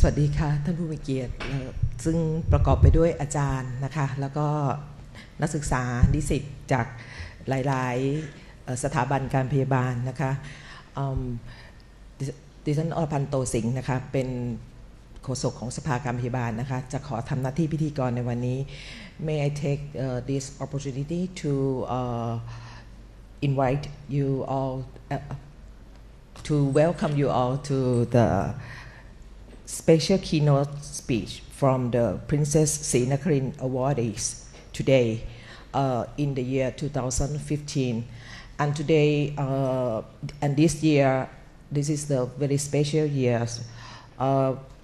วัสดีค่ะท่านผู้มีเกียรติซึ่งประกอบไปด้วยอาจารย์นะคะแล้วก็นักศึกษานิสิตจากหลายๆสถาบันการพยาบาลนะคะดิฉันอรพันธ์โตสิงห์นะคะเป็นโฆษกของสภาการพยาบาลนะคะจะขอทำหน้าที่พิธีกรในวันนี้ May I take this opportunity to invite you all to welcome you all to the special keynote speech from the Princess Srinagarindra Awardees today in the year 2015. And today and this year, this is the very special year.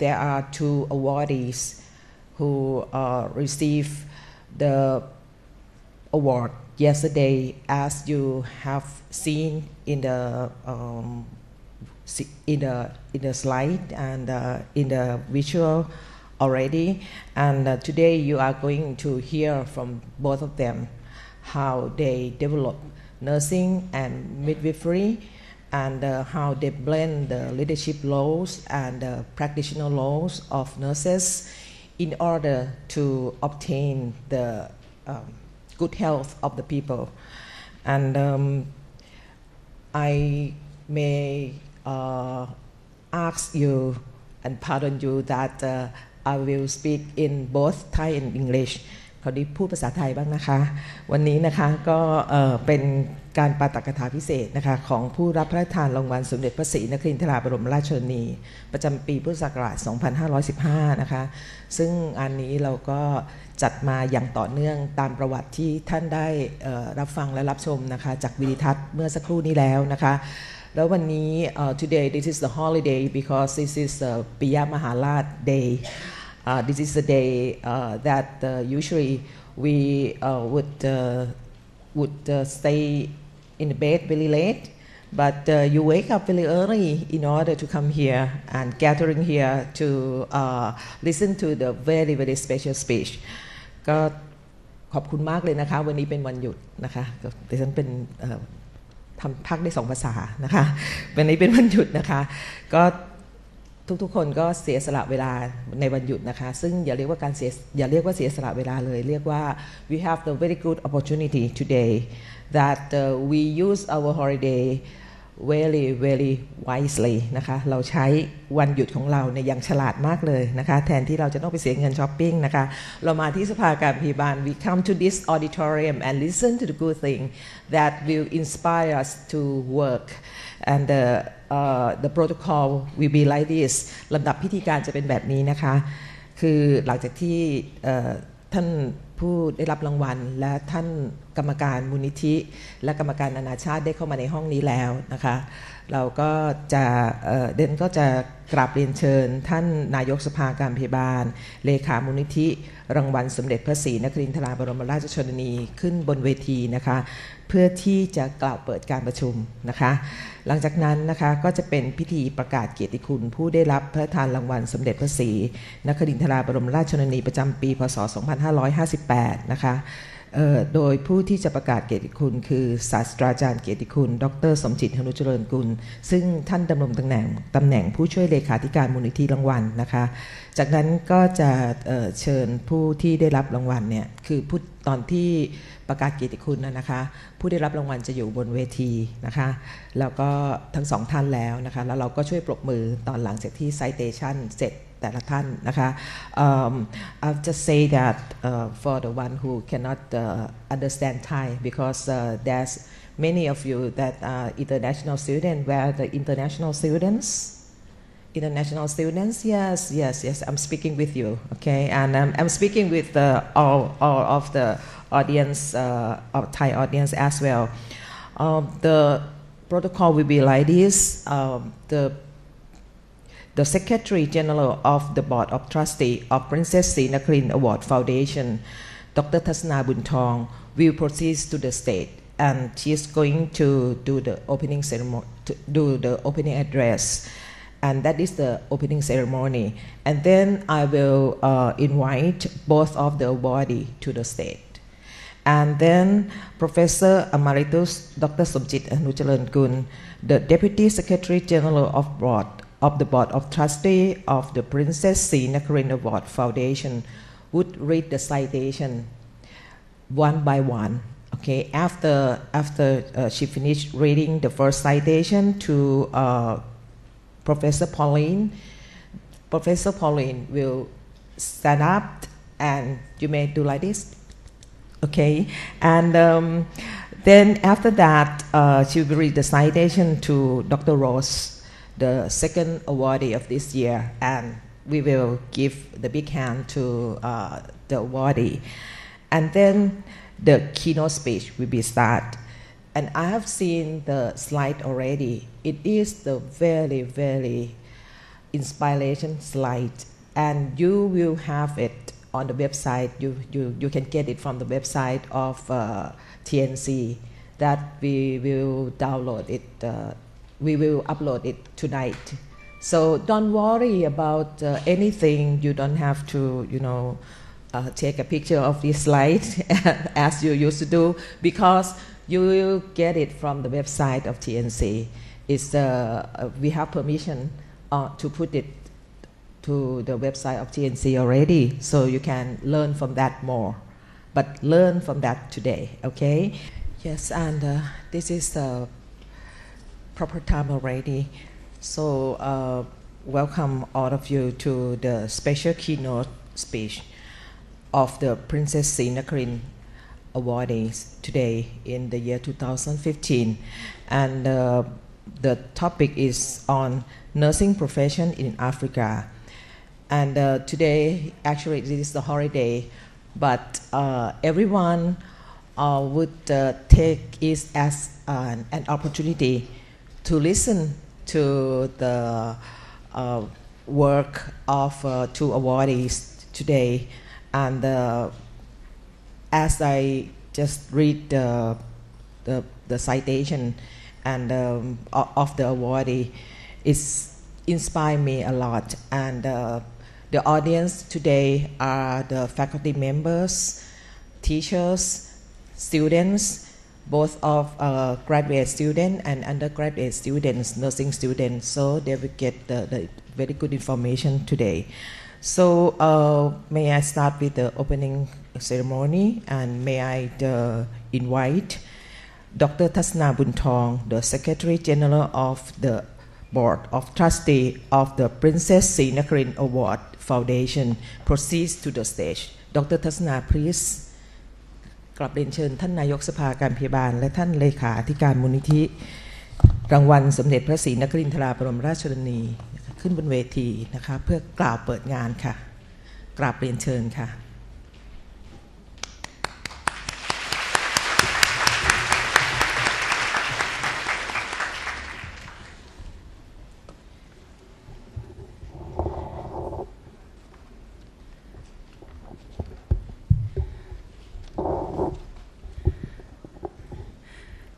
There are two awardees who received the award yesterday, as you have seen in the slide and in the visual already. And today you are going to hear from both of them how they develop nursing and midwifery, and how they blend the leadership roles and the practitioner roles of nurses in order to obtain the good health of the people. And I may ask you and pardon you that I will speak in both Thai and English. ขอดีพูดภาษาไทยบ้างนะคะวันนี้นะคะก็เป็นการปาฐกถาพิเศษนะคะของผู้รับพระราชทานรางวัลสมเด็จพระศรีนครินทราบรมราชชนนีประจำปีพุทธศักราช 2515 นะคะซึ่งอันนี้เราก็จัดมาอย่างต่อเนื่องตามประวัติที่ท่านได้รับฟังและรับชมนะคะจากวิดีทัศน์เมื่อสักครู่นี้แล้วนะคะแล้ววันนี้ today this is the holiday because this is Piya Maharaj Day. This is the day that usually we would stay in the bed very late, but you wake up very early in order to come here and gathering here to listen to the very very special speech. ก็ขอบคุณมากเลยนะคะวันนี้เป็นวันหยุดนะคะดิฉันเป็นทำพักได้2ภาษานะคะวันนี้เป็นวันหยุดนะคะก็ทุกๆคนก็เสียสละเวลาในวันหยุดนะคะซึ่งอย่าเรียกว่าเสียสละเวลาเลยเรียกว่า we have the very good opportunity today that we use our holiday very very wisely นะคะเราใช้วันหยุดของเราในอย่างฉลาดมากเลยนะคะแทนที่เราจะต้องไปเสียเงินช้อปปิ้งนะคะเรามาที่สภาการพยาบาล we come to this auditorium and listen to the good thing that will inspire us to work and the protocol will be like this ลำดับพิธีการจะเป็นแบบนี้นะคะคือหลังจากที่ท่านผู้ได้รับรางวัลและท่านกรรมการมูลนิธิและกรรมการนานาชาติได้เข้ามาในห้องนี้แล้วนะคะเราก็จะเด่นก็จะกราบเรียนเชิญท่านนายกสภาการพยาบาลเลขามูลนิธิรางวัลสมเด็จพระศรีนครินทราบรมราชชนนีขึ้นบนเวทีนะคะเพื่อที่จะกล่าวเปิดการประชุมนะคะหลังจากนั้นนะคะก็จะเป็นพิธีประกาศเกียรติคุณผู้ได้รับพระราชทานรางวัลสมเด็จพระศรีนครินทราบรมราชชนนีประจำปีพ.ศ. 2558 นะคะโดยผู้ที่จะประกาศเกียรติคุณคือศาสตราจารย์เกียรติคุณดร.สมจิต หนุเจริญกุลซึ่งท่านดำรงตำแหน่งผู้ช่วยเลขาธิการมูลนิธิรางวัลนะคะจากนั้นก็จะเชิญผู้ที่ได้รับรางวัลเนี่ยคือตอนที่ประกาศเกียรติคุณนะคะผู้ได้รับรางวัลจะอยู่บนเวทีนะคะแล้วก็ทั้งสองท่านแล้วนะคะแล้วเราก็ช่วยปรบมือตอนหลังจากที่ citation เสร็จแต่ละท่านนะคะ I'll just say that for the one who cannot understand Thai because there's many of you that are international students. Where are the international students? International students? Yes. I'm speaking with you. Okay, and I'm speaking with all of the audience, of Thai audience as well. The protocol will be like this. The Secretary General of the Board of Trustees of Princess Srinagarindra Award Foundation, Dr. Thasna Buntong, will proceed to the stage, and she is going to do the opening ceremony, to do the opening address, and that is the opening ceremony. And then I will invite both of the awardees to the stage. And then Professor Emeritus Dr. Somjit Anucharan Kun, the Deputy Secretary General of Board of the Board of Trustees of the Princess Srinagarindra Award Foundation would read the citation one by one. Okay, after she finished reading the first citation to Professor Pauline will stand up and you may do like this. Okay, and then after that, she will read the citation to Dr. Rose, the second awardee of this year, and we will give the big hand to the awardee. And then the keynote speech will be start. And I have seen the slide already. It is the very, very inspiration slide, and you will have it on the website. You can get it from the website of TNC that we will download it. We will upload it tonight. So don't worry about anything. You don't have to, take a picture of this slide as you used to do, because you will get it from the website of TNC. We have permission to put it to the website of TNC already, so you can learn from that more. But learn from that today, okay? Yes, and this is the proper time already. So welcome all of you to the special keynote speech of the Princess Srinagarindra Awardees today in the year 2015. And the topic is on nursing profession in Africa. And today, actually, this is the holiday, but everyone would take it as an opportunity to listen to the work of two awardees today. And as I just read the citation and of the awardee, it's inspired me a lot. And the audience today are the faculty members, teachers, students, both of graduate students and undergraduate students, nursing students, so they will get the very good information today. So may I start with the opening ceremony, and may I invite Dr. Thasna Buntong, the Secretary General of the Board of Trustees of the Princess Srinagarindra Award Foundation, proceeds to the stage. Dr. Thasna, please. กราบเรียนเชิญท่านนายกสภาการพยาบาลและท่านเลขาธิการมูลนิธิรางวัลสมเด็จพระศรีนครินทราบรมราชชนนีขึ้นบนเวทีนะคะเพื่อกล่าวเปิดงานค่ะกราบเรียนเชิญค่ะ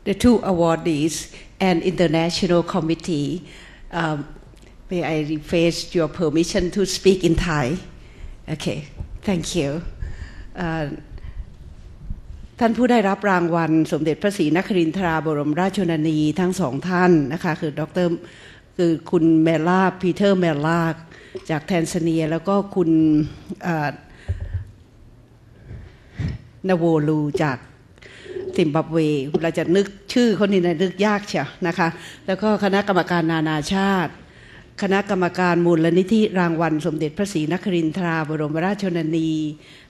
The two awardees and international committee, may I request your permission to speak in Thai? Okay, thank you. ท่านผู้ได้รับรางวัลสมเด็จพระศรีนครินทราบรมราชชนนีทั้งสองท่านนะคะคือคุณเมลล่าปีเตอร์เมลล่าจากแทนซาเนียแล้วก็คุณนาโวลูจากซิมบับเวเราจะนึกชื่อคนนี้นึกยากเชียวนะคะแล้วก็คณะกรรมการนานาชาติคณะกรรมการมูลนิธิรางวัลสมเด็จพระศรีนครินทราบรมราชชนนี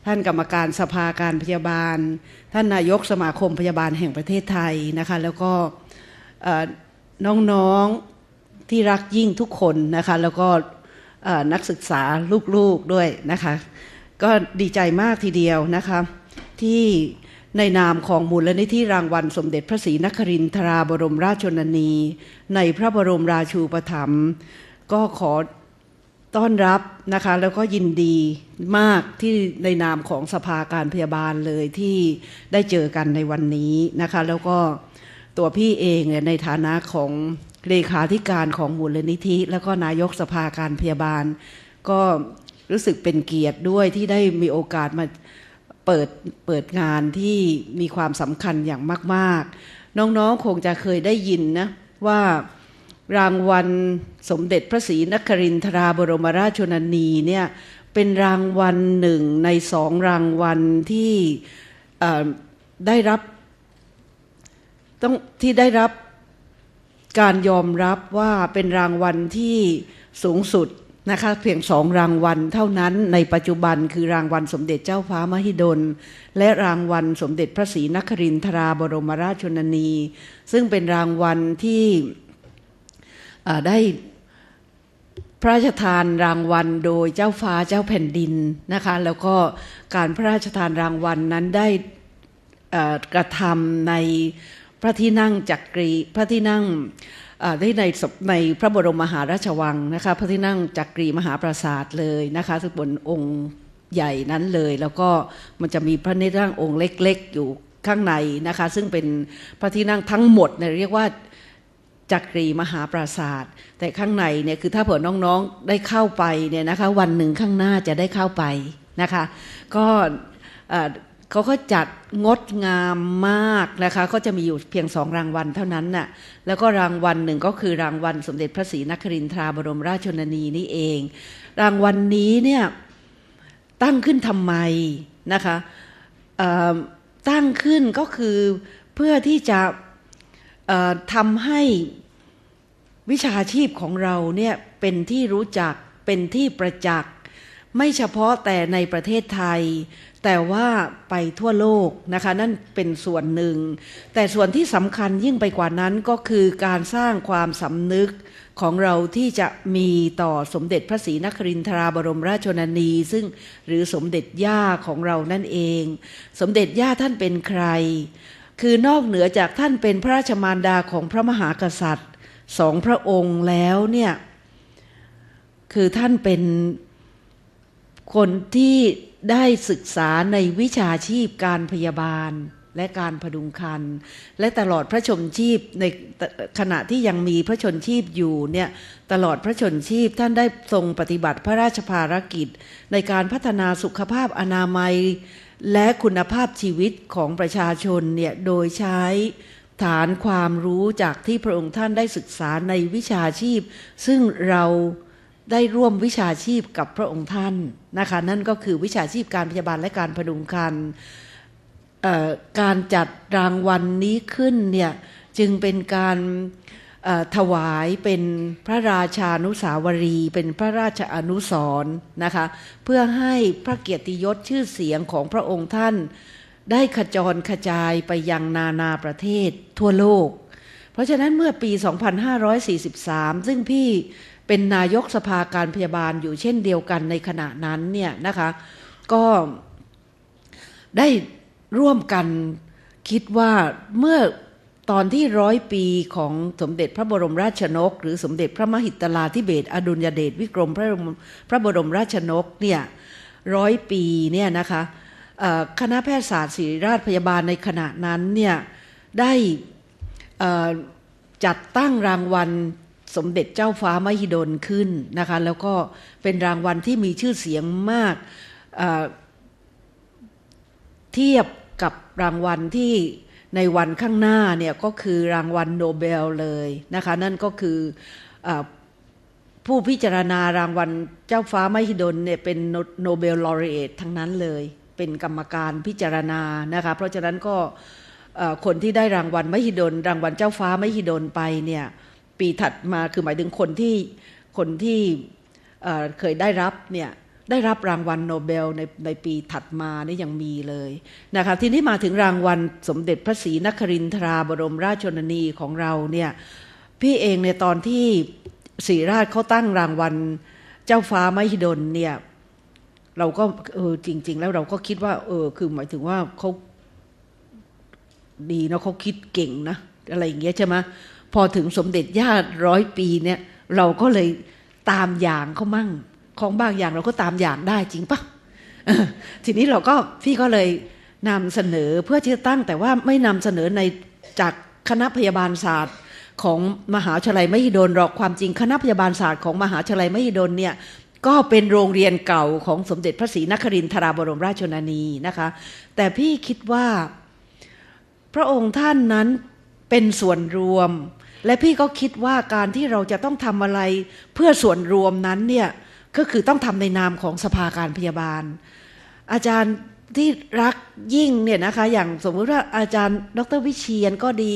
ท่านกรรมการสภาการพยาบาลท่านนายกสมาคมพยาบาลแห่งประเทศไทยนะคะแล้วก็น้องๆที่รักยิ่งทุกคนนะคะแล้วก็นักศึกษาลูกๆด้วยนะคะก็ดีใจมากทีเดียวนะคะที่ในนามของมูลนิธิรางวัลสมเด็จพระศรีนครินทราบรมราชชนนีในพระบรมราชูปถัมภ์ก็ขอต้อนรับนะคะแล้วก็ยินดีมากที่ในนามของสภาการพยาบาลเลยที่ได้เจอกันในวันนี้นะคะแล้วก็ตัวพี่เองในฐานะของเลขาธิการของมูลนิธิแล้วก็นายกสภาการพยาบาลก็รู้สึกเป็นเกียรติด้วยที่ได้มีโอกาสมาเปิดงานที่มีความสำคัญอย่างมากๆน้องๆคงจะเคยได้ยินนะว่า รางวัลสมเด็จพระศรีนครินทราบรมราชชนนีเนี่ยเป็นรางวัลหนึ่งใน2รางวัลที่ได้รับการยอมรับว่าเป็นรางวัลที่สูงสุดนะคะเพียง2รางวัลเท่านั้นในปัจจุบันคือรางวัลสมเด็จเจ้าฟ้ามหิดลและรางวัลสมเด็จพระศรีนครินทราบรมราชชนนีซึ่งเป็นรางวัลที่ได้พระราชทานรางวัลโดยเจ้าฟ้าเจ้าแผ่นดินนะคะแล้วก็การพระราชทานรางวัลนั้นได้กระทำในพระที่นั่งจักรีพระที่นั่งได้ในพระบรมมหาราชวังนะคะพระที่นั่งจักรีมหาปราสาทเลยนะคะซึ่งบนองค์ใหญ่นั้นเลยแล้วก็มันจะมีพระที่นั่งองค์เล็กๆอยู่ข้างในนะคะซึ่งเป็นพระที่นั่งทั้งหมดเรียกว่าจักรีมหาปราสาทแต่ข้างในเนี่ยคือถ้าเผื่อน้องๆได้เข้าไปเนี่ยนะคะวันหนึ่งข้างหน้าจะได้เข้าไปนะคะก็เขาก็จัดงดงามมากนะคะก็จะมีอยู่เพียง2รางวัลเท่านั้นน่ะแล้วก็รางวัลหนึ่งก็คือรางวัลสมเด็จพระศรีนครินทราบรมราชชนนีนี่เองรางวัลนี้เนี่ยตั้งขึ้นทำไมนะคะตั้งขึ้นก็คือเพื่อที่จะทำให้วิชาชีพของเราเนี่ยเป็นที่รู้จักเป็นที่ประจักษ์ไม่เฉพาะแต่ในประเทศไทยแต่ว่าไปทั่วโลกนะคะนั่นเป็นส่วนหนึ่งแต่ส่วนที่สำคัญยิ่งไปกว่านั้นก็คือการสร้างความสำนึกของเราที่จะมีต่อสมเด็จพระศรีนครินทราบรมราชชนนีซึ่งหรือสมเด็จย่าของเรานั่นเองสมเด็จย่าท่านเป็นใครคือนอกเหนือจากท่านเป็นพระราชมารดาของพระมหากษัตริย์2พระองค์แล้วเนี่ยคือท่านเป็นคนที่ได้ศึกษาในวิชาชีพการพยาบาลและการพดุงครรภ์และตลอดพระชนชีพในขณะที่ยังมีพระชนชีพอยู่เนี่ยตลอดพระชนชีพท่านได้ทรงปฏิบัติพระราชภารกิจในการพัฒนาสุขภาพอนามัยและคุณภาพชีวิตของประชาชนเนี่ยโดยใช้ฐานความรู้จากที่พระองค์ท่านได้ศึกษาในวิชาชีพซึ่งเราได้ร่วมวิชาชีพกับพระองค์ท่านนะคะนั่นก็คือวิชาชีพการพยาบาลและการพดุงครรภ์การจัดรางวัลนี้ขึ้นเนี่ยจึงเป็นการถวายเป็นพระราชานุสาวรีย์เป็นพระราชอนุสรณ์นะคะเพื่อให้พระเกียรติยศชื่อเสียงของพระองค์ท่านได้ขจรกระจายไปยังนานาประเทศทั่วโลกเพราะฉะนั้นเมื่อปี 2543 ซึ่งพี่เป็นนายกสภาการพยาบาลอยู่เช่นเดียวกันในขณะนั้นเนี่ยนะคะก็ได้ร่วมกันคิดว่าเมื่อตอนที่100 ปีของสมเด็จพระบรมราชชนกหรือสมเด็จพระมหิตลาธิเบศรอดุลยเดชวิกรมพระบรมราชชนกเนี่ย100 ปีเนี่ยนะคะคณะแพทยศาสตร์ศิริราชพยาบาลในขณะนั้นเนี่ยได้จัดตั้งรางวัลสมเด็จเจ้าฟ้ามหิดลขึ้นนะคะแล้วก็เป็นรางวัลที่มีชื่อเสียงมากเทียบกับรางวัลที่ในวันข้างหน้าเนี่ยก็คือรางวัลโนเบลเลยนะคะนั่นก็คือผู้พิจารณารางวัลเจ้าฟ้ามหิดลเนี่ยเป็นโนเบลลอเรเอททั้งนั้นเลยเป็นกรรมการพิจารณานะคะเพราะฉะนั้นก็คนที่ได้รางวัลมหิดลรางวัลเจ้าฟ้ามหิดลไปเนี่ยปีถัดมาคือหมายถึงคนที่เคยได้รับเนี่ยได้รับรางวัลโนเบลในปีถัดมานี่ยังมีเลยนะคะทีนี้มาถึงรางวัลสมเด็จพระศรีนครินทราบรมราชชนนีของเราเนี่ยพี่เองในตอนที่ศรีราชเขาตั้งรางวัลเจ้าฟ้ามหิดลเนี่ยเราก็จริงๆแล้วเราก็คิดว่าคือหมายถึงว่าเขาดีนะเขาคิดเก่งนะอะไรอย่างเงี้ยใช่ไหมพอถึงสมเด็จย่า100 ปีเนี่ยเราก็เลยตามอย่างเขามั่งของบางอย่างเราก็ตามอย่างได้จริงปะทีนี้พี่ก็เลยนำเสนอเพื่อที่จะตั้งแต่ว่าไม่นำเสนอในจากคณะพยาบาลศาสตร์ของมหาวิทยาลัยมหิดลหรอกความจริงคณะพยาบาลศาสตร์ของมหาวิทยาลัยมหิดลเนี่ยก็เป็นโรงเรียนเก่าของสมเด็จพระศรีนครินทราบรมราชชนนีนะคะแต่พี่คิดว่าพระองค์ท่านนั้นเป็นส่วนรวม และพี่ก็คิดว่าการที่เราจะต้องทำอะไรเพื่อส่วนรวมนั้นเนี่ยก็คือต้องทำในนามของสภาการพยาบาลอาจารย์ที่รักยิ่งเนี่ยนะคะอย่างสมมติว่าอาจารย์ดร.วิเชียรก็ดี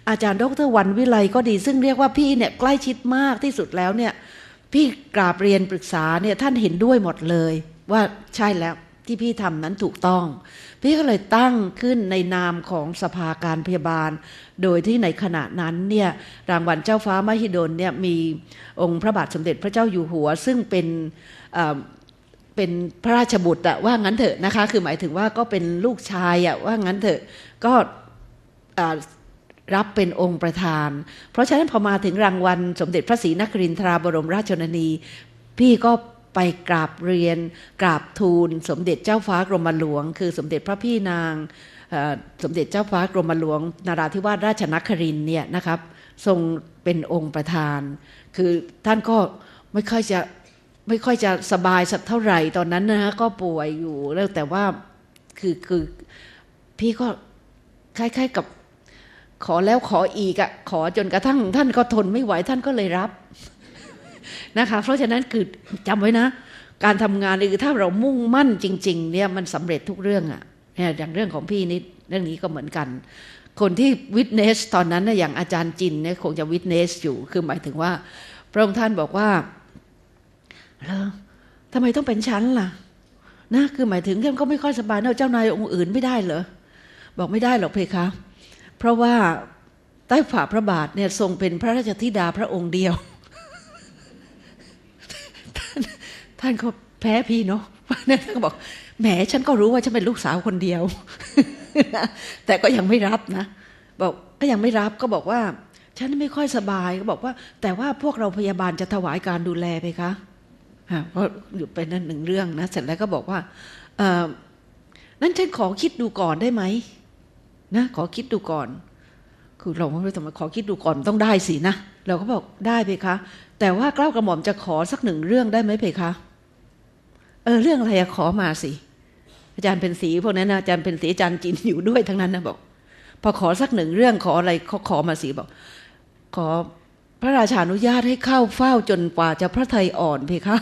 อาจารย์ดร.วันวิไลก็ดีซึ่งเรียกว่าพี่เนี่ยใกล้ชิดมากที่สุดแล้วเนี่ยพี่กราบเรียนปรึกษาเนี่ยท่านเห็นด้วยหมดเลยว่าใช่แล้วที่พี่ทำนั้นถูกต้องพี่ก็เลยตั้งขึ้นในนามของสภาการพยาบาลโดยที่ในขณะนั้นเนี่ยรางวัลเจ้าฟ้ามหิดลเนี่ยมีองค์พระบาทสมเด็จพระเจ้าอยู่หัวซึ่งเป็นพระราชบุตรอะว่างั้นเถอะนะคะคือหมายถึงว่าก็เป็นลูกชายอะว่างั้นเถอะก็รับเป็นองค์ประธานเพราะฉะนั้นพอมาถึงรางวัลสมเด็จพระศรีนครินทราบรมราชชนนีพี่ก็ไปกราบเรียนกราบทูลสมเด็จเจ้าฟ้ากรมหลวงคือสมเด็จพระพี่นางสมเด็จเจ้าฟ้ากรมหลวงนราธิวาสราชนครินทร์เนี่ยนะครับทรงเป็นองค์ประธานคือท่านก็ไม่ค่อยจะสบายสักเท่าไหร่ตอนนั้นนะฮะก็ป่วยอยู่แล้วแต่ว่าคือพี่ก็คล้ายๆกับขอแล้วขออีกอะขอจนกระทั่งท่านก็ทนไม่ไหวท่านก็เลยรับนะคะเพราะฉะนั้นคือจำไว้นะการทำงานคือถ้าเรามุ่งมั่นจริงๆเนี่ยมันสำเร็จทุกเรื่องอะเนี่ยอย่างเรื่องของพี่นี่เรื่องนี้ก็เหมือนกันคนที่วิทเนสตอนนั้นนะอย่างอาจารย์จินเนี่ยคงจะวิทเนสอยู่คือหมายถึงว่าพระองค์ท่านบอกว่าทำไมต้องเป็นฉันล่ะนะคือหมายถึงท่านก็ไม่ค่อยสบายนะเจ้านายองค์อื่นไม่ได้เหรอบอกไม่ได้หรอกเพคะเพราะว่าใต้ฝ่าพระบาทเนี่ยทรงเป็นพระราชธิดาพระองค์เดียวท่านก็แพ้พี่เนาะท่านก็บอกแหมฉันก็รู้ว่าฉันเป็นลูกสาวคนเดียวแต่ก็ยังไม่รับนะบอกก็ยังไม่รับก็บอกว่าฉันไม่ค่อยสบายก็บอกว่าแต่ว่าพวกเราพยาบาลจะถวายการดูแลไปคะเพราะอยู่เป็นนั่นหนึ่งเรื่องนะเสร็จแล้วก็บอกว่านั้นฉันขอคิดดูก่อนได้ไหมนะขอคิดดูก่อนคือเราไม่รู้ทำไมขอคิดดูก่อนต้องได้สินะเราก็บอกได้เพคะแต่ว่าเกล้ากระหม่อมจะขอสักหนึ่งเรื่องได้ไหมเพคะเรื่องอะไรขอมาสิอาจารย์เป็นศรีพวกนั้นนะอาจารย์เป็นศรีอาจารย์จินอยู่ด้วยทั้งนั้นนะบอกพอขอสักหนึ่งเรื่องขออะไรเขาขอมาสิบอกขอพระราชานุญาตให้เข้าเฝ้าจนกว่าจะพระทัยอ่อนเพคะ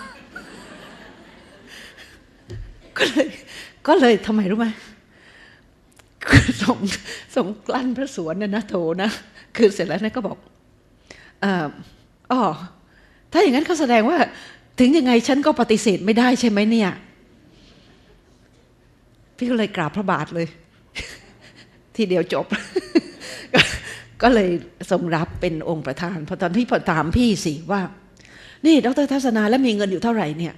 ก็เลยทำไมรู้ไหมคือส่งกลั้นพระสวนนะโถนะคือเสร็จแล้วนะก็บอกถ้าอย่างนั้นก็แสดงว่าถึงยังไงฉันก็ปฏิเสธไม่ได้ใช่ไหมเนี่ยพี่ก็เลยกราบพระบาทเลยทีเดียวจบ ก็เลยทรงรับเป็นองค์ประธานพอตอนที่พอถามพี่สิว่านี่ดร.ทัศนาแล้วมีเงินอยู่เท่าไหร่เนี่ย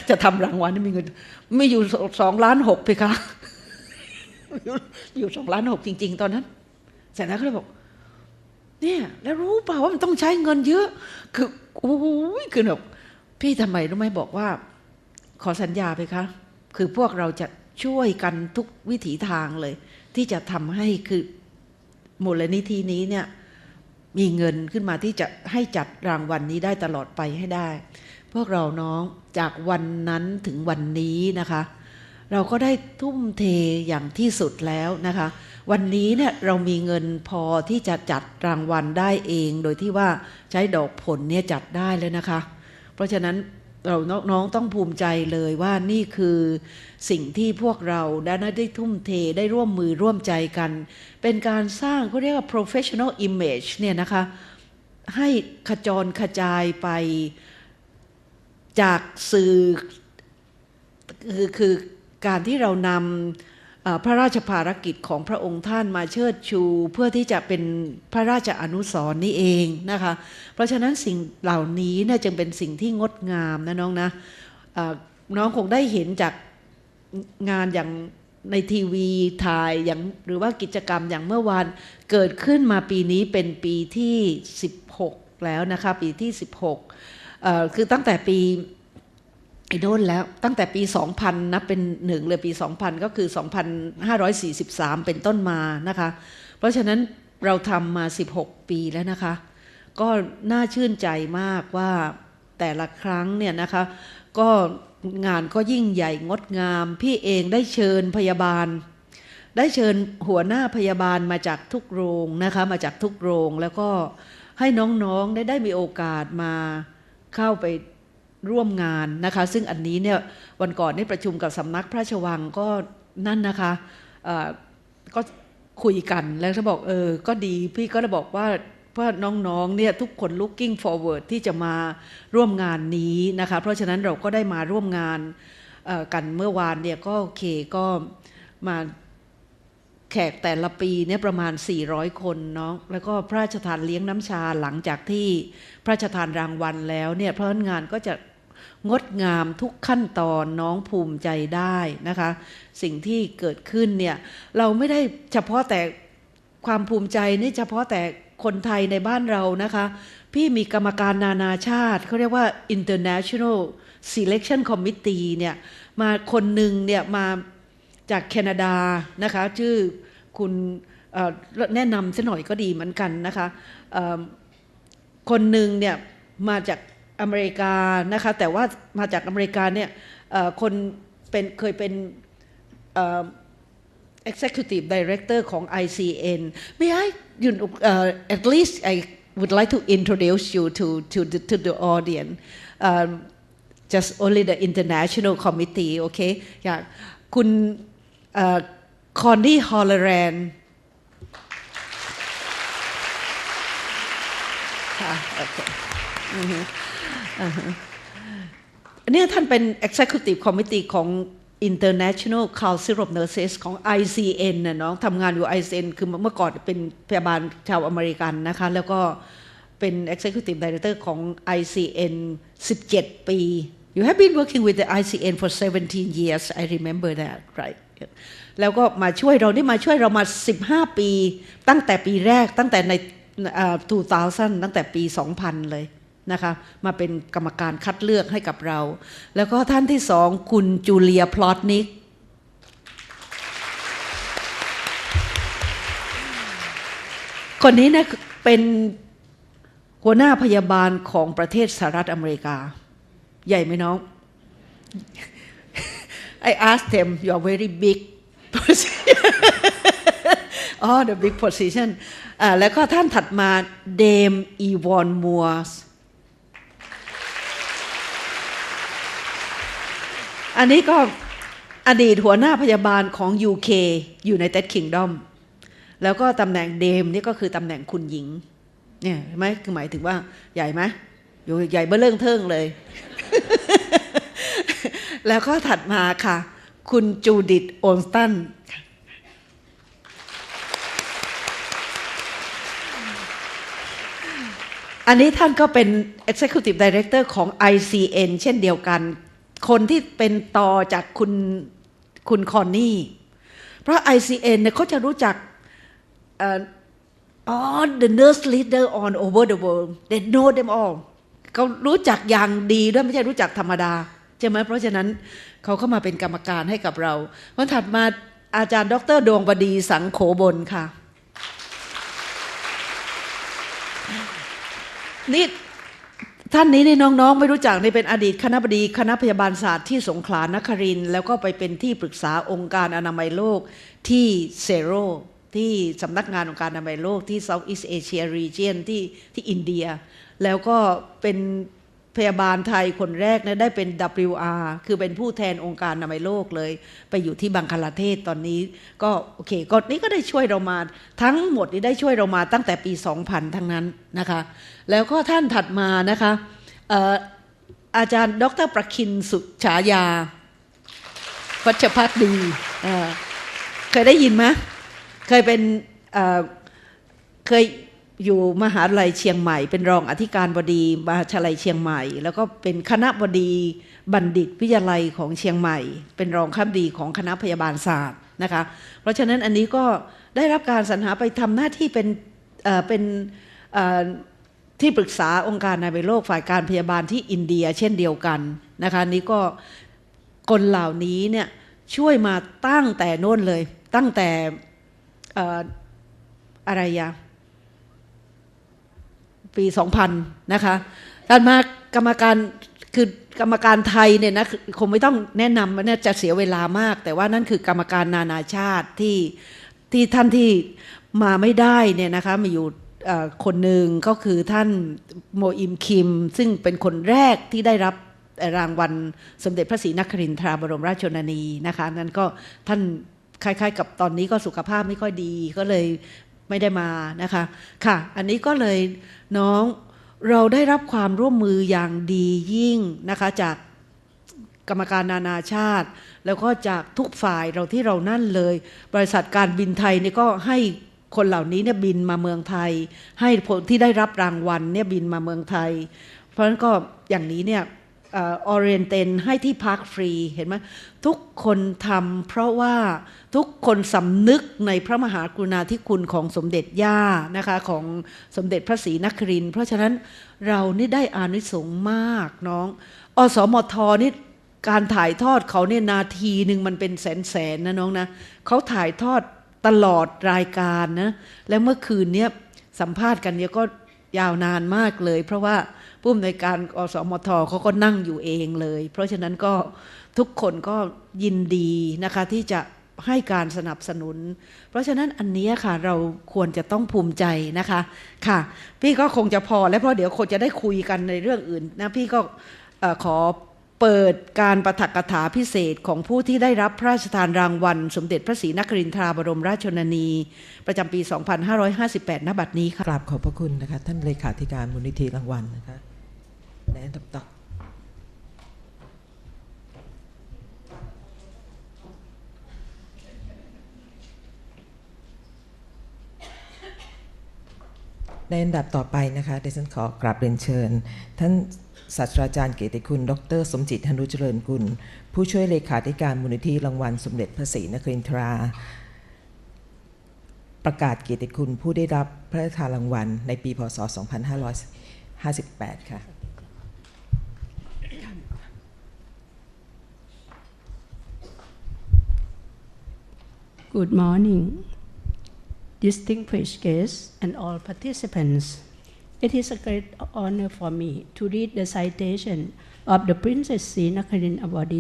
จะทำรางวัลมีเงินไม่อยู่2.6 ล้านเพคะอยู่2.6 ล้านจริงๆตอนนั้นเสร็จแล้วก็เลยบอกเนี่ยแล้วรู้เปล่าว่ามันต้องใช้เงินเยอะคือโอ้ยคือแบบพี่ทำไมรู้ไหมบอกว่าขอสัญญาไปคะคือพวกเราจะช่วยกันทุกวิถีทางเลยที่จะทำให้คือมูลนิธินี้เนี่ยมีเงินขึ้นมาที่จะให้จัดรางวัลนี้ได้ตลอดไปให้ได้พวกเราน้องจากวันนั้นถึงวันนี้นะคะเราก็ได้ทุ่มเทอย่างที่สุดแล้วนะคะวันนี้เนี่ยเรามีเงินพอที่จะจัดรางวัลได้เองโดยที่ว่าใช้ดอกผลเนี่ยจัดได้เลยนะคะเพราะฉะนั้นเราน้องต้องภูมิใจเลยว่านี่คือสิ่งที่พวกเราได้ทุ่มเทได้ร่วมมือร่วมใจกันเป็นการสร้างเขาเรียกว่า professional image เนี่ยนะคะให้ขจรกระจายไปจากสื่อคือการที่เรานำพระราชภารกิจของพระองค์ท่านมาเชิดชูเพื่อที่จะเป็นพระราชอนุสรณ์นี้เองนะคะเพราะฉะนั้นสิ่งเหล่านี้เนี่ยจึงเป็นสิ่งที่งดงามนะน้องนะน้องคงได้เห็นจากงานอย่างในทีวีถ่ายอย่างหรือว่ากิจกรรมอย่างเมื่อวานเกิดขึ้นมาปีนี้เป็นปีที่16แล้วนะคะปีที่16คือตั้งแต่ปีโน่นแล้วตั้งแต่ปี 2000 นับเป็นหนึ่งเลยปี 2000 ก็คือ 2543 เป็นต้นมานะคะเพราะฉะนั้นเราทำมา16 ปีแล้วนะคะก็น่าชื่นใจมากว่าแต่ละครั้งเนี่ยนะคะก็งานก็ยิ่งใหญ่งดงามพี่เองได้เชิญพยาบาล ได้เชิญหัวหน้าพยาบาลมาจากทุกโรงนะคะมาจากทุกโรงแล้วก็ให้น้องๆได้มีโอกาสมาเข้าไปร่วมงานนะคะซึ่งอันนี้เนี่ยวันก่อนได้ประชุมกับสำนักพระราชวังก็นั่นนะคะก็คุยกันแล้วเขาบอกก็ดีพี่ก็ได้บอกว่าน้องๆเนี่ยทุกคน looking forward ที่จะมาร่วมงานนี้นะคะเพราะฉะนั้นเราก็ได้มาร่วมงานกันเมื่อวานเนี่ยก็โอเคก็มาแขกแต่ละปีเนี่ยประมาณ400คนเนาะแล้วก็พระราชทานเลี้ยงน้ำชาหลังจากที่พระราชทานรางวัลแล้วเนี่ยเพราะงานก็จะงดงามทุกขั้นตอนน้องภูมิใจได้นะคะสิ่งที่เกิดขึ้นเนี่ยเราไม่ได้เฉพาะแต่ความภูมิใจนี่เฉพาะแต่คนไทยในบ้านเรานะคะพี่มีกรรมการนานาชาติเขาเรียกว่า International Selection Committee เนี่ยมาคนหนึ่งเนี่ยมาจากแคนาดานะคะชื่อคุณแนะนำซะหน่อยก็ดีเหมือนกันนะคะคนหนึ่งเนี่ยมาจากอเมริกานะคะแต่ว่ามาจากอเมริกาเนี่ยคนเคยเป็น Executive Director ของ ICN May I at least I would like to introduce you to the audience just only the international committee okay อยากคุณคอนนี่ฮอลแลนด์ค่ะโอเคเนี่ยท่านเป็น Executive Committee ของ International Council of Nurses ของ ICN นะน้องทำงานอยู่ ICN คือเมื่อก่อนเป็นพยาบาลชาวอเมริกันนะคะแล้วก็เป็น Executive Director ของ ICN 17 ปี You have been working with the ICN for 17 years I remember that right แล้วก็มาช่วยเราได้มาช่วยเรามา15ปีตั้งแต่ปีแรกตั้งแต่ใน2000ตั้งแต่ปี2000เลยนะคะมาเป็นกรรมการคัดเลือกให้กับเราแล้วก็ท่านที่สองคุณจูเลียพลอตนิกคนนี้นะเป็นหัวหน้าพยาบาลของประเทศสหรัฐอเมริกาใหญ่ไหมน้อง I asked them you are very big oh the big position แล้วก็ท่านถัดมาเดมอีวอนมัวร์อันนี้ก็อดีตหัวหน้าพยาบาลของ UK United Kingdom แล้วก็ตำแหน่งเดมนี่ก็คือตำแหน่งคุณหญิงเนี่ยเห็นไหมคือหมายถึงว่าใหญ่ไหมอยู่ใหญ่เบ้อเริ่งเทิงเลย แล้วก็ถัดมาค่ะคุณจูดิธโอนสตันอันนี้ท่านก็เป็น Executive Director ของ ICN เช่นเดียวกันคนที่เป็นต่อจากคุณคอนนี่เพราะ ICN เนี่ยเขาจะรู้จักall the nurse leader on over the world they know them all เขารู้จักอย่างดีด้วยไม่ใช่รู้จักธรรมดาใช่ไหมเพราะฉะนั้นเขาเข้ามาเป็นกรรมการให้กับเราวันถัดมาอาจารย์ดร.ดวงบดีสังโขบลค่ะนี่ท่านนี้นี่น้องๆไม่รู้จักนี่เป็นอดีตคณบดีคณะพยาบาลศาสตร์ที่สงขลานครินทร์แล้วก็ไปเป็นที่ปรึกษาองค์การอนามัยโลกที่เซโรที่สำนักงานองค์การอนามัยโลกที่ Southeast Asia Region ที่อินเดียแล้วก็เป็นพยาบาลไทยคนแรกนะได้เป็น WR คือเป็นผู้แทนองค์การอนามัยโลกเลยไปอยู่ที่บังคลาเทศตอนนี้ก็โอเคก็นี่ก็ได้ช่วยเรามาทั้งหมดนี่ได้ช่วยเรามาตั้งแต่ปี 2000 ทั้งนั้นนะคะแล้วก็ท่านถัดมานะคะอาจารย์ดร.ประคินสุฉายาวัชพัฒน์ดีเคยได้ยินไหมเคยเป็นเคยอยู่มหาวิทยาลัยเชียงใหม่เป็นรองอธิการบดีมหาวิทยาลัยเชียงใหม่แล้วก็เป็นคณบดีบัณฑิตวิทยาลัยของเชียงใหม่เป็นรองคณบดีของคณะพยาบาลศาสตร์นะคะเพราะฉะนั้นอันนี้ก็ได้รับการสรรหาไปทำหน้าที่เป็นที่ปรึกษาองค์การอนามัยโลกฝ่ายการพยาบาลที่อินเดียเช่นเดียวกันนะคะนี้ก็คนเหล่านี้เนี่ยช่วยมาตั้งแต่โน่นเลยตั้งแต่อะไรปี 2000 นะคะถัดมากรรมการ คือกรรมการไทยเนี่ยนะคงไม่ต้องแนะนำว่าน่าจะเสียเวลามากแต่ว่านั่นคือกรรมการนานาชาติที่ท่านที่มาไม่ได้เนี่ยนะคะมีอยู่คนหนึ่งก็คือท่านโมอิมคิมซึ่งเป็นคนแรกที่ได้รับรางวัลสมเด็จพระศรีนครินทราบรมราชชนนีนะคะนั้นก็ท่านคล้ายๆกับตอนนี้ก็สุขภาพไม่ค่อยดีก็เลยไม่ได้มานะคะค่ะอันนี้ก็เลยน้องเราได้รับความร่วมมืออย่างดียิ่งนะคะจากกรรมการนานาชาติแล้วก็จากทุกฝ่ายเราที่เรานั่นเลยบริษัทการบินไทยเนี่ยก็ให้คนเหล่านี้เนี่ยบินมาเมืองไทยให้คนที่ได้รับรางวัลเนี่ยบินมาเมืองไทยเพราะฉะนั้นก็อย่างนี้เนี่ยออเรียนเตนให้ที่พักฟรีเห็นไหมทุกคนทำเพราะว่าทุกคนสำนึกในพระมหากรุณาธิคุณของสมเด็จย่านะคะของสมเด็จพระศรีนครินทร์เพราะฉะนั้นเรานี่ได้อานิสงส์มากน้องอสมทนี่การถ่ายทอดเขาเนี่ยนาทีหนึ่งมันเป็นแสนๆนะน้องนะเขาถ่ายทอดตลอดรายการนะแล้วเมื่อคืนนี้สัมภาษณ์กันเนี่ยก็ยาวนานมากเลยเพราะว่าผู้อำนวยการอสมทเขาก็นั่งอยู่เองเลยเพราะฉะนั้นก็ทุกคนก็ยินดีนะคะที่จะให้การสนับสนุนเพราะฉะนั้นอันนี้ค่ะเราควรจะต้องภูมิใจนะคะค่ะพี่ก็คงจะพอแล้วเพราะเดี๋ยวคนจะได้คุยกันในเรื่องอื่นนะพี่ก็ขอเปิดการปาฐกถาพิเศษของผู้ที่ได้รับพระราชทานรางวัลสมเด็จพระศรีนครินทราบรมราชชนนีประจำปี 2558 ณ บัดนี้ค่ะกราบขอบพระคุณนะคะท่านเลขาธิการมูลนิธิรางวัลนะคะในอันดับต่อในอันดับต่อไปนะคะดิฉันขอกราบเรียนเชิญท่านศาสตราจารย์เกียรติคุณดร.สมจิต หนุเจริญกุลผู้ช่วยเลขาธิการมูลนิธิรางวัลสมเด็จพระศรีนครินทราประกาศเกียรติคุณผู้ได้รับพระราชทานรางวัลในปีพ.ศ. 2558 ค่ะ Good morning, distinguished guests and all participants. It is a great honor for me to read the citation of the Princess Srinagarindra Award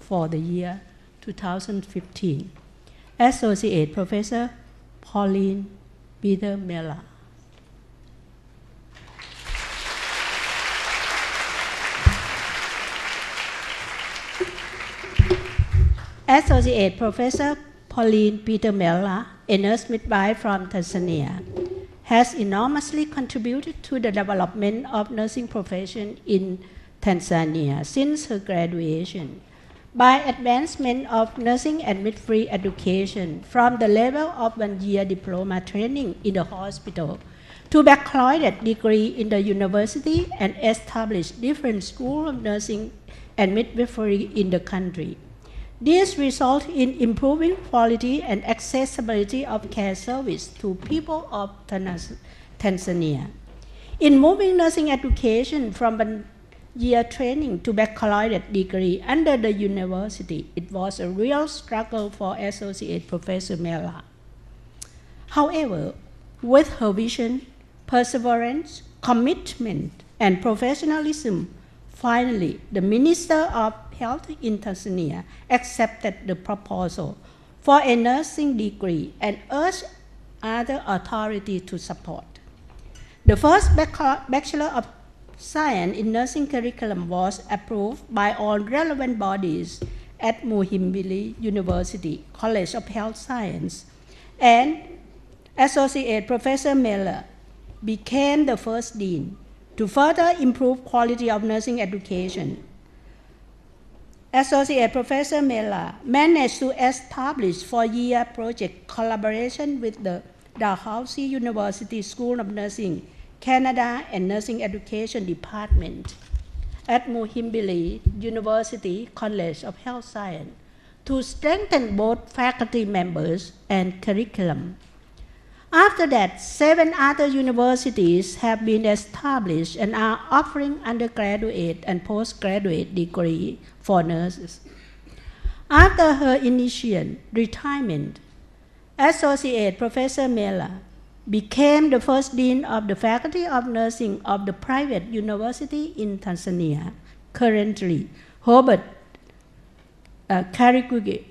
for the year 2015. Associate Professor Pauline Peter MELLA. Associate Professor Pauline Peter MELLA, a nurse midwife from Tanzania, has enormously contributed to the development of nursing profession in Tanzania since her graduation by advancement of nursing and midwifery education from the level of 1-year diploma training in the hospital to baccalaureate degree in the university and established different schools of nursing and midwifery in the country. This results in improving quality and accessibility of care service to people of Tanzania. In moving nursing education from 1-year training to baccalaureate degree under the university, it was a real struggle for Associate Professor MELLA. However, with her vision, perseverance, commitment, and professionalism, finally, the Minister of Health in Tanzania accepted the proposal for a nursing degree and urged other authorities to support. The first Bachelor of Science in Nursing curriculum was approved by all relevant bodies at Muhimbili University College of Health Science, and Associate Professor MELLA became the first dean to further improve quality of nursing education. Associate Professor MELLA managed to establish 4-year project collaboration with the Dalhousie University School of Nursing, Canada and Nursing Education Department at Muhimbili University College of Health Science to strengthen both faculty members and curriculum. After that, 7 other universities have been established and are offering undergraduate and postgraduate degree for nurses. After her initial retirement, Associate Professor MELLA became the first dean of the Faculty of Nursing of the private university in Tanzania, currently Herbert Karikugi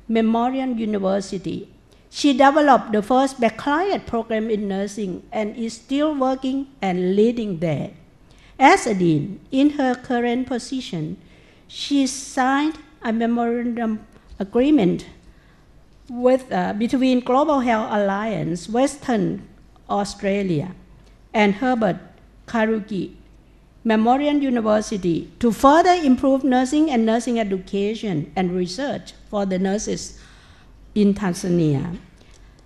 Memorial University. She developed the first baccalaureate program in nursing and is still working and leading there. As a dean, in her current position, she signed a memorandum agreement between Global Health Alliance Western Australia and Herbert Karikugi Memorial University to further improve nursing and nursing education and research for the nurses in Tanzania.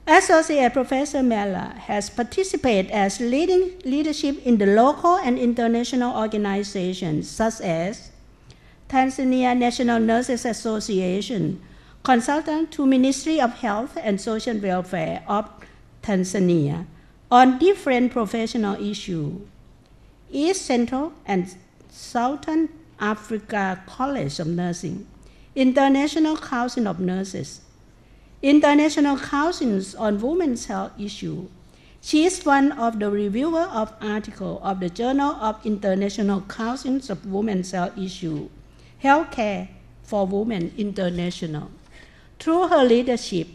Associate Professor MELLA has participated as leadership in the local and international organizations such as Tanzania National Nurses Association, consultant to Ministry of Health and Social Welfare of Tanzania on different professional issues, East Central and Southern Africa College of Nursing, International Council of Nurses, International Councils on Women's Health Issues. She is one of the reviewers of articles of the Journal of International Councils of Women's Health Issues, Healthcare for Women International. Through her leadership,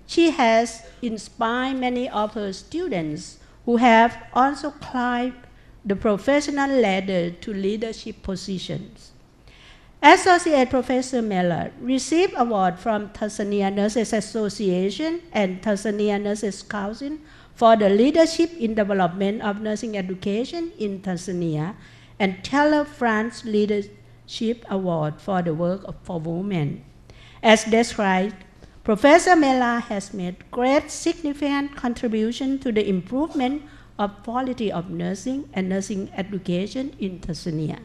she has inspired many of her students who have also climbed the professional ladder to leadership positions. Associate Professor MELLA received award from Tanzania Nurses Association and Tanzania Nurses Council for the leadership in development of nursing education in Tanzania and Taylor France Leadership Award for the work for women. As described, Professor MELLA has made great significant contribution to the improvement of quality of nursing and nursing education in Tanzania.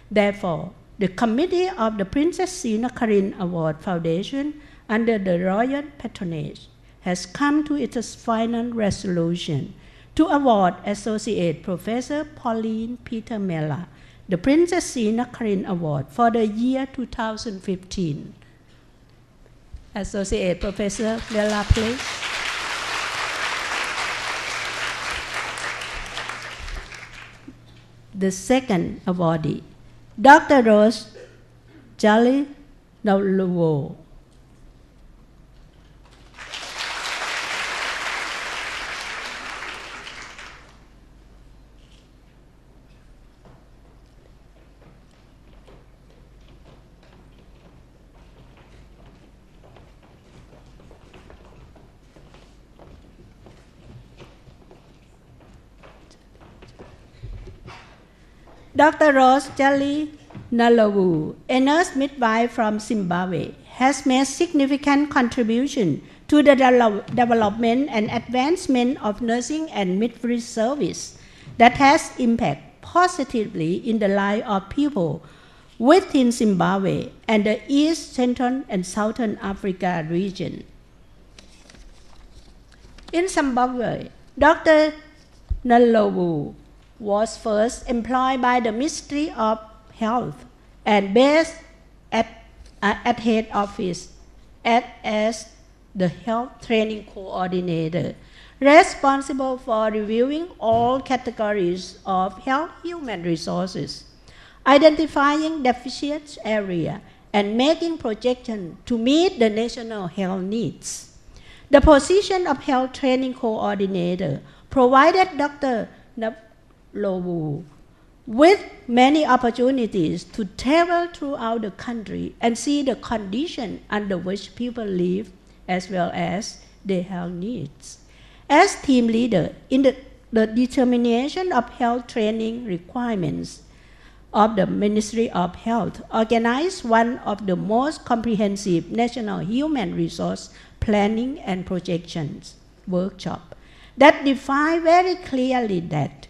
Therefore, the committee of the Princess Srinagarindra Award Foundation under the royal patronage has come to its final resolution to award Associate Professor Pauline Peter MELLA the Princess Srinagarindra Award for the year 2015. Associate Professor MELLA, please. The second awardee, Dr. Jaele NDLOVU. Dr. Jaele NDLOVU, a nurse midwife from Zimbabwe, has made significant contribution to the development and advancement of nursing and midwifery service that has impacted positively in the life of people within Zimbabwe and the East, Central, and Southern Africa region. In Zimbabwe, Dr. NDLOVU was first employed by the Ministry of Health and based at head office as the health training coordinator, responsible for reviewing all categories of health human resources, identifying deficient areas, and making projections to meet the national health needs. The position of health training coordinator provided Dr. NDLOVU with many opportunities to travel throughout the country and see the conditions under which people live as well as their health needs. As team leader in the determination of health training requirements of the Ministry of Health, organized one of the most comprehensive national human resource planning and projections workshop that define very clearly that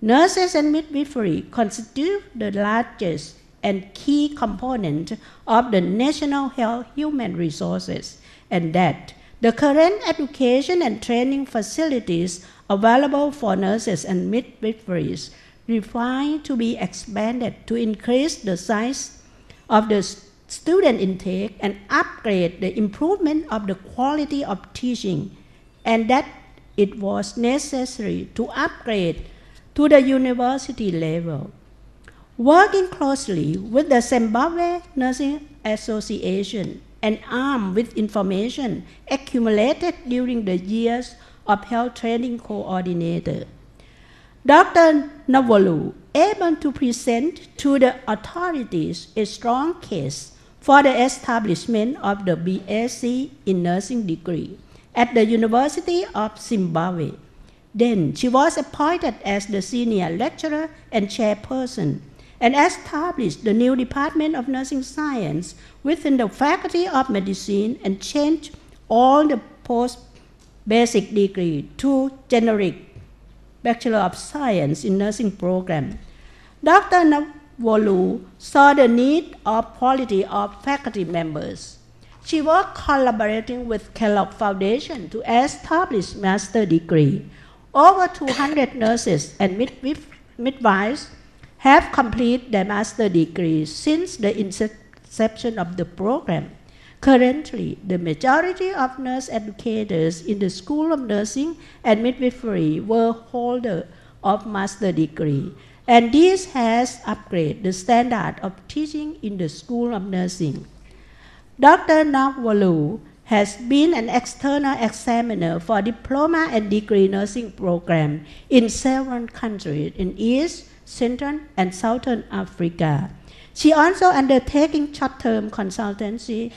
nurses and midwifery constitute the largest and key component of the national health human resources, and that the current education and training facilities available for nurses and midwiferys required to be expanded to increase the size of the student intake and upgrade the improvement of the quality of teaching, and that it was necessary to upgrade to the university level. Working closely with the Zimbabwe Nursing Association and armed with information accumulated during the years of health training coordinator, Dr. NDLOVU able to present to the authorities a strong case for the establishment of the BSc in nursing degree at the University of Zimbabwe. Then she was appointed as the senior lecturer and chairperson and established the new Department of Nursing Science within the Faculty of Medicine and changed all the post-basic degree to generic Bachelor of Science in Nursing program. Dr. NDLOVU saw the need of quality of faculty members. She worked collaborating with Kellogg Foundation to establish master degree. Over 200 nurses and midwives have completed their master degrees since the inception of the program. Currently, the majority of nurse educators in the School of Nursing and Midwifery were holders of master degree, and this has upgraded the standard of teaching in the School of Nursing. Dr. NDLOVU has been an external examiner for diploma and degree nursing program in several countries in East, Central, and Southern Africa. She also undertaking short-term consultancy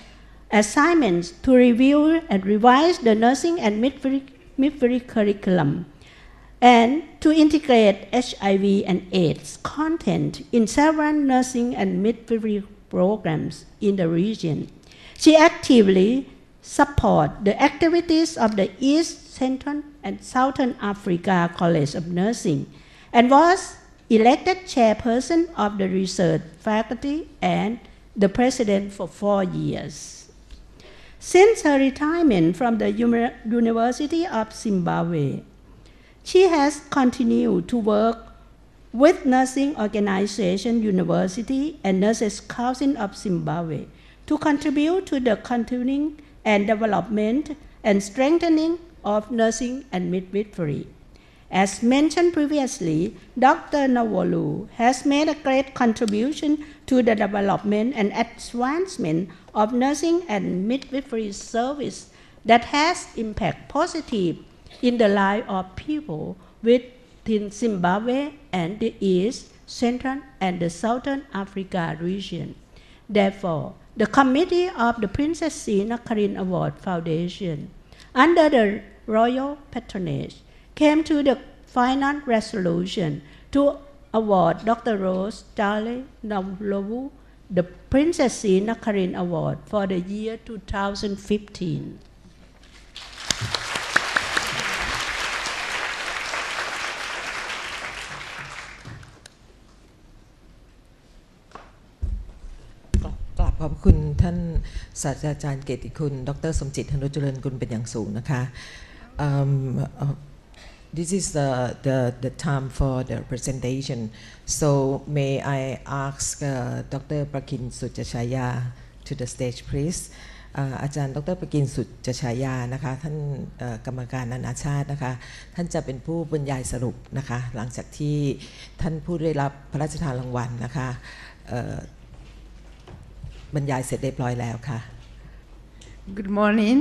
assignments to review and revise the nursing and midwifery curriculum and to integrate HIV and AIDS content in several nursing and midwifery programs in the region. She actively supports the activities of the East, Central, and Southern Africa College of Nursing and was elected chairperson of the research faculty and the president for 4 years. Since her retirement from the University of Zimbabwe, she has continued to work with Nursing Organization University and Nurses Council of Zimbabwe to contribute to the continuing and development and strengthening of nursing and midwifery. As mentioned previously, Dr. NDLOVU has made a great contribution to the development and advancement of nursing and midwifery service that has impact positive in the life of people within Zimbabwe and the East, Central, and the Southern Africa region. Therefore, the committee of the Princess Srinagarindra Award Foundation, under the royal patronage, came to the final resolution to award Dr. Rose Jaele NDLOVU the Princess Srinagarindra Award for the year 2015.กราบขอบคุณท่านศาสตราจารย์เกียรติคุณดร.สมจิต ธนุเจริญกุลเป็นอย่างสูงนะคะ This is the time for the presentation. So may I ask Dr. Prakin Sujachaya to the stage, please. อาจารย์ดร. ประกินสุจฉายานะคะท่านกรรมการนานาชาตินะคะท่านจะเป็นผู้บรรยายสรุปนะคะหลังจากที่ท่านผู้ได้รับพระราชทานรางวัลนะคะบรรยายเสร็จเรียบร้อยแล้วค่ะ Good morning.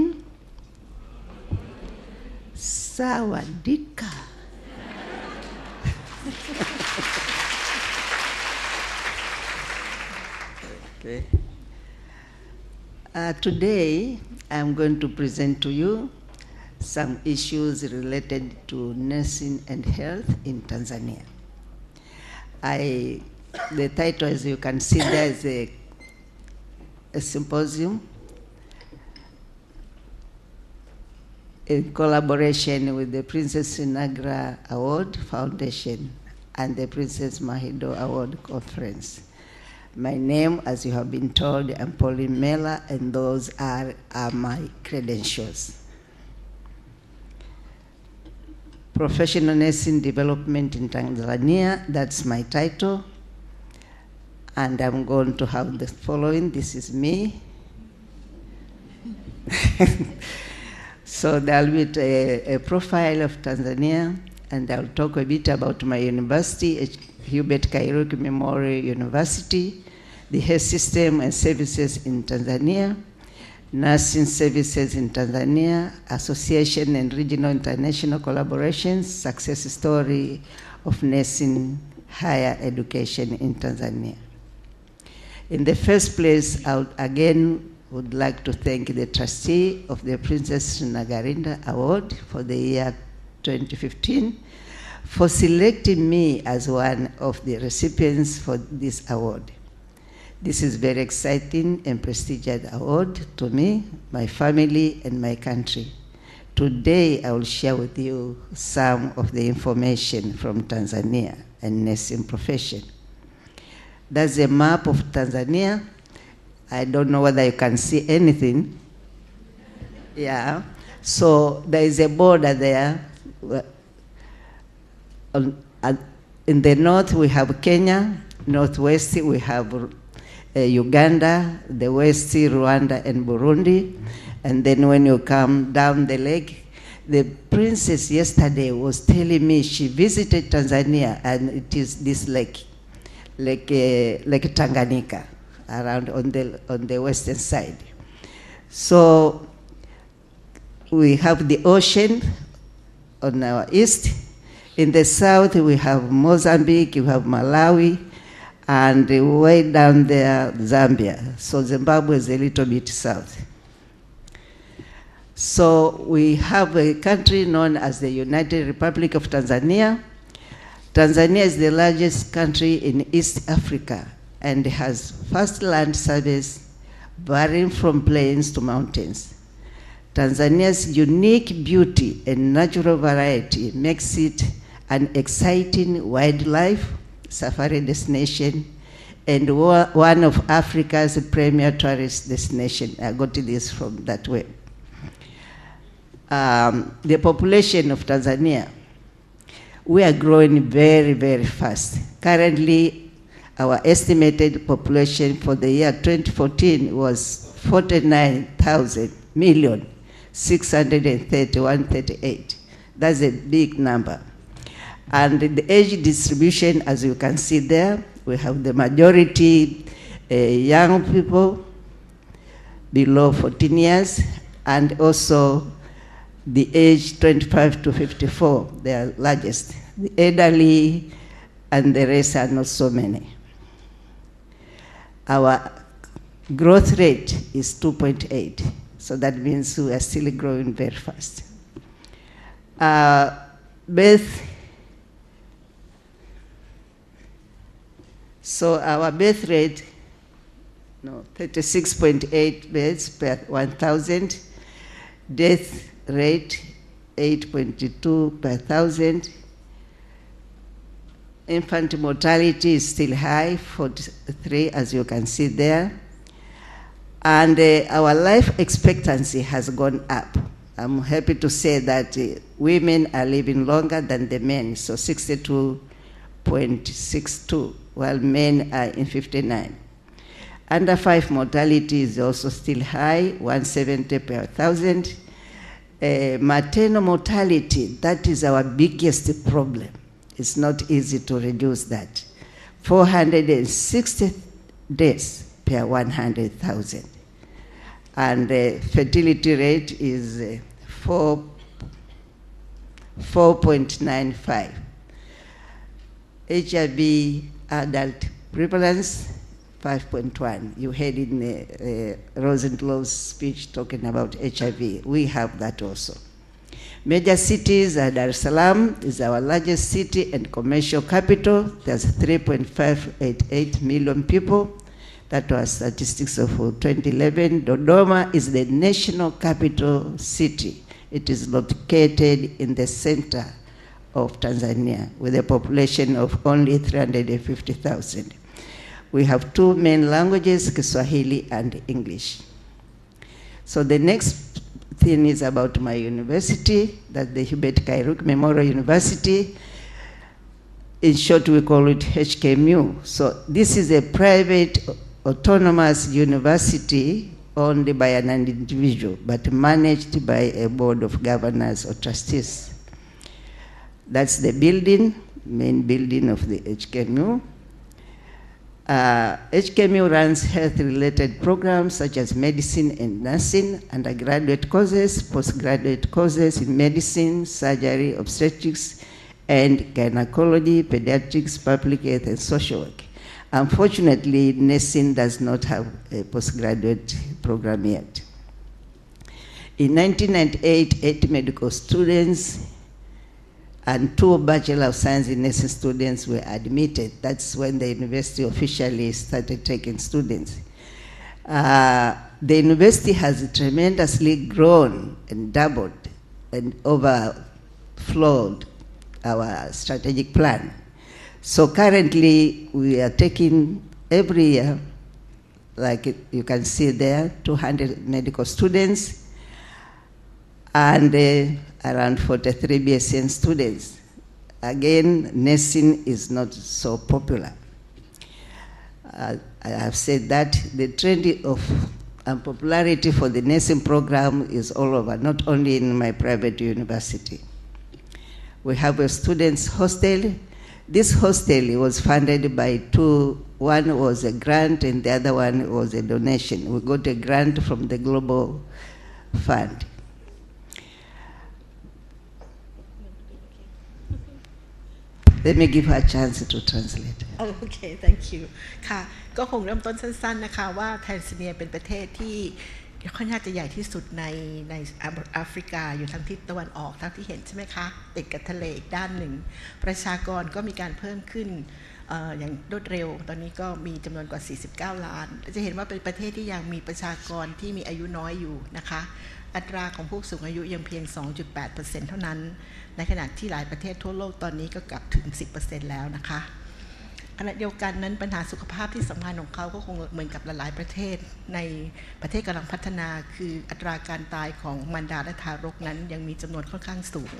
สวัสดีค่ะ Okay. Today I'm going to present to you some issues related to nursing and health in Tanzania. The title, as you can see, there is a symposium in collaboration with the Princess Srinagarindra Award Foundation and the Princess Mahido Award Conference. My name, as you have been told, I'm Pauline MELLA, and those are my credentials. Professional Nursing Development in Tanzania, that's my title. And I'm going to have the following. This is me. So there'll be a profile of Tanzania, and I'll talk a bit about my university, Hubert Kairuki Memorial University, the Health System and Services in Tanzania, Nursing Services in Tanzania, Association and Regional International Collaborations, Success Story of Nursing Higher Education in Tanzania. In the first place, I would like to thank the trustee of the Princess Srinagarindra Award for the year 2015 for selecting me as one of the recipients for this award. This is very exciting and prestigious award to me, my family, and my country. Today, I will share with you some of the information from Tanzania and nursing profession. That's a map of Tanzania. I don't know whether you can see anything. Yeah. So there is a border there. In the north, we have Kenya. Northwest, we have Uganda, the west, Rwanda, and Burundi. And then when you come down the lake, the princess yesterday was telling me she visited Tanzania, and it is this lake, Lake Tanganyika, around on the western side. So we have the ocean on our east. In the south, we have Mozambique, we have Malawi, and way down there, Zambia. So Zimbabwe is a little bit south. So we have a country known as the United Republic of Tanzania. Tanzania is the largest country in East Africa and has vast land surface varying from plains to mountains. Tanzania's unique beauty and natural variety makes it an exciting wildlife safari destination and one of Africa's premier tourist destinations. I got this from that way. The population of Tanzania, we are growing very, very fast. Currently, our estimated population for the year 2014 was 49,631,38. That's a big number. And the age distribution, as you can see there, we have the majority young people below 14 years, and also the age 25 to 54, they are largest. The elderly and the rest are not so many. Our growth rate is 2.8, so that means we are still growing very fast. So our birth rate, 36.8 births per 1,000. Death rate, 8.2 per 1,000. Infant mortality is still high, 43, as you can see there. And our life expectancy has gone up. I'm happy to say that women are living longer than the men, so 62.62. While men are in 59. Under 5 mortality is also still high, 170 per 1,000. Maternal mortality, that is our biggest problem. It's not easy to reduce that. 460 deaths per 100,000. And the fertility rate is 4.95. HIV adult prevalence, 5.1. You heard in Rosenthal's speech talking about HIV. We have that also. Major cities, Dar es Salaam is our largest city and commercial capital. There's 3.588 million people. That was statistics of 2011. Dodoma is the national capital city. It is located in the center of Tanzania with a population of only 350,000. We have 2 main languages, Kiswahili and English. So the next thing is about my university, that's the Hubert Kairuki Memorial University. In short, we call it HKMU. So this is a private autonomous university owned by an individual, but managed by a board of governors or trustees. That's the building. main building of the HKMU. HKMU runs health-related programs such as medicine and nursing, undergraduate courses, postgraduate courses in medicine, surgery, obstetrics, and gynecology, pediatrics, public health, and social work. Unfortunately, nursing does not have a postgraduate program yet. In 1998, 8 medical students and 2 Bachelor of Science in Nursing students were admitted. That's when the university officially started taking students. The university has tremendously grown and doubled and overflowed our strategic plan. So currently, we are taking every year, like you can see there, 200 medical students and around 43 BSN students. Again, nursing is not so popular. I have said that the trend of unpopularity for the nursing program is all over, not only in my private university. We have a students' hostel. This hostel was funded by 2. One was a grant and the other one was a donation. We got a grant from the Global Fund. Let me give her a chance to translate. Okay, thank you. ค่ะก็คงเริ่มต้นสั้นๆนะคะว่าแทนซาเนียเป็นประเทศที่ค่อนข้างจะใหญ่ที่สุดในแอฟริกาอยู่ทางทิศตะวันออกเท่าที่เห็นใช่ไหมคะติดกับทะเลอีกด้านหนึ่งประชากรก็มีการเพิ่มขึ้นอย่างรวดเร็วตอนนี้ก็มีจำนวนกว่า49ล้านจะเห็นว่าเป็นประเทศที่ยังมีประชากรที่มีอายุน้อยอยู่นะคะอัตราของผู้สูงอายุยังเพียง 2.8% เท่านั้นในขณะที่หลายประเทศทั่วโลกตอนนี้ก็กลับถึง 10% แล้วนะคะขณะเดียวกันนั้นปัญหาสุขภาพที่สำคัญของเขาก็คงเหมือนกับหลายๆประเทศในประเทศกำลังพัฒนาคืออัตราการตายของมารดาและทารกนั้นยังมีจำนวนค่อนข้างสูง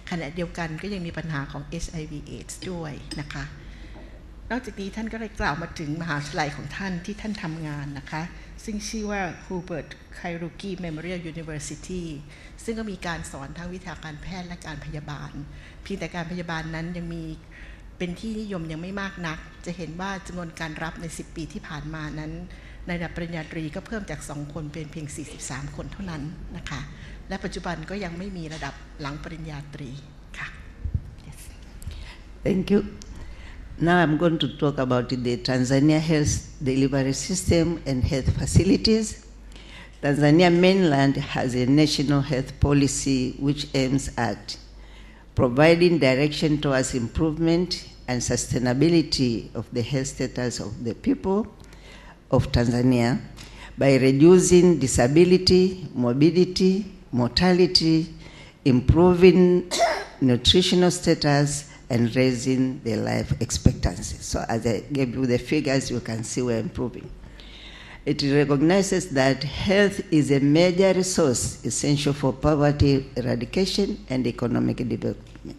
ขณะเดียวกันก็ยังมีปัญหาของ HIV/AIDS ด้วยนะคะนอกจากนี้ท่านก็ได้กล่าวมาถึงมหาวิทยาลัยของท่านที่ท่านทำงานนะคะซึ่งชื่อว่า Hubert Kairuki Memorial University ซึ่งก็มีการสอนทั้งวิชาการแพทย์และการพยาบาลเพียงแต่การพยาบาลนั้นยังมีเป็นที่นิยมยังไม่มากนักจะเห็นว่าจำนวนการรับใน10ปีที่ผ่านมานั้นในระดับปริญญาตรีก็เพิ่มจาก2คนเป็นเพียง43คนเท่านั้นนะคะและปัจจุบันก็ยังไม่มีระดับหลังปริญญาตรีค่ะ yes. Thank you. Now I'm going to talk about the Tanzania health delivery system and health facilities. Tanzania mainland has a national health policy which aims at providing direction towards improvement and sustainability of the health status of the people of Tanzania by reducing disability, morbidity, mortality, improving nutritional status, and raising their life expectancy. So as I gave you the figures, you can see we're improving. It recognizes that health is a major resource essential for poverty eradication and economic development.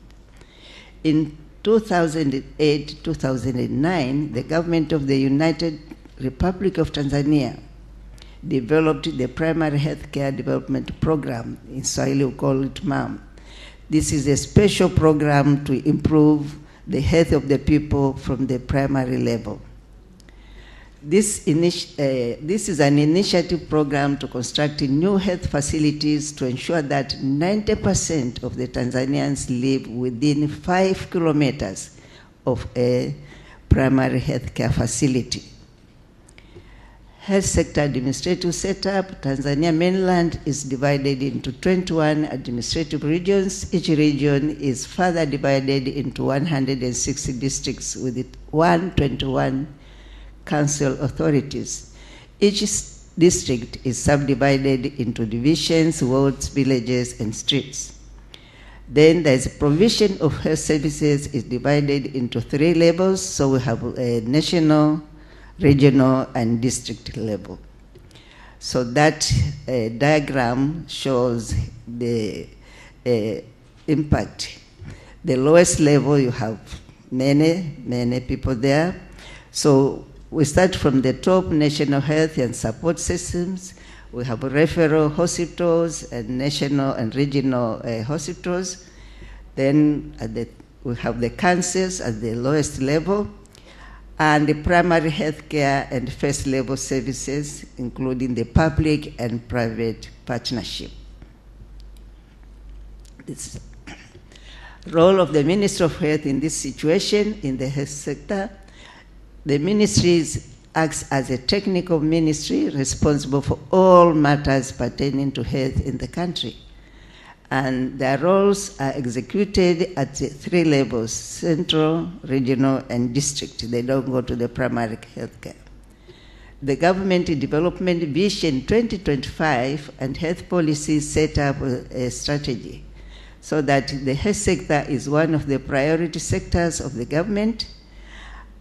In 2008-2009, the government of the United Republic of Tanzania developed the Primary Healthcare Development Program. In Swahili we call it MAM. This is a special program to improve the health of the people from the primary level. This is an initiative program to construct new health facilities to ensure that 90% of the Tanzanians live within 5 kilometers of a primary healthcare facility. Health sector administrative setup, Tanzania mainland is divided into 21 administrative regions. Each region is further divided into 160 districts with 121 council authorities. Each district is subdivided into divisions, wards, villages, and streets. Then there's provision of health services is divided into 3 levels. So we have a national, regional, and district level. So that diagram shows the impact. The lowest level, you have many people there. So we start from the top, national health and support systems. We have referral hospitals and national and regional hospitals. Then at the We have the councils at the lowest level, and the primary healthcare and first level services, including the public and private partnership. This role of the Ministry of Health in this situation in the health sector. The ministry acts as a technical ministry responsible for all matters pertaining to health in the country. And their roles are executed at the 3 levels: central, regional, and district. They don't go to the primary health care. The Government Development Vision 2025 and health policy set up a strategy so that the health sector is one of the priority sectors of the government,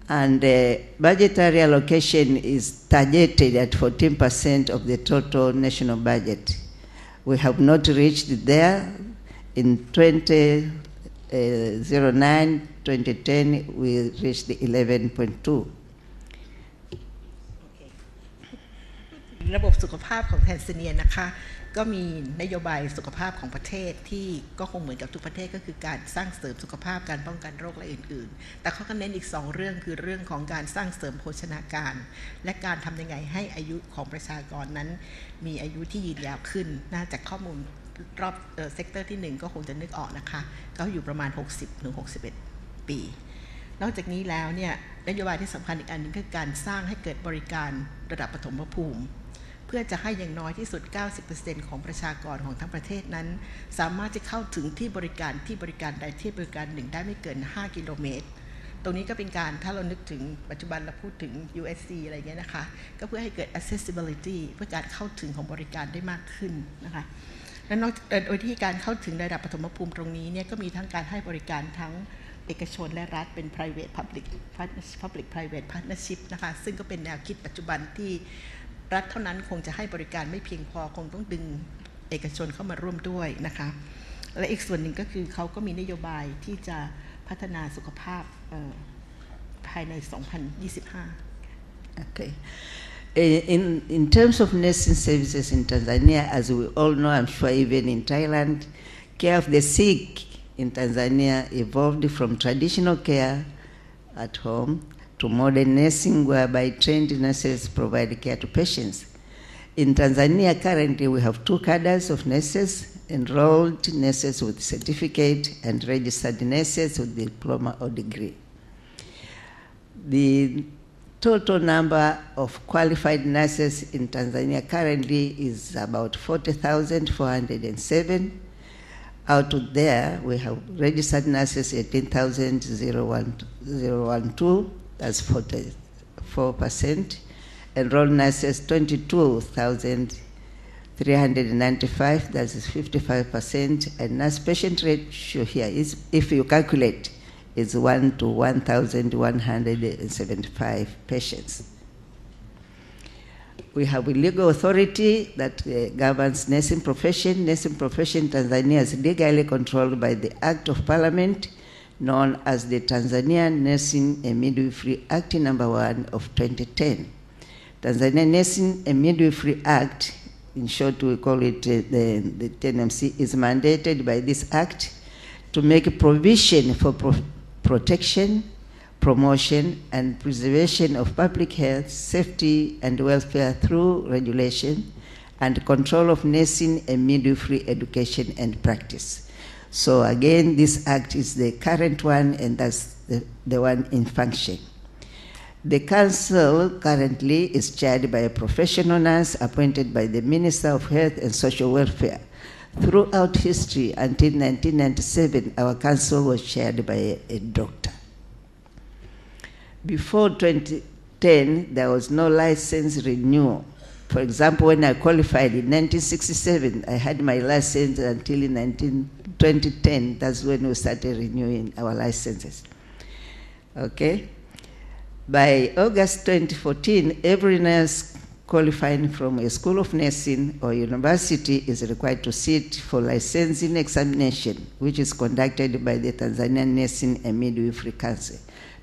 and the budgetary allocation is targeted at 14% of the total national budget. We have not reached there. In 2009-2010, we reached 11.2. ระบบสุขภาพของแทนซาเนียนะคะก็มีนโยบายสุขภาพของประเทศที่ก็คงเหมือนกับทุกประเทศก็คือการสร้างเสริมสุขภาพการป้องกันโรคและอื่นๆแต่เขาก็เน้นอีก2เรื่องคือเรื่องของการสร้างเสริมโภชนาการและการทำยังไงให้อายุของประชากรนั้นมีอายุที่ยืนยาวขึ้นน่าจากข้อมูลรอบเซกเตอร์ที่1ก็คงจะนึกออกนะคะก็อยู่ประมาณ 60-61 ปีนอกจากนี้แล้วเนี่ยนโยบายที่สำคัญอีกอันนึงคือการสร้างให้เกิดบริการระดับปฐมภูมิเพื่อจะให้อย่างน้อยที่สุด 90% ของประชากรของทั้งประเทศนั้นสามารถจะเข้าถึงที่บริการใดที่บริการหนึ่งได้ไม่เกิน5กิโลเมตรตรงนี้ก็เป็นการถ้าเรานึกถึงปัจจุบันเราพูดถึง USC อะไรเงี้ยนะคะก็เพื่อให้เกิด accessibility เพื่อการเข้าถึงของบริการได้มากขึ้นนะคะและนอกโดยที่การเข้าถึงระดับปฐมภูมิตรงนี้เนี่ยก็มีทั้งการให้บริการทั้งเอกชนและรัฐเป็น private public private partnership นะคะซึ่งก็เป็นแนวคิดปัจจุบันที่รัฐเท่านั้นคงจะให้บริการไม่เพียงพอคงต้องดึงเอกชนเข้ามาร่วมด้วยนะคะและอีกส่วนหนึ่งก็คือเขาก็มีนโยบายที่จะพัฒนาสุขภาพภายใน 2025 Okay. In terms of nursing services in Tanzania, as we all know, I'm sure even in Thailand, care of the sick in Tanzania evolved from traditional care at home to modern nursing, whereby trained nurses provide care to patients. In Tanzania, currently we have 2 cadres of nurses, enrolled nurses with certificate and registered nurses with diploma or degree. The total number of qualified nurses in Tanzania currently is about 40,407. Out of there, we have registered nurses 18,012. That's 44%. Enrolled nurses 22,395. That's 55%. And nurse-patient ratio here is, if you calculate, is 1 to 1,175 patients. We have a legal authority that governs nursing profession. Nursing profession in Tanzania is legally controlled by the Act of Parliament known as the Tanzania Nursing and Midwifery Act No. 1 of 2010. Tanzania Nursing and Midwifery Act, in short we call it the TNMC, is mandated by this act to make provision for protection, promotion, and preservation of public health, safety, and welfare through regulation and control of nursing and midwifery education and practice. So again, this act is the current one, and that's the one in function. The council currently is chaired by a professional nurse appointed by the Minister of Health and Social Welfare. Throughout history, until 1997, our council was chaired by a doctor. Before 2010, there was no license renewal. For example, when I qualified in 1967, I had my license until in 2010. That's when we started renewing our licenses. Okay? By August 2014, every nurse qualifying from a school of nursing or university is required to sit for licensing examination, which is conducted by the Tanzanian Nursing and Midwifery Council.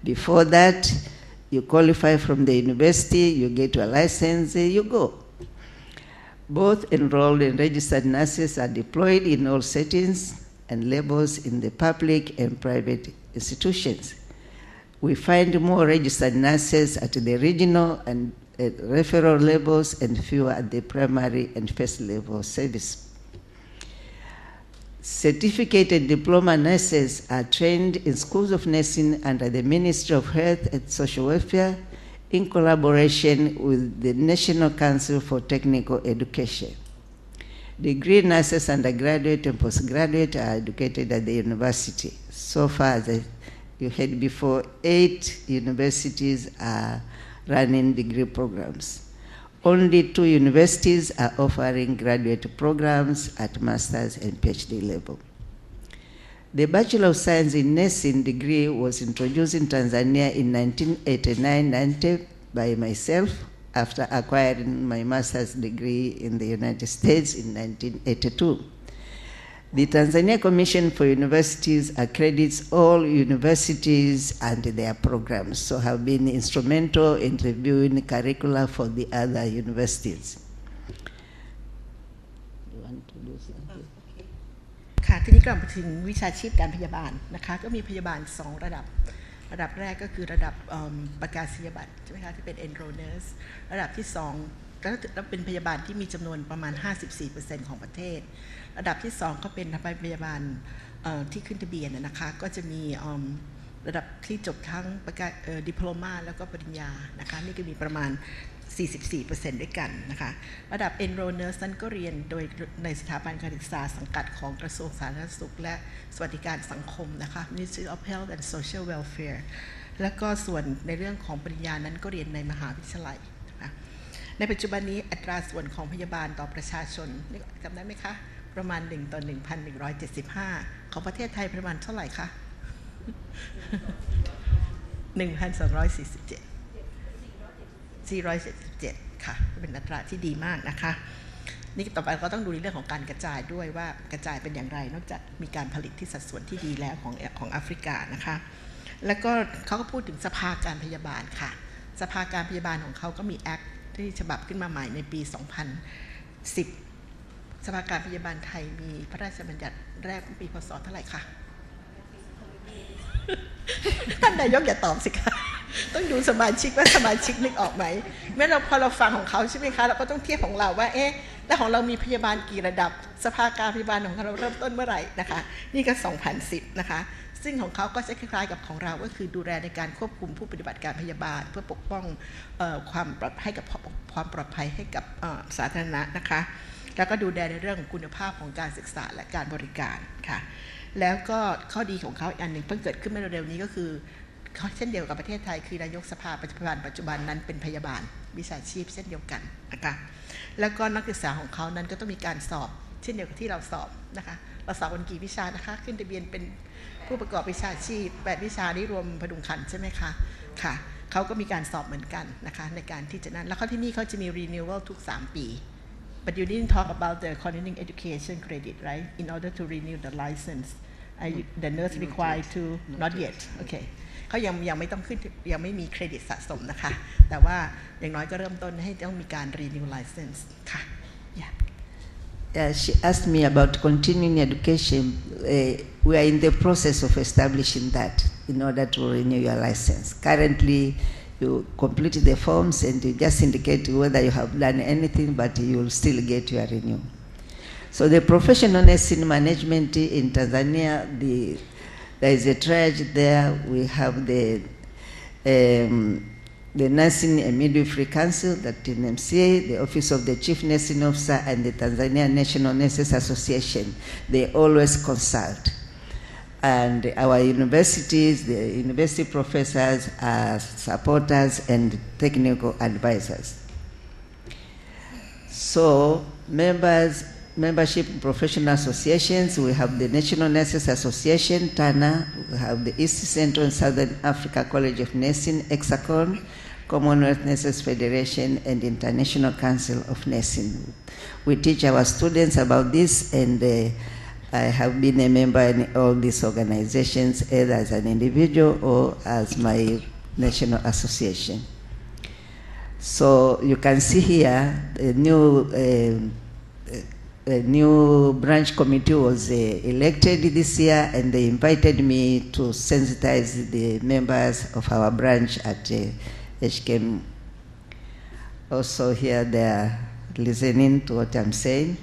Before that, you qualify from the university, you get your license, you go. Both enrolled and registered nurses are deployed in all settings and levels in the public and private institutions. We find more registered nurses at the regional and referral levels and fewer at the primary and first level service. Certificated diploma nurses are trained in schools of nursing under the Ministry of Health and Social Welfare in collaboration with the National Council for Technical Education. Degree nurses, undergraduate and postgraduate, are educated at the university. So far, as you heard before, 8 universities are running degree programs. Only 2 universities are offering graduate programs at master's and PhD level. The Bachelor of Science in Nursing degree was introduced in Tanzania in 1989-90 by myself, after acquiring my master's degree in the United States in 1982. The Tanzania Commission for Universities accredits all universities and their programs, so have been instrumental in reviewing curricula for the other universities. You want to do something? ค่ะทีนี้กลับมาถึงวิชาชีพการพยาบาลนะคะก็มีพยาบาล2ระดับแรกก็คือระดับประกาศนียบัตรใช่ไหมคะที่เป็น Enroll Nurse ระดับที่2ก็เป็นพยาบาลที่มีจำนวนประมาณ 54% ของประเทศระดับที่2ก็เป็นพยาบาลที่ขึ้นทะเบียนนะคะก็จะมีระดับที่จบทั้งประกาศดิโพลมาแล้วก็ปริญญานะคะนี่ก็มีประมาณ 44% ด้วยกันนะคะระดับ Enroll Nurse นั้นก็เรียนโดยในสถาบันการศึกษาสังกัดของกระทรวงสาธารณสุขและสวัสดิการสังคมนะคะ Ministry of Health and Social Welfare แล้วก็ส่วนในเรื่องของปริญญานั้นก็เรียนในมหาวิทยาลัยนะคะในปัจจุบันนี้อัตราส่วนของพยาบาลต่อประชาชนจำได้ไหมคะประมาณ1 ต่อ 1,175 ของประเทศไทยประมาณเท่าไหร่คะ 1,247 477 ค่ะเป็นอัตราที่ดีมากนะคะนี่ต่อไปก็ต้องดูในเรื่องของการกระจายด้วยว่ากระจายเป็นอย่างไรนอกจากมีการผลิตที่สัดส่วนที่ดีแล้วของแอฟริกานะคะแล้วก็เขาก็พูดถึงสภาการพยาบาลค่ะสภาการพยาบาลของเขาก็มีแอคที่ฉบับขึ้นมาใหม่ในปี 2010 สภาการพยาบาลไทยมีพระราชบัญญัติแรกปีพศเท่าไหร่คะท่านนายกอย่าตอบสิคะต้องดูสมาชิกว่าสมาชิกนึกออกไหมเมื่อพอเราฟังของเขาใช่ไหมคะเราก็ต้องเทียบของเราว่าแล้วของเรามีพยาบาลกี่ระดับสภาการพยาบาลของเราเริ่มต้นเมื่อไหร่นะคะนี่ก็ 2010 นะคะซึ่งของเขาก็จะคล้ายๆกับของเราก็คือดูแลในการควบคุมผู้ปฏิบัติการพยาบาลเพื่อปกป้องความปลอดภัยให้กับสาธารณะนะคะแล้วก็ดูแลในเรื่องคุณภาพของการศึกษาและการบริการค่ะแล้วก็ข้อดีของเขาอีกอันหนึ่งเพิ่งเกิดขึ้นเมื่อเร็วๆนี้ก็คือเช่นเดียวกับประเทศไทยคือนายกสภาปัจจุบันนั้นเป็นพยาบาลวิชาชีพเช่นเดียวกันนะคะแล้วก็นักศึกษาของเขานั้นก็ต้องมีการสอบเช่นเดียวกับที่เราสอบนะคะเราสอบวันกี่วิชานะคะขึ้นทะเบียนเป็นผู้ประกอบวิชาชีพ8วิชานี้รวมพดุงครรภ์ใช่ไหมคะค่ะเขาก็มีการสอบเหมือนกันนะคะในการที่จะนั้นแล้วที่นี่เขาจะมี renewal ทุก3 ปี but you didn't talk about the continuing education credit right in order to renew the license the nurse required to not yet okay เขายังไม่ต้องขึ้นยังไม่มีเครดิตสะสมนะคะแต่ว่าอย่างน้อยก็เริ่มต้นให้ต้องมีการ renew license ค่ะ She asked me about continuing education. We are in the process of establishing that in order to renew your license. Currently, you complete the forms and you just indicate whether you have done anything, but you will still get your renewal. So the professional nursing management in Tanzania, there is a triage there. We have the Nursing and Midwifery Council, the TNMCA, the Office of the Chief Nursing Officer, and the Tanzania National Nurses Association. They always consult. And our universities, the university professors are supporters and technical advisors. So membership in professional associations, we have the National Nurses Association, TANA, we have the East Central and Southern Africa College of Nursing, Hexacon, Commonwealth Nurses Federation, and International Council of Nursing. We teach our students about this, and I have been a member in all these organizations, either as an individual or as my national association. So you can see here the new a new branch committee was elected this year, and they invited me to sensitize the members of our branch at HKM. Also here they are listening to what I'm saying.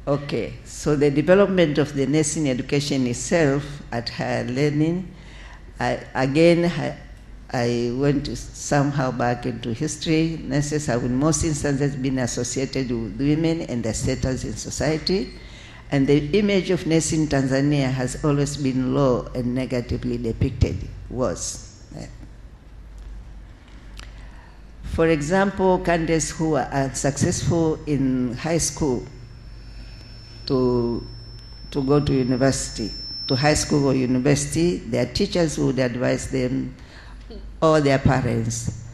Okay, so the development of the nursing education itself at higher learning, I went somehow back into history. Nurses have in most instances been associated with women and their status in society, and the image of nursing in Tanzania has always been low and negatively depicted, worse. For example, candidates who are successful in high school to go to university, to high school or university, their teachers would advise them or their parents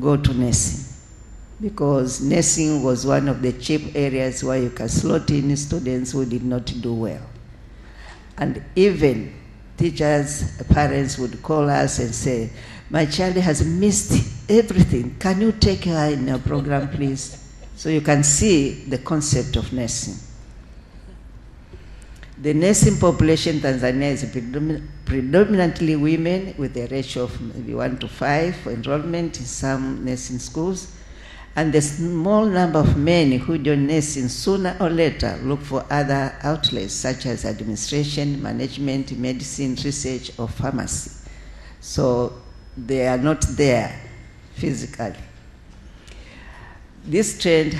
go to nursing, because nursing was one of the cheap areas where you can slot in students who did not do well. And even teachers, parents would call us and say, my child has missed everything. Can you take her in your program, please? So you can see the concept of nursing. The nursing population in Tanzania is predominantly women, with a ratio of maybe 1:5 for enrollment in some nursing schools. And the small number of men who join nursing sooner or later look for other outlets such as administration, management, medicine, research, or pharmacy. So they are not there physically. This trend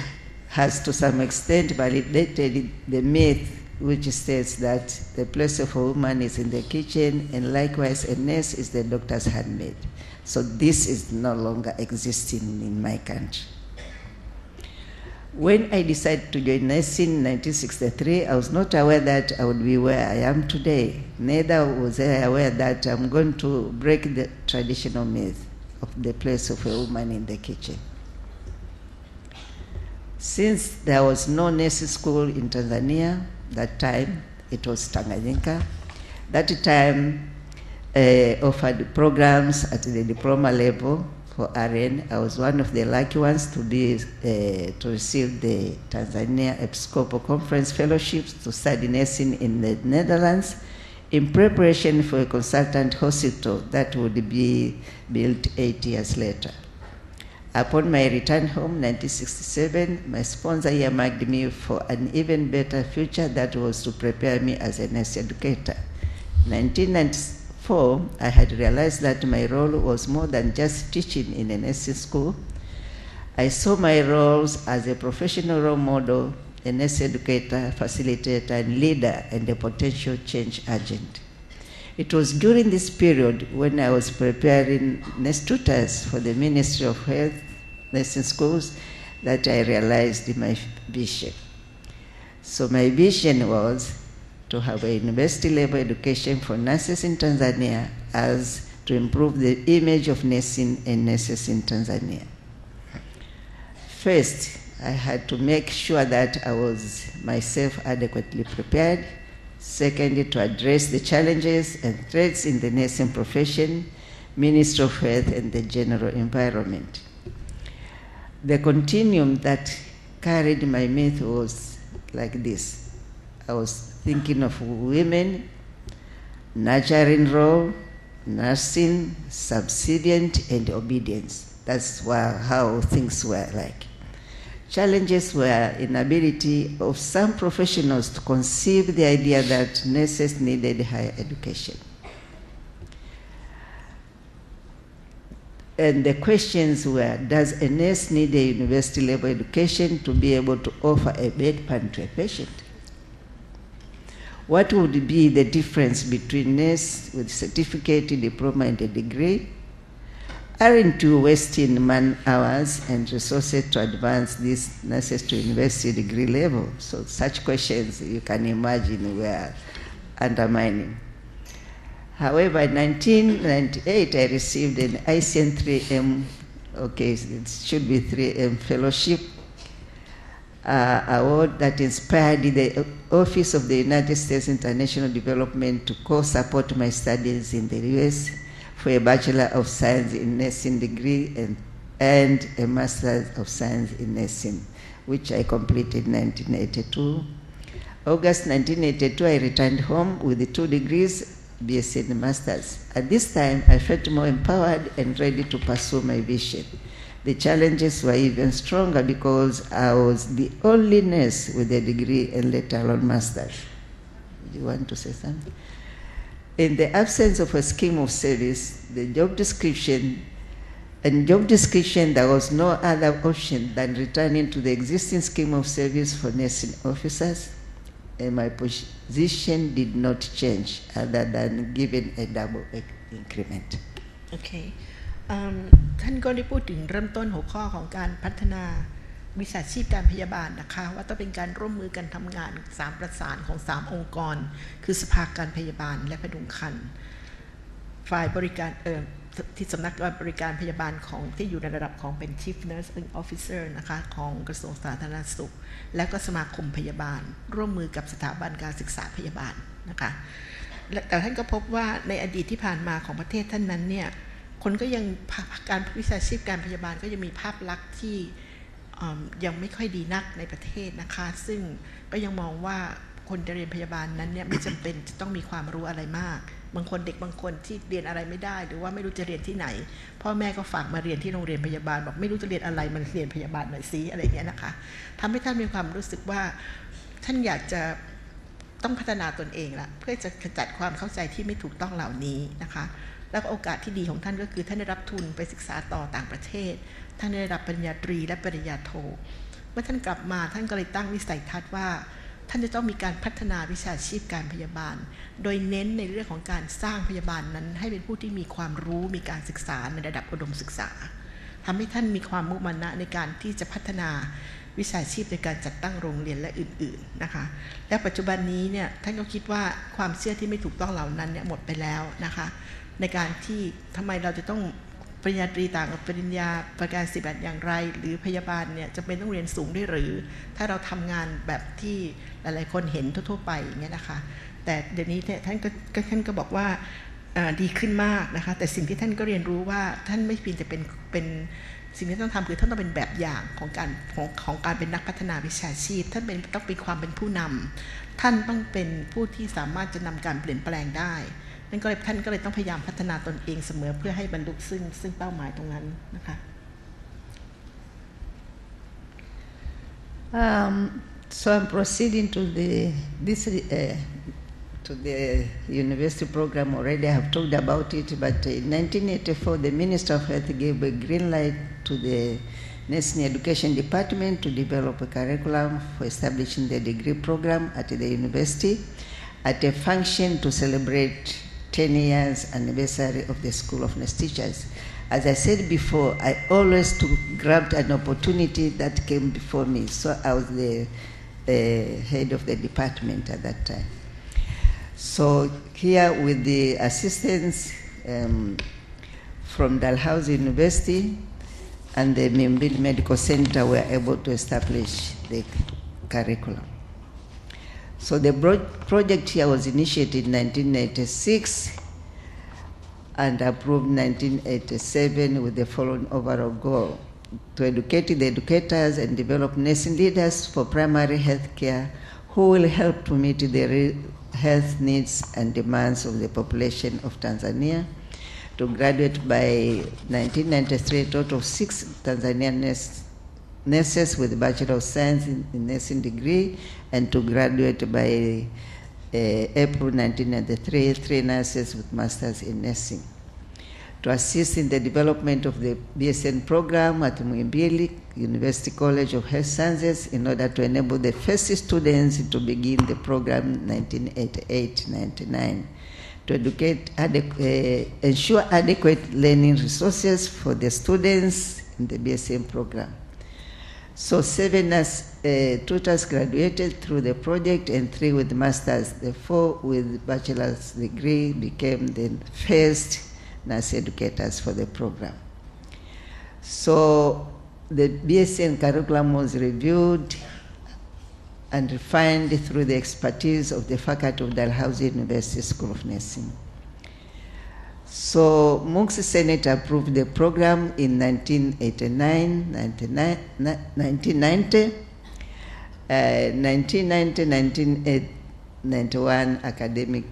has to some extent validated the myth which states that the place of a woman is in the kitchen, and likewise a nurse is the doctor's handmaid. So this is no longer existing in my country. When I decided to join nursing in 1963, I was not aware that I would be where I am today. Neither was I aware that I'm going to break the traditional myth of the place of a woman in the kitchen. Since there was no nursing school in Tanzania, that time it was Tanganyika, that time offered programs at the diploma level for RN. I was one of the lucky ones to receive the Tanzania Episcopal Conference fellowships to study nursing in the Netherlands in preparation for a consultant hospital that would be built 8 years later. Upon my return home in 1967, my sponsor earmarked me for an even better future that was to prepare me as a nurse educator. In 1994, I had realized that my role was more than just teaching in a nursing school. I saw my roles as a professional role model, a nurse educator, facilitator, and leader, and a potential change agent. It was during this period when I was preparing nurse tutors for the Ministry of Health nursing schools that I realized my vision. So my vision was to have a university-level education for nurses in Tanzania, as to improve the image of nursing and nurses in Tanzania. First, I had to make sure that I was myself adequately prepared. Secondly, to address the challenges and threats in the nursing profession, Ministry of Health, and the general environment. The continuum that carried my myth was like this. I was thinking of women, nurturing role, nursing, subservient, and obedience. That's how things were like. Challenges were inability of some professionals to conceive the idea that nurses needed higher education. And the questions were, does a nurse need a university-level education to be able to offer a bedpan to a patient? What would be the difference between nurse with certificate, diploma, and a degree? Aren't you wasting man hours and resources to advance these nurses to university degree level? So such questions, you can imagine, were undermining. However, in 1998, I received an ICN 3M, okay, it should be 3M fellowship award that inspired the Office of the United States International Development to co-support my studies in the US for a Bachelor of Science in Nursing degree and and a Master's of Science in Nursing, which I completed in 1982. August 1982, I returned home with the 2 degrees, BSc and Masters. At this time, I felt more empowered and ready to pursue my vision. The challenges were even stronger because I was the only nurse with a degree and later on Masters. Do you want to say something? In the absence of a scheme of service, the job description, there was no other option than returning to the existing scheme of service for nursing officers, and my position did not change other than given a double increment. Okay. ท่านก็ได้พูดถึงเริ่มต้นหัวข้อของการพัฒนาวิชาชีพการพยาบาลนะคะว่าต้องเป็นการร่วมมือกันทำงาน3ประสานของ3องค์กรคือสภาการพยาบาลและพดุงครรภ์ฝ่ายบริการที่สำนักบริการพยาบาลของที่อยู่ในระดับของเป็น Chief Nursing Officer นะคะของกระทรวงสาธารณสุขและก็สมาคมพยาบาลร่วมมือกับสถาบันการศึกษาพยาบาลนะคะแต่ท่านก็พบว่าในอดีตที่ผ่านมาของประเทศท่านนั้นเนี่ยคนก็ยังการวิชาชีพการพยาบาลก็ยังมีภาพลักษณ์ที่ยังไม่ค่อยดีนักในประเทศนะคะซึ่งก็ยังมองว่าคนจะเรียนพยาบาลนั้นเนี่ยไม่จำเป็นจะต้องมีความรู้อะไรมากบางคนเด็กบางคนที่เรียนอะไรไม่ได้หรือว่าไม่รู้จะเรียนที่ไหนพ่อแม่ก็ฝากมาเรียนที่โรงเรียนพยาบาลบอกไม่รู้จะเรียนอะไรมันเรียนพยาบาลหน่อยซิอะไรอย่างเงี้ยนะคะทำให้ท่านมีความรู้สึกว่าท่านอยากจะต้องพัฒนาตนเองละเพื่อจะขจัดความเข้าใจที่ไม่ถูกต้องเหล่านี้นะคะแล้วโอกาสที่ดีของท่านก็คือท่านได้รับทุนไปศึกษาต่อต่างประเทศท่านได้รับปริญญาตรีและปริญญาโทเมื่อท่านกลับมาท่านก็เลยตั้งวิสัยทัศน์ว่าท่านจะต้องมีการพัฒนาวิชาชีพการพยาบาลโดยเน้นในเรื่องของการสร้างพยาบาลนั้นให้เป็นผู้ที่มีความรู้มีการศึกษาในระดับอุดมศึกษาทำให้ท่านมีความมุ่งมั่นในการที่จะพัฒนาวิชาชีพในการจัดตั้งโรงเรียนและอื่นๆนะคะและปัจจุบันนี้เนี่ยท่านก็คิดว่าความเชื่อที่ไม่ถูกต้องเหล่านั้นเนี่ยหมดไปแล้วนะคะในการที่ทำไมเราจะต้องปริญญาตรีต่างกับปริญญาประกาศนียบัตรอย่างไรหรือพยาบาลเนี่ยจะเป็นต้องเรียนสูงด้วยหรือถ้าเราทำงานแบบที่หลายๆคนเห็นทั่วๆไปอย่างเงี้ยนะคะแต่เดี๋ยวนี้ท่านก็บอกว่าดีขึ้นมากนะคะแต่สิ่งที่ท่านก็เรียนรู้ว่าท่านไม่เพียงแต่เป็นสิ่งที่ต้องทำคือท่านต้องเป็นแบบอย่างของการเป็นนักพัฒนาวิชาชีพท่านต้องเป็นความเป็นผู้นำท่านต้องเป็นผู้ที่สามารถจะนำการเปลี่ยนแปลงได้ท่านก็เลยต้องพยายามพัฒนาตนเองเสมอเพื่อให้บรรลุซึ่งเป้าหมายตรงนั้นนะคะ So I'm proceeding to the university program already. I have talked about it, but in 1984 the Minister of Health gave a green light to the Nursing Education Department to develop a curriculum for establishing the degree program at the university at a function to celebrate 10 years anniversary of the School of Nurse Teachers. As I said before, I always grabbed an opportunity that came before me. So I was the head of the department at that time. So here with the assistance from Dalhousie University and the Mimbil Medical Center, we were able to establish the curriculum. So the project here was initiated in 1996 and approved in 1987 with the following overall goal: to educate the educators and develop nursing leaders for primary health care who will help to meet the health needs and demands of the population of Tanzania, to graduate by 1993 a total of 6 Tanzanian nurses with Bachelor of Science in Nursing degree, and to graduate by April 1993 3 nurses with Masters in Nursing. To assist in the development of the BSN program at Muhimbili University College of Health Sciences in order to enable the first students to begin the program in 1988-99. To ensure adequate learning resources for the students in the BSN program. So 7 tutors graduated through the project and 3 with masters. The 4 with bachelor's degree became the first nurse educators for the program. So the BSN curriculum was reviewed and refined through the expertise of the faculty of Dalhousie University School of Nursing. So MOOC's Senate approved the program in 1989, 1990, 1991 academic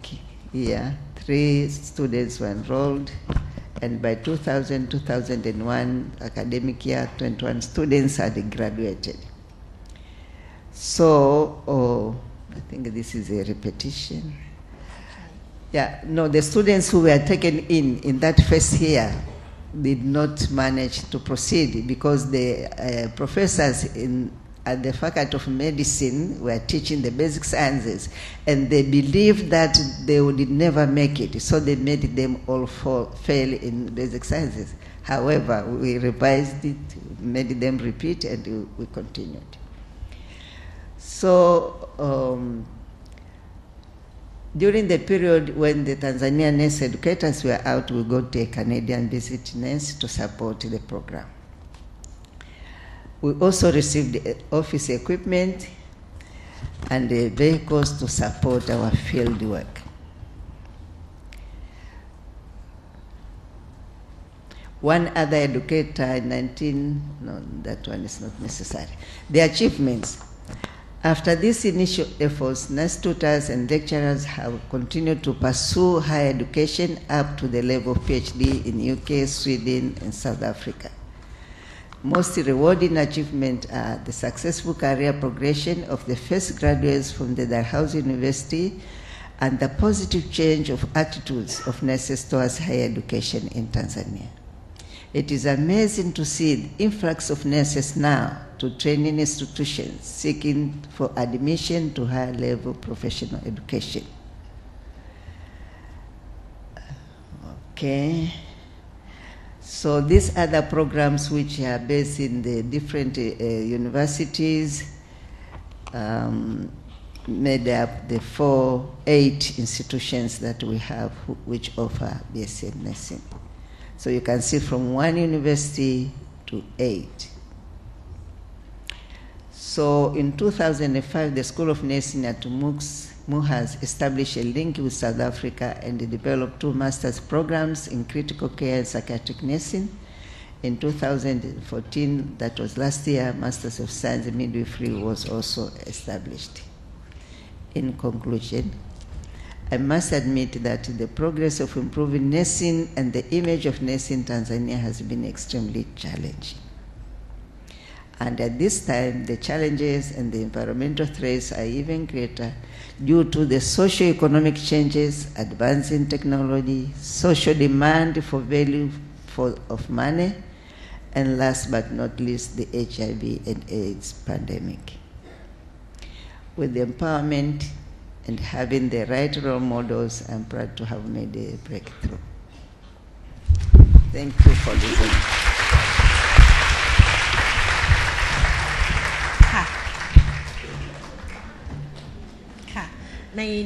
year. 3 students were enrolled, and by 2000-2001 academic year, 21 students had graduated. So, I think this is a repetition. Yeah, no, the students who were taken in that first year did not manage to proceed because the professors at the Faculty of Medicine were teaching the basic sciences, and they believed that they would never make it, so they made them all fail in basic sciences. However, we revised it, made them repeat, and we continued. So, during the period when the Tanzanian nurse educators were out, we got a Canadian visit nurse to support the program. We also received office equipment and vehicles to support our field work. One other educator in no, that one is not necessary. The achievements. After these initial efforts, nurse tutors and lecturers have continued to pursue higher education up to the level of PhD in UK, Sweden, and South Africa. Most rewarding achievements are the successful career progression of the first graduates from the Dalhousie University and the positive change of attitudes of nurses towards higher education in Tanzania. It is amazing to see the influx of nurses now to training institutions seeking for admission to higher level professional education. Okay. So these other programs which are based in the different universities made up the 8 institutions that we have which offer BSc nursing. So you can see from 1 university to 8. So in 2005, the School of Nursing at MUHAS established a link with South Africa and developed 2 master's programs in critical care and psychiatric nursing. In 2014, that was last year, Masters of Science in Midwifery was also established. In conclusion, I must admit that the progress of improving nursing and the image of nursing in Tanzania has been extremely challenging. And at this time, the challenges and the environmental threats are even greater due to the socio-economic changes, advancing technology, social demand for value of money, and last but not least, the HIV and AIDS pandemic. With the empowerment and having the right role models, I'm proud to have made a breakthrough. Thank you for listening.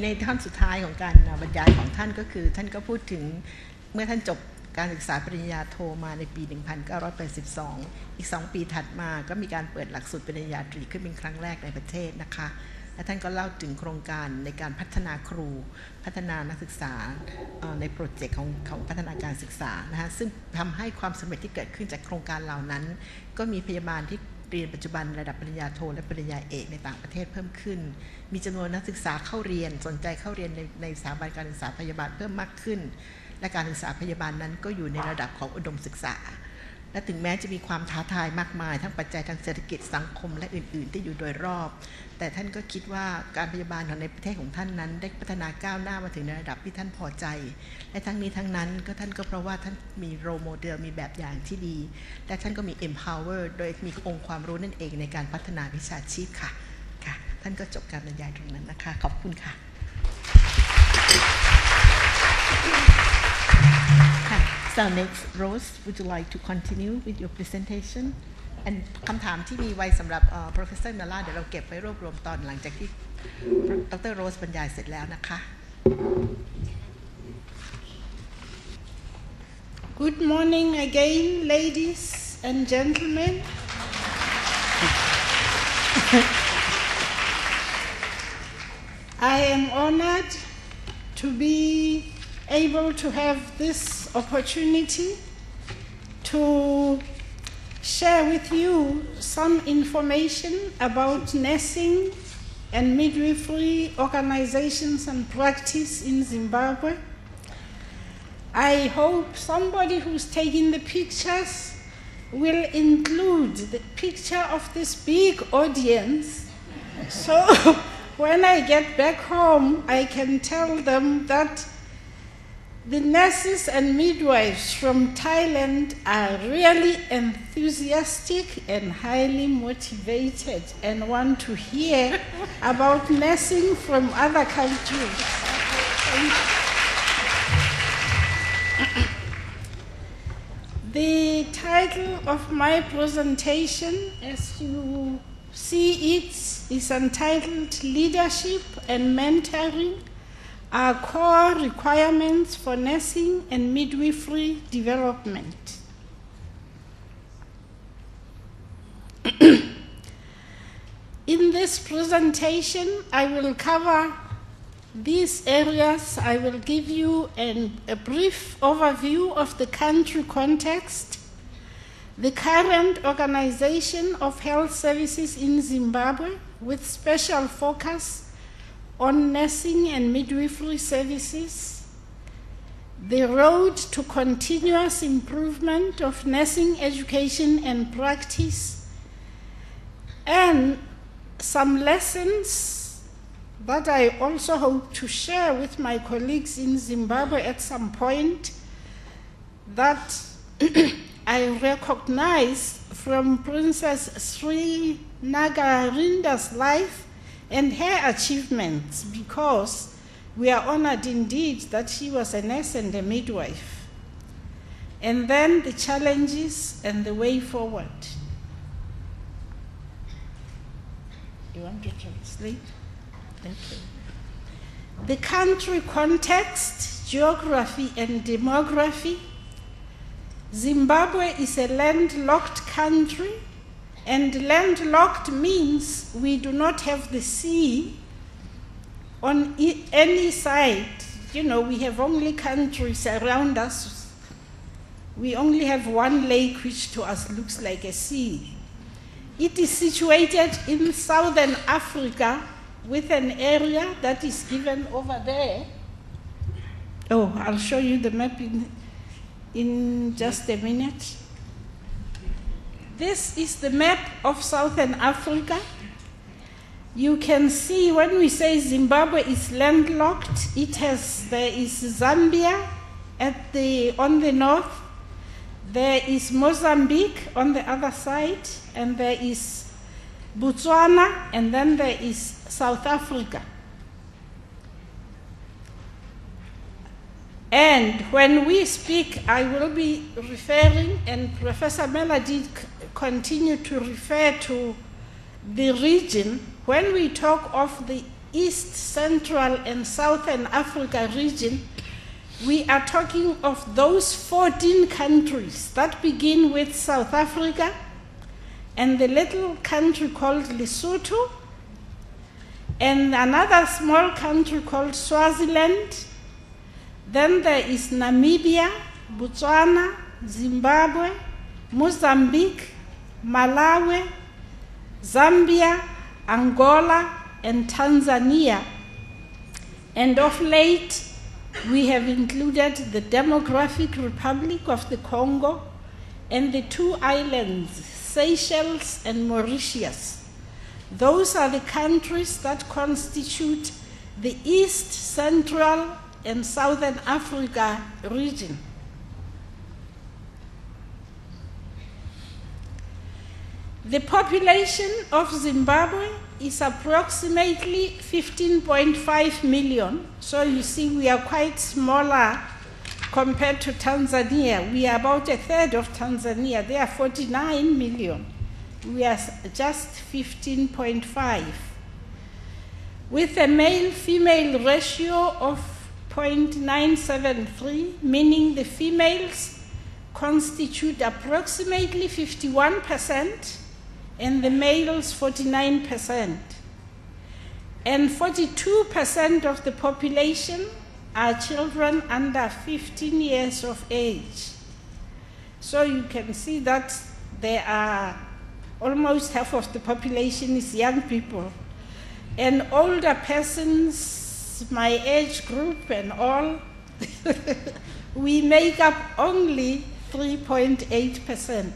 ในท่อนสุดท้ายของการบรรยายของท่านก็คือท่านก็พูดถึงเมื่อท่านจบการศึกษาปริญญาโทมาในปี 1982 อีก 2 ปีถัดมาก็มีการเปิดหลักสูตรปริญญาตรีขึ้นเป็นครั้งแรกในประเทศนะคะและท่านก็เล่าถึงโครงการในการพัฒนาครูพัฒนานักศึกษาในโปรเจกต์ของพัฒนาการศึกษานะคะซึ่งทำให้ความสำเร็จที่เกิดขึ้นจากโครงการเหล่านั้นก็มีพยาบาลที่เรียนปัจจุบันระดับปริญญาโทและปริญญาเอกในต่างประเทศเพิ่มขึ้นมีจำนวนนักศึกษาเข้าเรียนสนใจเข้าเรียนในสถาบันการศึกษาพยาบาลเพิ่มมากขึ้นและการศึกษาพยาบาลนั้นก็อยู่ในระดับของอุดมศึกษาและถึงแม้จะมีความท้าทายมากมายทั้งปัจจัยทางเศรษฐกิจสังคมและอื่นๆที่อยู่โดยรอบแต่ท่านก็คิดว่าการพยาบาลของในประเทศของท่านนั้นได้พัฒนาก้าวหน้ามาถึงในระดับที่ท่านพอใจและทั้งนี้ทั้งนั้นก็ท่านก็เพราะว่าท่านมีโรลโมเดลมีแบบอย่างที่ดีและท่านก็มี empower โดยมีองค์ความรู้นั่นเองในการพัฒนาวิชาชีพค่ะท่านก็จบการบรรยายตรงนั้นนะคะขอบคุณค่ะSo next, Rose, would you like to continue with your presentation? And คำถามที่มีไว้สำหรับ Professor MELLA เดี๋ยวเราเก็บไว้รวบรวมตอนหลังจากที่ดร. Rose บรรยายเสร็จแล้วนะคะ Good morning again, ladies and gentlemen. I am honored to be able to have this this opportunity to share with you some information about nursing and midwifery organizations and practice in Zimbabwe. I hope somebody who's taking the pictures will include the picture of this big audience, so when I get back home, I can tell them that the nurses and midwives from Thailand are really enthusiastic and highly motivated and want to hear about nursing from other countries. The title of my presentation, as you see it, is entitled Leadership and Mentoring are Core Requirements for Nursing and Midwifery Development. In this presentation, I will cover these areas. I will give you a brief overview of the country context, the current organization of health services in Zimbabwe with special focus on nursing and midwifery services, the road to continuous improvement of nursing education and practice, and some lessons that I also hope to share with my colleagues in Zimbabwe at some point that I recognize from Princess Srinagarindra's life and her achievements, because we are honored indeed that she was a nurse and a midwife. And then the challenges and the way forward. You want to translate? Thank you. The country context, geography and demography. Zimbabwe is a landlocked country, and landlocked means we do not have the sea on any side. You know, we have only countries around us. We only have one lake which to us looks like a sea. It is situated in southern Africa with an area that is given over there. Oh, I'll show you the map in just a minute. This is the map of Southern Africa. You can see when we say Zimbabwe is landlocked, there is Zambia on the north, there is Mozambique on the other side, and there is Botswana, and then there is South Africa. And when we speak, I will be referring, and Professor MELLA did continue to refer to the region. When we talk of the East, Central, and Southern Africa region, we are talking of those 14 countries that begin with South Africa, and the little country called Lesotho, and another small country called Swaziland. Then there is Namibia, Botswana, Zimbabwe, Mozambique, Malawi, Zambia, Angola, and Tanzania. And of late, we have included the Democratic Republic of the Congo and the two islands, Seychelles and Mauritius. Those are the countries that constitute the East, Central, and Southern Africa region. The population of Zimbabwe is approximately 15.5 million. So you see we are quite smaller compared to Tanzania. We are about a third of Tanzania. They are 49 million. We are just 15.5. With a male-female ratio of 0.973, meaning the females constitute approximately 51% and the males 49%. And 42% of the population are children under 15 years of age. So you can see that there are almost half of the population is young people. And older persons, my age group and all, we make up only 3.8%.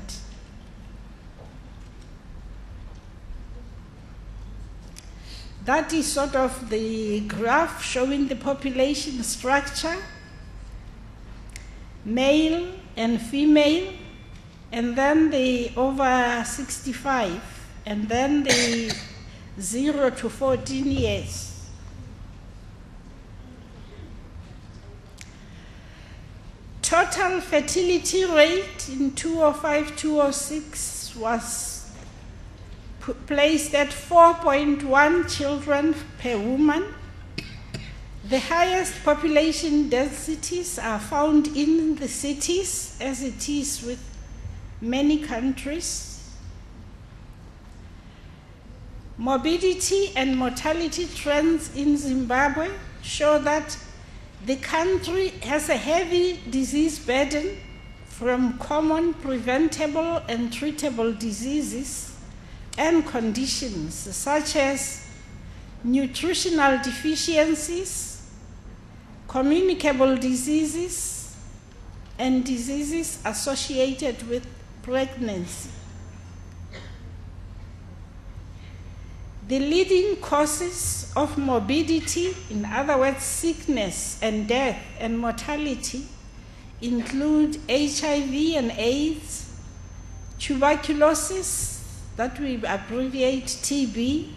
That is sort of the graph showing the population structure, male and female, and then the over 65, and then the 0 to 14 years. Total fertility rate in 2005-2006 was placed at 4.1 children per woman. The highest population densities are found in the cities, as it is with many countries. Morbidity and mortality trends in Zimbabwe show that the country has a heavy disease burden from common preventable and treatable diseases and conditions such as nutritional deficiencies, communicable diseases, and diseases associated with pregnancy. The leading causes of morbidity, in other words, sickness and death and mortality, include HIV and AIDS, tuberculosis, that we abbreviate TB,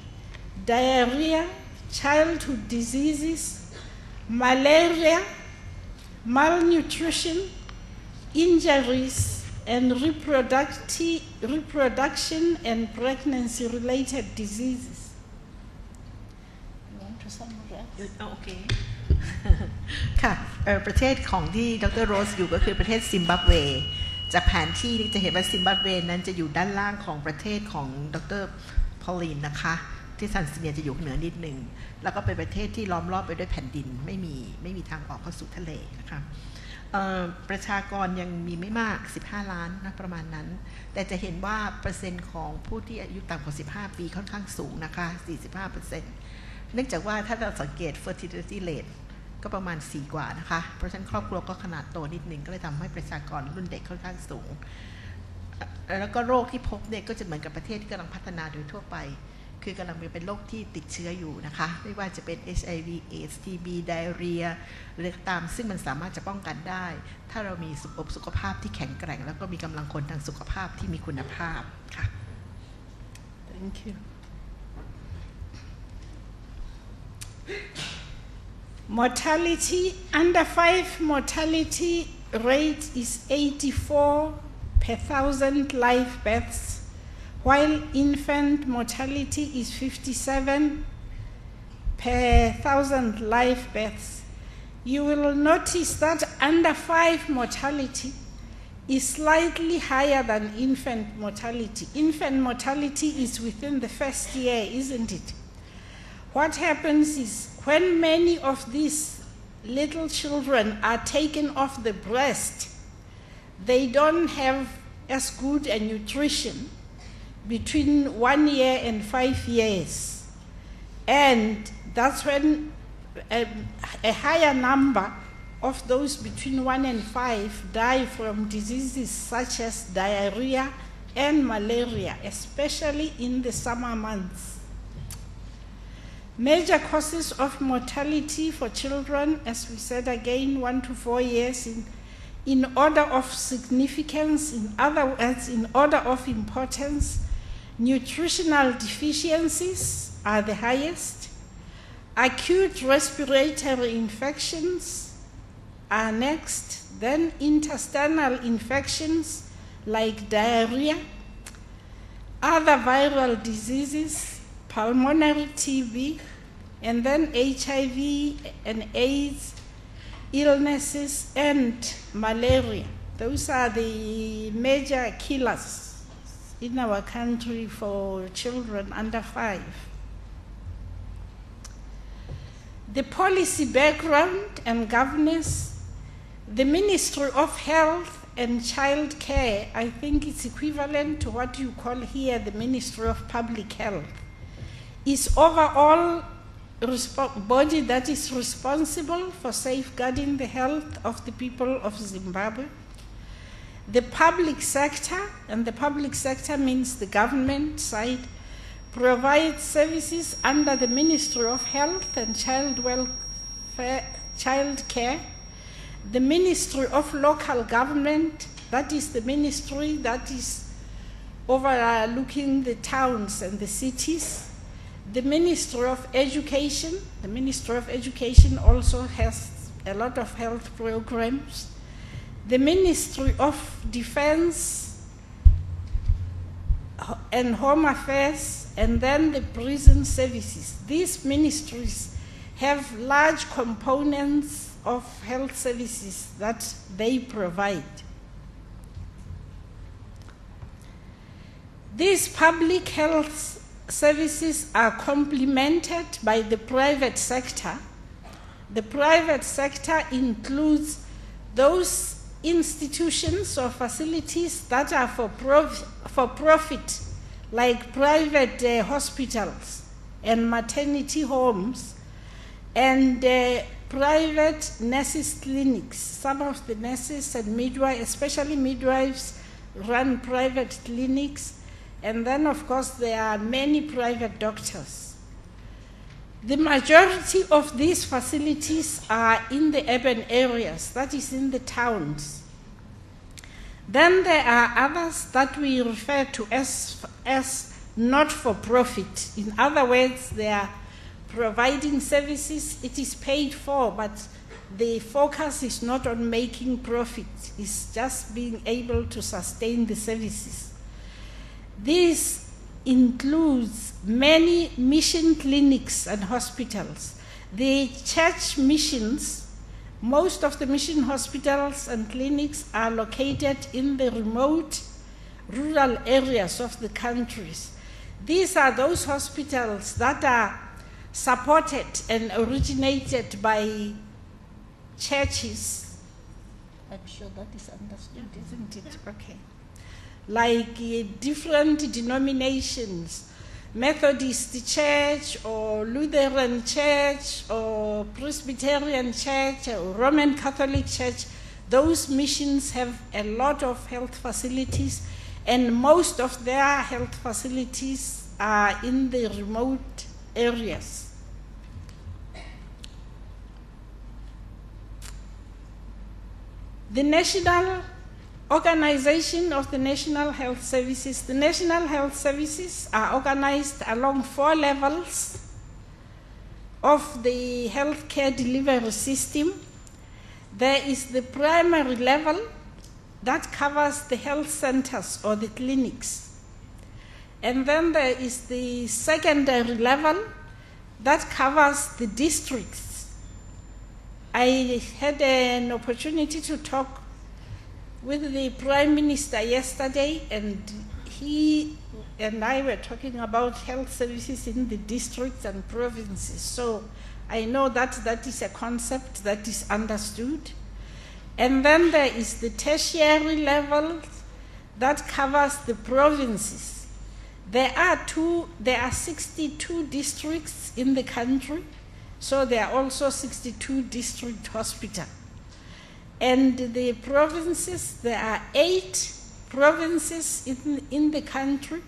diarrhea, childhood diseases, malaria, malnutrition, injuries, and reproduction and pregnancy-related diseases. You want to summarize? Okay. ค่ะประเทศของที่ดร.โรสอยู่ก็คือประเทศซิมบับเวจากแผนที่จะเห็นว่าซิมบับเวนั้นจะอยู่ด้านล่างของประเทศของดร.พอลลีนนะคะที่ซันซิเนียจะอยู่เหนือนิดหนึ่งแล้วก็เป็นประเทศที่ล้อมรอบไปด้วยแผ่นดินไม่มีทางออกเข้าสู่ทะเลนะคะประชากรยังมีไม่มาก15ล้านนะประมาณนั้นแต่จะเห็นว่าเปอร์เซ็นต์ของผู้ที่อายุต่ำกว่า15ปีค่อนข้างสูงนะคะ 45% เนื่องจากว่าถ้าเราสังเกต fertility rate ก็ประมาณ4กว่านะคะเพราะฉะนั้นครอบครัวก็ขนาดโตนิดนึงก็เลยทำให้ประชากรรุ่นเด็กค่อนข้างสูงแล้วก็โรคที่พบเนี่ยก็จะเหมือนกับประเทศที่กำลังพัฒนาโดยทั่วไปคือกำลังเป็นโรคที่ติดเชื้ออยู่นะคะไม่ว่าจะเป็น HIV AIDS TB ไดอาเรียหรืออะไรก็ตามซึ่งมันสามารถจะป้องกันได้ถ้าเรามีสุขภาพที่แข็งแกร่งแล้วก็มีกำลังคนทางสุขภาพที่มีคุณภาพค่ะ Thank you. Mortality, under 5 mortality rate is 84 per 1,000 live births, while infant mortality is 57 per 1,000 live births. You will notice that under 5 mortality is slightly higher than infant mortality. Infant mortality is within the first year, isn't it? What happens is when many of these little children are taken off the breast, they don't have as good a nutrition between 1 year and 5 years. And that's when a higher number of those between 1 and 5 die from diseases such as diarrhea and malaria, especially in the summer months. Major causes of mortality for children, as we said again, 1 to 4 years in order of significance, in other words, in order of importance, nutritional deficiencies are the highest. Acute respiratory infections are next, then intestinal infections like diarrhea, other viral diseases, pulmonary TB, and then HIV and AIDS, illnesses, and malaria. Those are the major killers in our country for children under 5. The policy background and governance, the Ministry of Health and Child Care, I think it's equivalent to what you call here the Ministry of Public Health, is overall body that is responsible for safeguarding the health of the people of Zimbabwe. The public sector, and the public sector means the government side, provides services under the Ministry of Health and Child Care. The Ministry of Local Government, that is the ministry that is overlooking the towns and the cities. The Ministry of Education, the Ministry of Education also has a lot of health programs. The Ministry of Defense and Home Affairs, and then the prison services. These ministries have large components of health services that they provide. These public health services are complemented by the private sector. The private sector includes those institutions or facilities that are for profit, like private hospitals and maternity homes, and private nurses' clinics. Some of the nurses and midwives, especially midwives, run private clinics. And then, of course, there are many private doctors. The majority of these facilities are in the urban areas, that is in the towns. Then there are others that we refer to as not-for-profit. In other words, they are providing services, it is paid for, but the focus is not on making profit, it's just being able to sustain the services. This includes many mission clinics and hospitals. The church missions, most of the mission hospitals and clinics are located in the remote rural areas of the countries. These are those hospitals that are supported and originated by churches. I'm sure that is understood, isn't it? Okay. Like different denominations, Methodist Church or Lutheran Church or Presbyterian Church or Roman Catholic Church, those missions have a lot of health facilities, and most of their health facilities are in the remote areas. The national organization of the National Health Services. The National Health Services are organized along 4 levels of the healthcare delivery system. There is the primary level that covers the health centers or the clinics. And then there is the secondary level that covers the districts. I had an opportunity to talk with the Prime Minister yesterday, and he and I were talking about health services in the districts and provinces. So I know that that is a concept that is understood. And then there is the tertiary level that covers the provinces. There are 62 districts in the country, so there are also 62 district hospitals. And the provinces, there are 8 provinces in the country,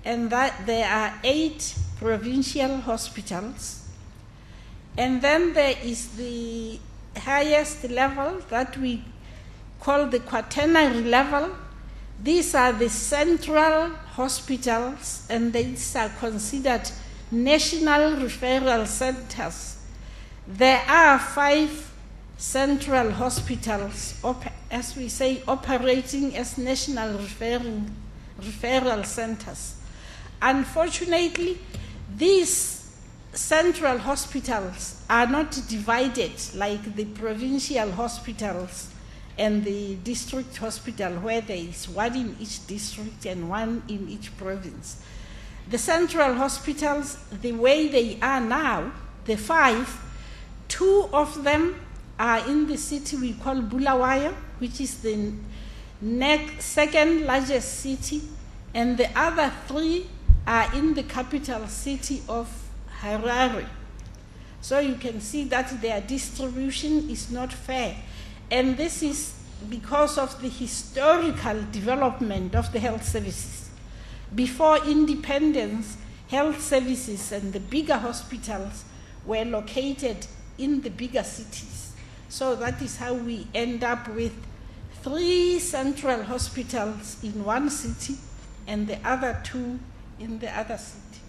and that there are 8 provincial hospitals. And then there is the highest level that we call the quaternary level. These are the central hospitals, and these are considered national referral centers. There are 5 central hospitals, as we say, operating as national referral centers. Unfortunately, these central hospitals are not divided like the provincial hospitals and the district hospital, where there is 1 in each district and 1 in each province. The central hospitals, the way they are now, the 5, 2 of them are in the city we call Bulawayo, which is the second largest city, and the other 3 are in the capital city of Harare. So you can see that their distribution is not fair. And this is because of the historical development of the health services. Before independence, health services and the bigger hospitals were located in the bigger cities. So that is how we end up with 3 central hospitals in one city and the other 2 in the other city.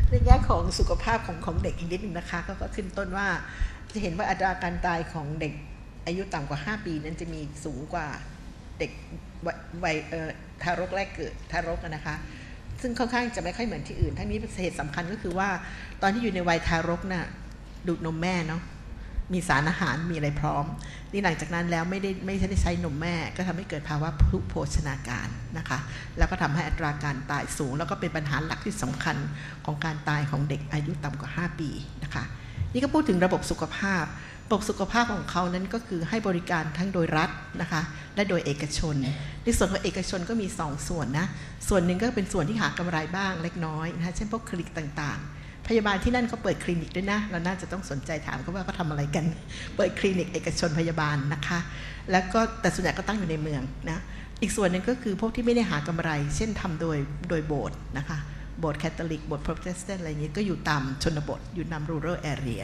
ในแง่ของสุขภาพของเด็กอีกนิดนึงนะคะก็ขึ้นต้นว่าจะเห็นว่าอัตราการตายของเด็กอายุต่ำกว่า5 ปีนั้นจะมีสูงกว่าเด็กวัยทารกแรกเกิดทารกนะคะซึ่งค่อนข้างจะไม่ค่อยเหมือนที่อื่นทั้งนี้เหตุสำคัญก็คือว่าตอนที่อยู่ในวัยทารกน่ะดูดนมแม่เนาะมีสารอาหารมีอะไรพร้อมนี่หลังจากนั้นแล้วไม่ได้ใช้นมแม่ก็ทำให้เกิดภาวะพลุโภชนาการนะคะแล้วก็ทำให้อัตราการตายสูงแล้วก็เป็นปัญหาหลักที่สำคัญของการตายของเด็กอายุต่ำกว่า5 ปีนะคะนี่ก็พูดถึงระบบสุขภาพของเขานั้นก็คือให้บริการทั้งโดยรัฐนะคะและโดยเอกชนในส่วนของเอกชนก็มี2 ส่วนนะส่วนหนึ่งก็เป็นส่วนที่หากำไรบ้างเล็กน้อยนะคะเช่นพวกคลินิกต่างๆพยาบาลที่นั่นเขาเปิดคลินิกด้วยนะเราน่าจะต้องสนใจถามเขาว่าเขาทำอะไรกันเปิดคลินิกเอกชนพยาบาลนะคะแล้วก็แต่ส่วนใหญ่ก็ตั้งอยู่ในเมืองนะอีกส่วนหนึ่งก็คือพวกที่ไม่ได้หากำไรเช่นทำโดยโบสถ์นะคะโบสถ์แคทอลิกโบสถ์โปรเตสแตนต์อะไรอย่างนี้ก็อยู่ตามชนบทอยู่นำ rural area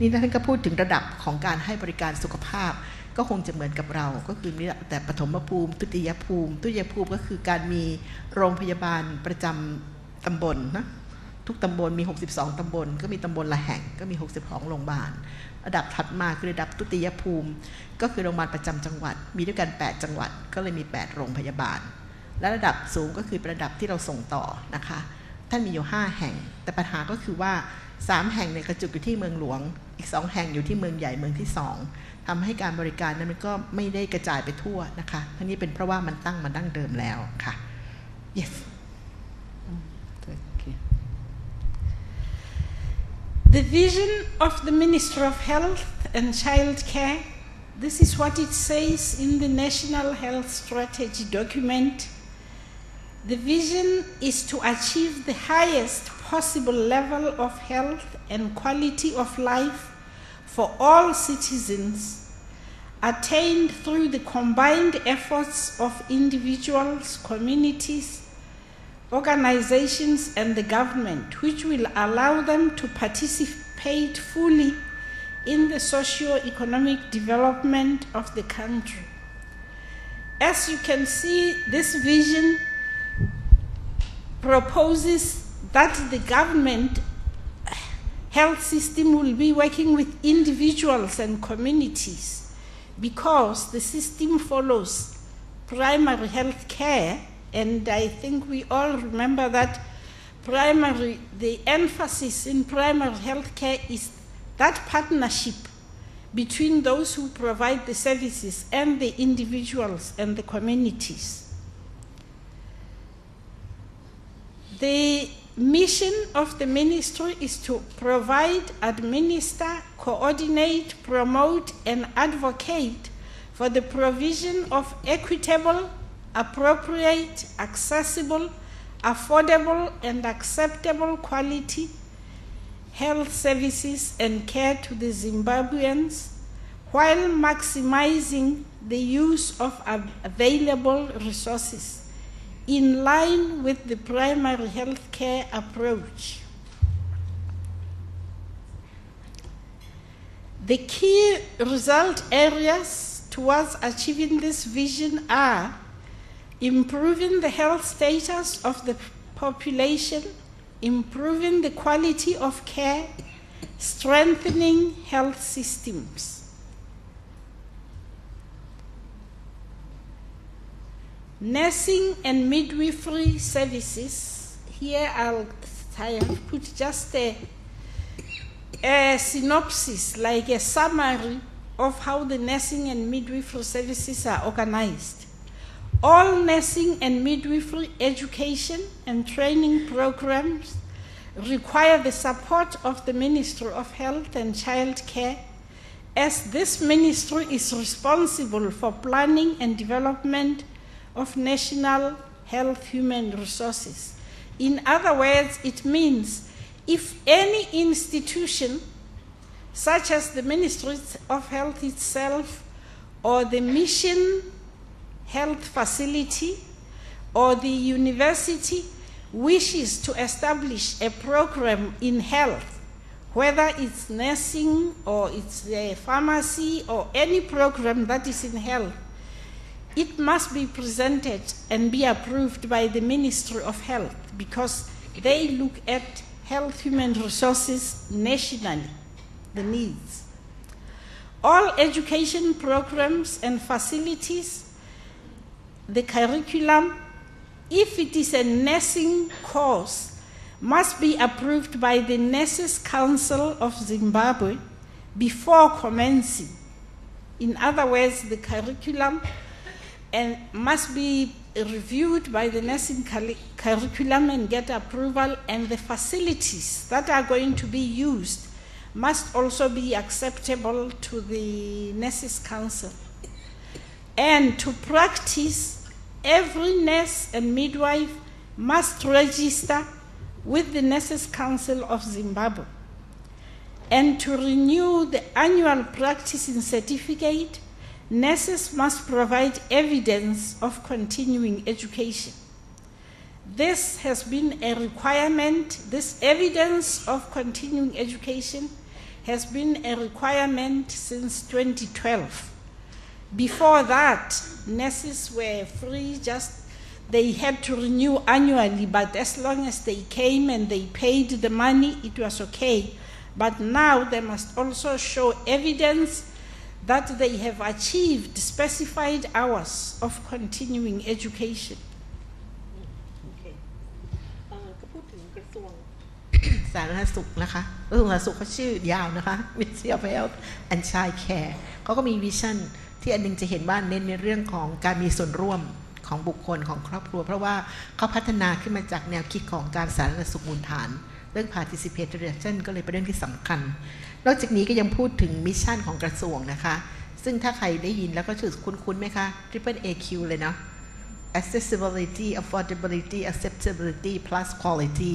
นี่ท่านก็พูดถึงระดับของการให้บริการสุขภาพก็คงจะเหมือนกับเราก็คือมีแต่ปฐมภูมิทุติยภูมิก็คือการมีโรงพยาบาลประจำตำบลนะทุกตำบลมี62 ตำบลก็มีตำบลละแห่งก็มี62 โรงพยาบาลระดับถัดมาคือระดับทุติยภูมิก็คือโรงพยาบาลประจำจังหวัดมีด้วยกัน8 จังหวัดก็เลยมี8 โรงพยาบาลและระดับสูงก็คือระดับที่เราส่งต่อนะคะท่านมีอยู่5 แห่งแต่ปัญหาก็คือว่า3 แห่งในกระจุกอยู่ที่เมืองหลวงอีก2 แห่งอยู่ที่เมืองใหญ่เมืองที่2ทำให้การบริการนั้นมันก็ไม่ได้กระจายไปทั่วนะคะทั้งนี้เป็นเพราะว่ามันตั้งมาดั้งเดิมแล้วค่ะ yes The vision of the Ministry of Health and Child Care, this is what it says in the National Health Strategy document. The vision is to achieve the highest possible level of health and quality of life for all citizens, attained through the combined efforts of individuals, communities, organizations and the government, which will allow them to participate fully in the socio-economic development of the country. As you can see, this vision proposes that the government health system will be working with individuals and communities because the system follows primary health care. And I think we all remember that the emphasis in primary health care is that partnership between those who provide the services and the individuals and the communities. The mission of the ministry is to provide, administer, coordinate, promote, and advocate for the provision of equitable, appropriate, accessible, affordable, and acceptable quality health services and care to the Zimbabweans while maximizing the use of available resources in line with the primary health care approach. The key result areas towards achieving this vision are improving the health status of the population, improving the quality of care, strengthening health systems. Nursing and midwifery services. Here I have put just a synopsis, like a summary of how the nursing and midwifery services are organized. All nursing and midwifery education and training programs require the support of the Ministry of Health and Child Care, as this ministry is responsible for planning and development of national health human resources. In other words, it means if any institution, such as the Ministry of Health itself, or the mission health facility, or the university, wishes to establish a program in health, whether it's nursing or it's a pharmacy or any program that is in health, it must be presented and be approved by the Ministry of Health, because they look at health human resources nationally, the needs. All education programs and facilities, the curriculum, if it is a nursing course, must be approved by the Nurses Council of Zimbabwe before commencing. In other words, the curriculum must be reviewed by the nursing curriculum and get approval, and the facilities that are going to be used must also be acceptable to the Nurses Council. And to practice, every nurse and midwife must register with the Nurses Council of Zimbabwe. And to renew the annual practicing certificate, nurses must provide evidence of continuing education. This has been a requirement, this evidence of continuing education has been a requirement since 2012. Before that, nurses were free, they had to renew annually, but as long as they came and they paid the money, it was okay. But now they must also show evidence that they have achieved specified hours of continuing education. สาธารณสุขนะคะกระทรวงสาธารณสุขเขาชื่อยาวนะคะ Ministry of Health and Child Care เขาก็มีวิชั่นที่อันนึงจะเห็นว่าเน้นในเรื่องของการมีส่วนร่วมของบุคคลของครอบครัวเพราะว่าเขาพัฒนาขึ้นมาจากแนวคิดของการสาธารณสุขมูลฐานเรื่อง participatory action ก็เลยเป็นเรื่องที่สำคัญนอกจากนี้ก็ยังพูดถึงมิชชั่นของกระทรวงนะคะซึ่งถ้าใครได้ยินแล้วก็ชื่อคุ้นๆไหมคะ Triple AQ เลยเนาะ accessibility affordability acceptability plus quality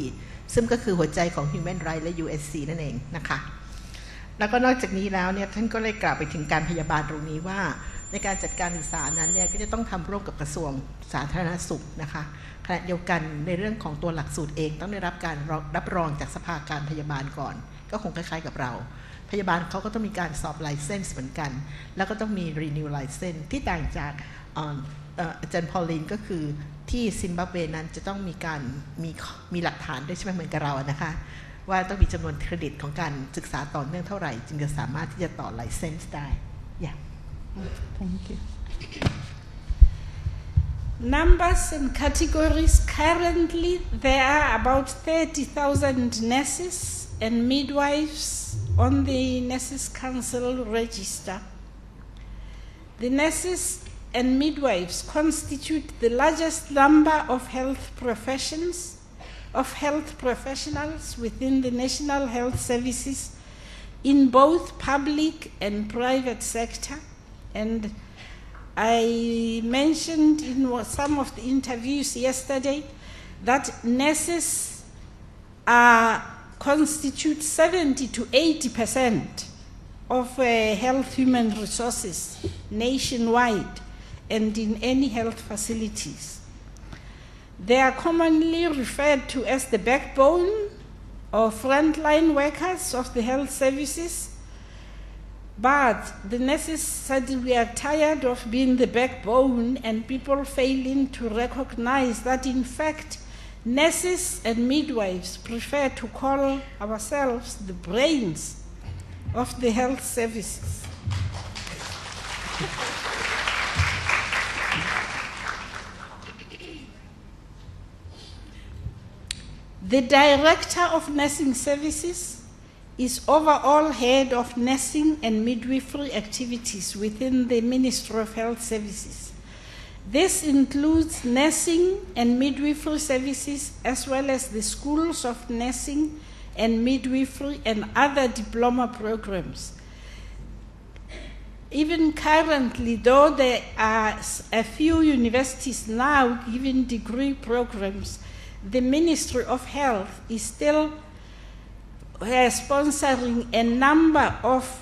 ซึ่งก็คือหัวใจของ Human Rights และ USC นั่นเองนะคะแล้วก็นอกจากนี้แล้วเนี่ยท่านก็เลยกล่าวไปถึงการพยาบาลตรงนี้ว่าในการจัดการศึกษานั้นเนี่ยก็จะต้องทำร่วมกับกระทรวงสาธารณสุขนะคะขณะเดียวกันในเรื่องของตัวหลักสูตรเองต้องได้รับการรับรองจากสภาการพยาบาลก่อนก็คงคล้ายๆกับเราพยาบาลเขาก็ต้องมีการสอบไลเซนส์เหมือนกันแล้วก็ต้องมี renew license ที่ต่างจากอาจารย์พอลลีนก็คือที่ซิมบับเวนั้นจะต้องมีการมีหลักฐานด้วยใช่ไหมเหมือนกับเรานะคะว่าต้องมีจำนวนเครดิตของการศึกษาต่อเนื่องเท่าไหร่จึงจะสามารถที่จะต่อไลเซนส์ได้ yeah thank you Numbers and categories. Currently, there are about 30,000 nurses and midwives on the Nurses Council register. The nurses and midwives constitute the largest number of health professionals within the national health services in both public and private sector. And I mentioned in some of the interviews yesterday that nurses constitute 70 to 80% of health human resources nationwide and in any health facilities. They are commonly referred to as the backbone or frontline workers of the health services. But the nurses said we are tired of being the backbone and people failing to recognize that in fact nurses and midwives prefer to call ourselves the brains of the health services. The Director of Nursing Services is overall head of nursing and midwifery activities within the Ministry of Health Services. This includes nursing and midwifery services, as well as the schools of nursing and midwifery and other diploma programs. Even currently, though there are a few universities now giving degree programs, the Ministry of Health is still sponsoring a number of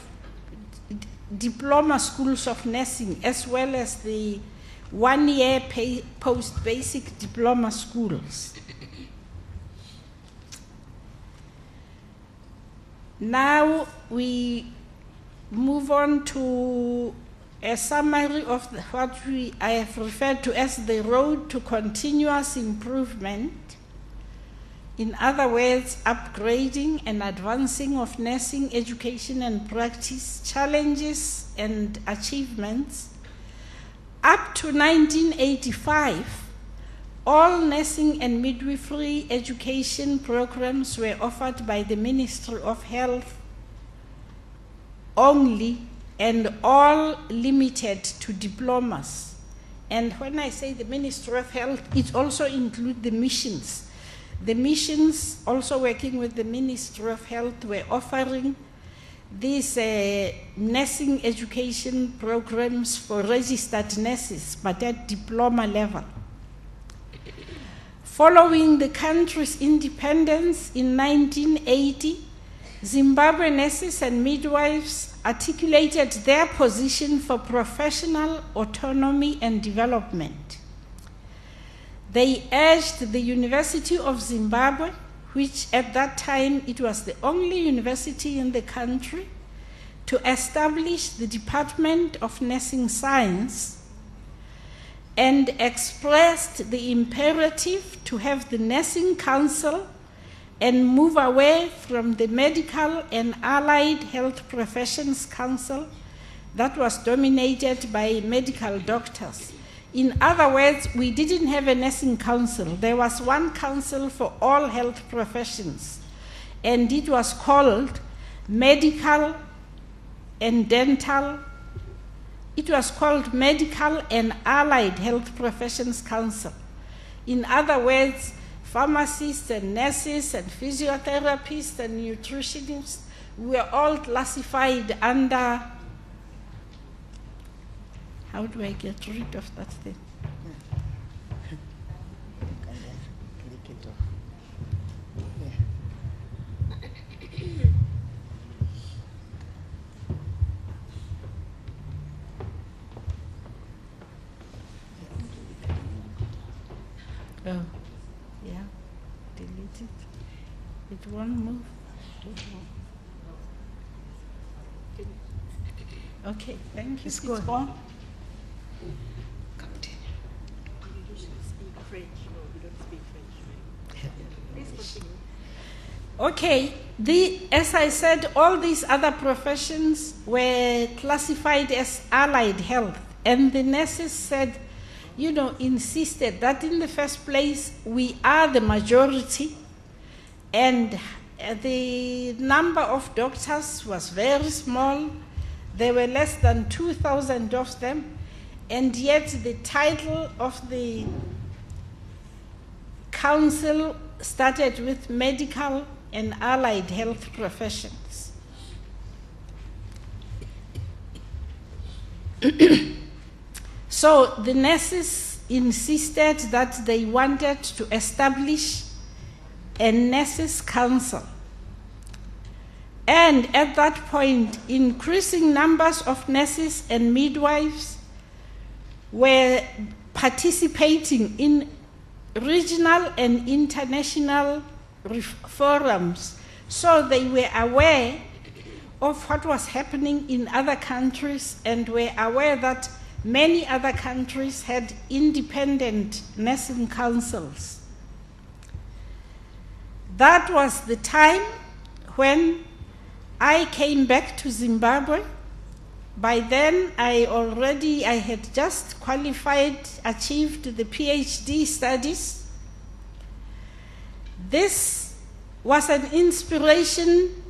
diploma schools of nursing, as well as the one-year post-basic diploma schools. Now we move on to a summary of what I have referred to as the road to continuous improvement. In other words, upgrading and advancing of nursing education and practice, challenges and achievements. Up to 1985, all nursing and midwifery education programs were offered by the Ministry of Health only, and all limited to diplomas. And when I say the Ministry of Health, it also includes the missions. The missions, also working with the Ministry of Health, were offering these nursing education programs for registered nurses, but at diploma level. Following the country's independence in 1980, Zimbabwe nurses and midwives articulated their position for professional autonomy and development. They urged the University of Zimbabwe, which at that time it was the only university in the country, to establish the Department of Nursing Science, and expressed the imperative to have the Nursing Council and move away from the Medical and Allied Health Professions Council that was dominated by medical doctors. In other words, we didn't have a nursing council. There was one council for all health professions, and it was called Medical and Dental. It was called Medical and Allied Health Professions Council. In other words, pharmacists and nurses and physiotherapists and nutritionists were all classified under. How do I get rid of that thing? Oh, yeah, delete it. It won't move. Okay, thank you. It's gone. Okay, as I said, all these other professions were classified as allied health, and the nurses said, insisted that in the first place, we are the majority, and the number of doctors was very small. There were less than 2,000 of them, and yet the title of the council started with medical and allied health professions. So the nurses insisted that they wanted to establish a nurses' council. And at that point, increasing numbers of nurses and midwives were participating in regional and international forums. So they were aware of what was happening in other countries and were aware that many other countries had independent nursing councils. That was the time when I came back to Zimbabwe. By then, I had just qualified, achieved the PhD studies. This was an inspiration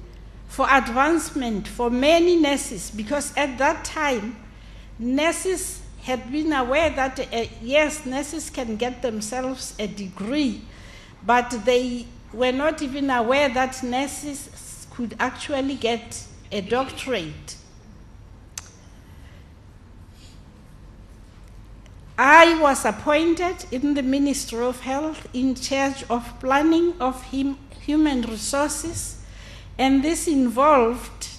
for advancement for many nurses, because at that time, nurses had been aware that yes, nurses can get themselves a degree, but they were not even aware that nurses could actually get a doctorate. I was appointed in the Ministry of Health in charge of planning of human resources, and this involved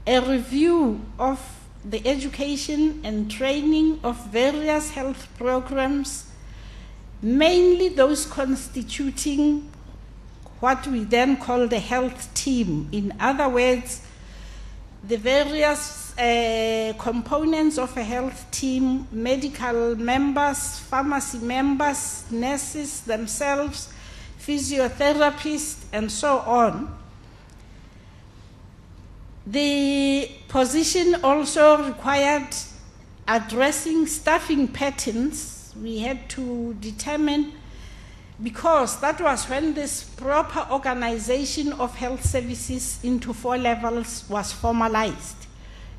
a review of the education and training of various health programs, mainly those constituting what we then call the health team. In other words, the various components of a health team, medical members, pharmacy members, nurses themselves, physiotherapists, and so on. The position also required addressing staffing patterns. We had to determine, because that was when this proper organization of health services into 4 levels was formalized.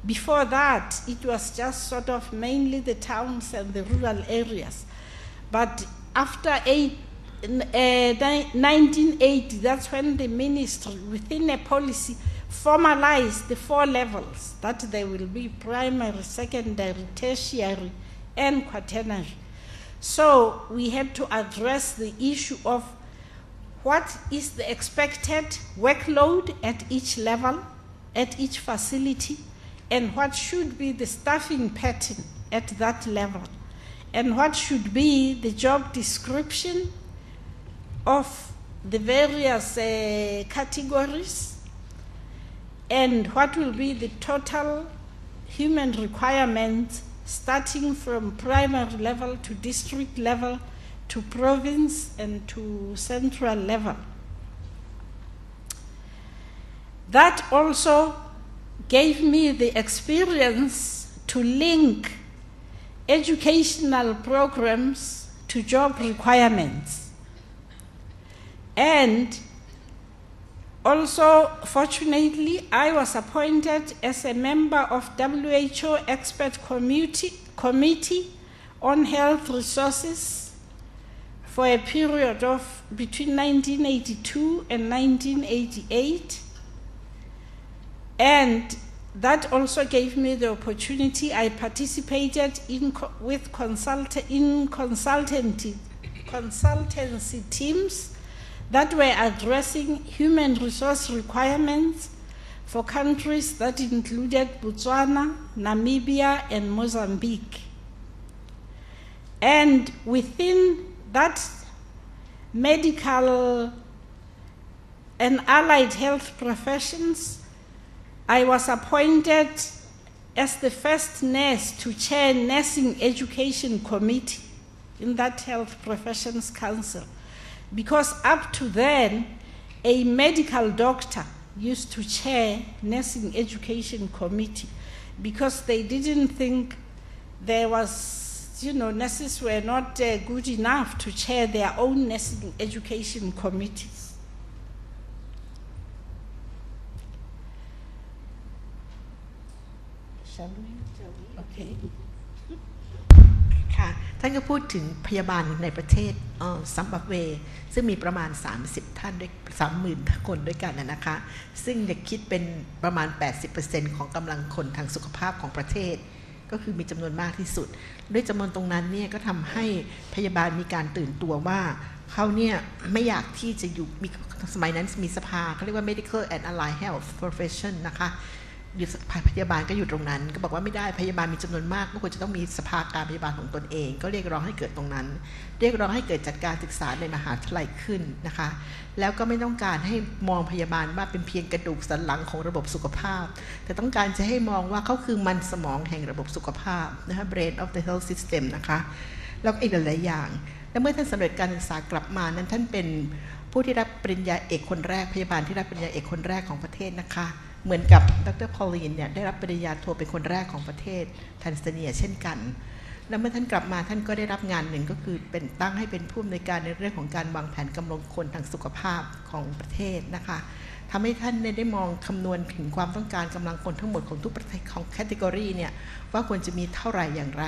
Before that, it was just sort of mainly the towns and the rural areas. But after 1980, that's when the ministry, within a policy, formalized the 4 levels, that there will be primary, secondary, tertiary, and quaternary. So we had to address the issue of what is the expected workload at each level, at each facility, and what should be the staffing pattern at that level, and what should be the job description of the various categories, and what will be the total human requirements starting from primary level to district level to province and to central level. That also gave me the experience to link educational programs to job requirements. And also, fortunately, I was appointed as a member of WHO Expert Committee on Health Resources for a period of between 1982 and 1988. And that also gave me the opportunity. I participated in consultancy teams that were addressing human resource requirements for countries that included Botswana, Namibia, and Mozambique. And within that medical and allied health professions, I was appointed as the first nurse to chair Nursing Education Committee in that Health Professions Council. Because up to then, a medical doctor used to chair Nursing Education Committee because they didn't think there was, nurses were not good enough to chair their own nursing education committees. Shall we? Okay. ค่ะท่านก็พูดถึงพยาบาลในประเทศซัมบับเวซึ่งมีประมาณ30ท่านด้วย 30,000 คนด้วยกันนะคะซึ่งจะคิดเป็นประมาณ 80% ของกำลังคนทางสุขภาพของประเทศก็คือมีจำนวนมากที่สุดด้วยจำนวนตรงนั้นเนี่ยก็ทำให้พยาบาลมีการตื่นตัวว่าเขาเนี่ยไม่อยากที่จะอยู่สมัยนั้นมีสภาเขาเรียกว่า Medical and Allied Health Profession นะคะอยู่พยาบาลก็อยู่ตรงนั้นก็บอกว่าไม่ได้พยาบาลมีจำนวนมากก็ควรจะต้องมีสภาการพยาบาลของตนเองก็เรียกร้องให้เกิดตรงนั้นเรียกร้องให้เกิดจัดการศึกษาในมหาวิทยาลัยขึ้นนะคะแล้วก็ไม่ต้องการให้มองพยาบาลว่าเป็นเพียงกระดูกสันหลังของระบบสุขภาพแต่ต้องการจะให้มองว่าเขาคือมันสมองแห่งระบบสุขภาพนะคะ brain of the health system นะคะแล้วก็อีกหลายอย่างและเมื่อท่านสำเร็จการศึกษากลับมานั้นท่านเป็นผู้ที่รับปริญญาเอกคนแรกพยาบาลที่รับปริญญาเอกคนแรกของประเทศนะคะเหมือนกับดร. Pauline เนี่ยได้รับปริญญาโทเป็นคนแรกของประเทศแทนซาเนียเช่นกัน แล้วเมื่อท่านกลับมาท่านก็ได้รับงานหนึ่งก็คือเป็นตั้งให้เป็นผู้อำนวยการในเรื่องของการวางแผนกำลังคนทางสุขภาพของประเทศนะคะทำให้ท่านได้มองคำนวณถึงความต้องการกำลังคนทั้งหมดของทุกประเทศของแคตตากรีเนี่ยว่าควรจะมีเท่าไหร่อย่างไร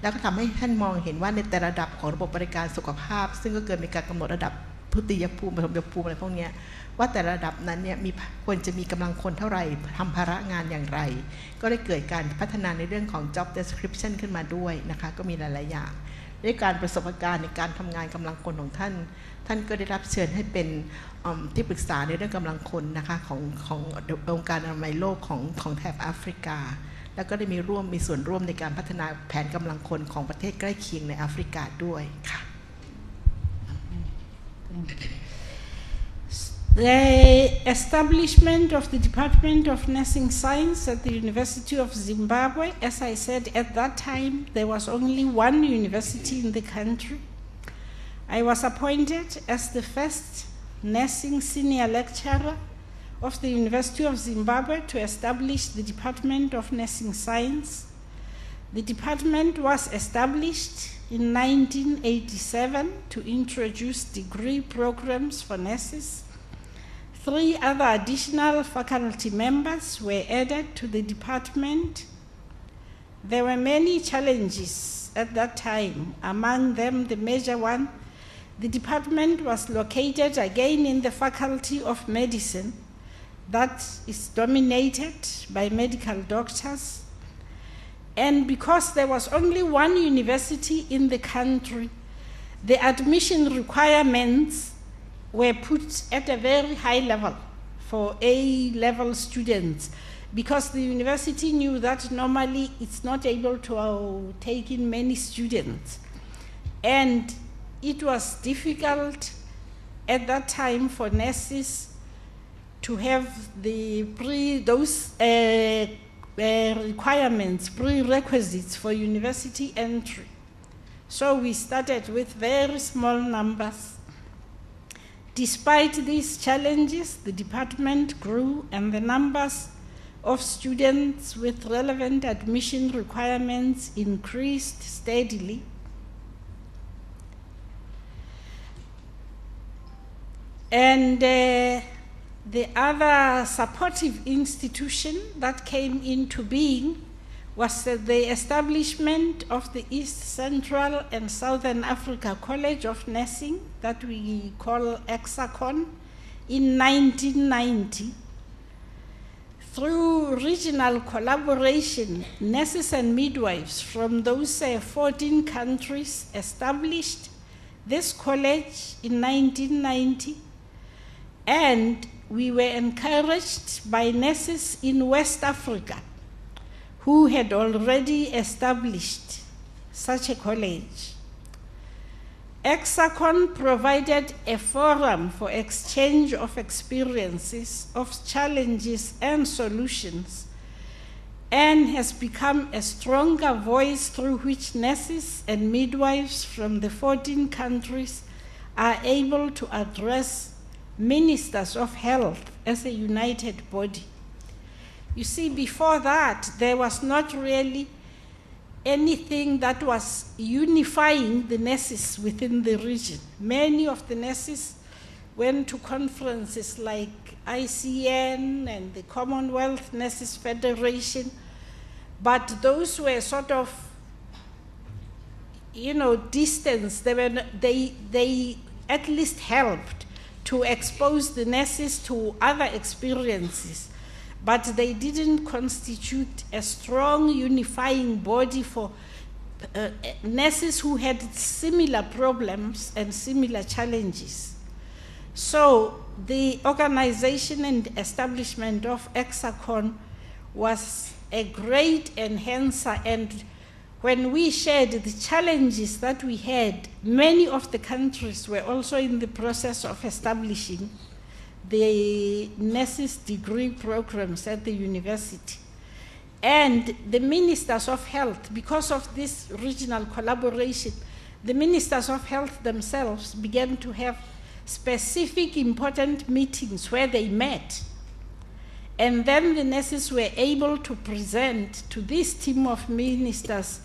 แล้วก็ทำให้ท่านมองเห็นว่าในแต่ระดับของระบบบริการสุขภาพซึ่งก็เกิดมีการกำหนดระดับทุติยภูมิปฐมภูมิอะไรพวกนี้ว่าแต่ระดับนั้นเนี่ยควรจะมีกำลังคนเท่าไหร่ทำภาระงานอย่างไรก็ได้เกิดการพัฒนาในเรื่องของ job description ขึ้นมาด้วยนะคะก็มีหลายๆอย่างด้วยการประสบการณ์ในการทำงานกำลังคนของท่านก็ได้รับเชิญให้เป็นที่ปรึกษาในเรื่องกำลังคนนะคะขององค์การอนามัยโลกของแถบแอฟริกาแล้วก็ได้มีส่วนร่วมในการพัฒนาแผนกำลังคนของประเทศใกล้เคียงในแอฟริกาด้วยค่ะ The establishment of the Department of Nursing Science at the University of Zimbabwe, as I said, at that time there was only one university in the country. I was appointed as the first nursing senior lecturer of the University of Zimbabwe to establish the Department of Nursing Science. The department was established in 1987 to introduce degree programs for nurses. 3 other additional faculty members were added to the department. There were many challenges at that time. Among them, the major one, the department was located again in the Faculty of Medicine that is dominated by medical doctors. And because there was only one university in the country, the admission requirements were put at a very high level for A-level students because the university knew that normally it's not able to take in many students. And it was difficult at that time for nurses to have those requirements, prerequisites for university entry. So we started with very small numbers. Despite these challenges, the department grew and the numbers of students with relevant admission requirements increased steadily. And the other supportive institution that came into being was the establishment of the East Central and Southern Africa College of Nursing that we call EXACON in 1990. Through regional collaboration, nurses and midwives from those 14 countries established this college in 1990, and we were encouraged by nurses in West Africa who had already established such a college. EXACON provided a forum for exchange of experiences, of challenges and solutions, and has become a stronger voice through which nurses and midwives from the 14 countries are able to address ministers of health as a united body. You see, before that, there was not really anything that was unifying the nurses within the region. Many of the nurses went to conferences like ICN and the Commonwealth Nurses Federation, but those were sort of, distanced. They at least helped to expose the nurses to other experiences, but they didn't constitute a strong unifying body for nurses who had similar problems and similar challenges. So the organization and establishment of EXACON was a great enhancer, and when we shared the challenges that we had, many of the countries were also in the process of establishing the nurses degree programs at the university. And the ministers of health, because of this regional collaboration, the ministers of health themselves began to have specific important meetings where they met. And then the nurses were able to present to this team of ministers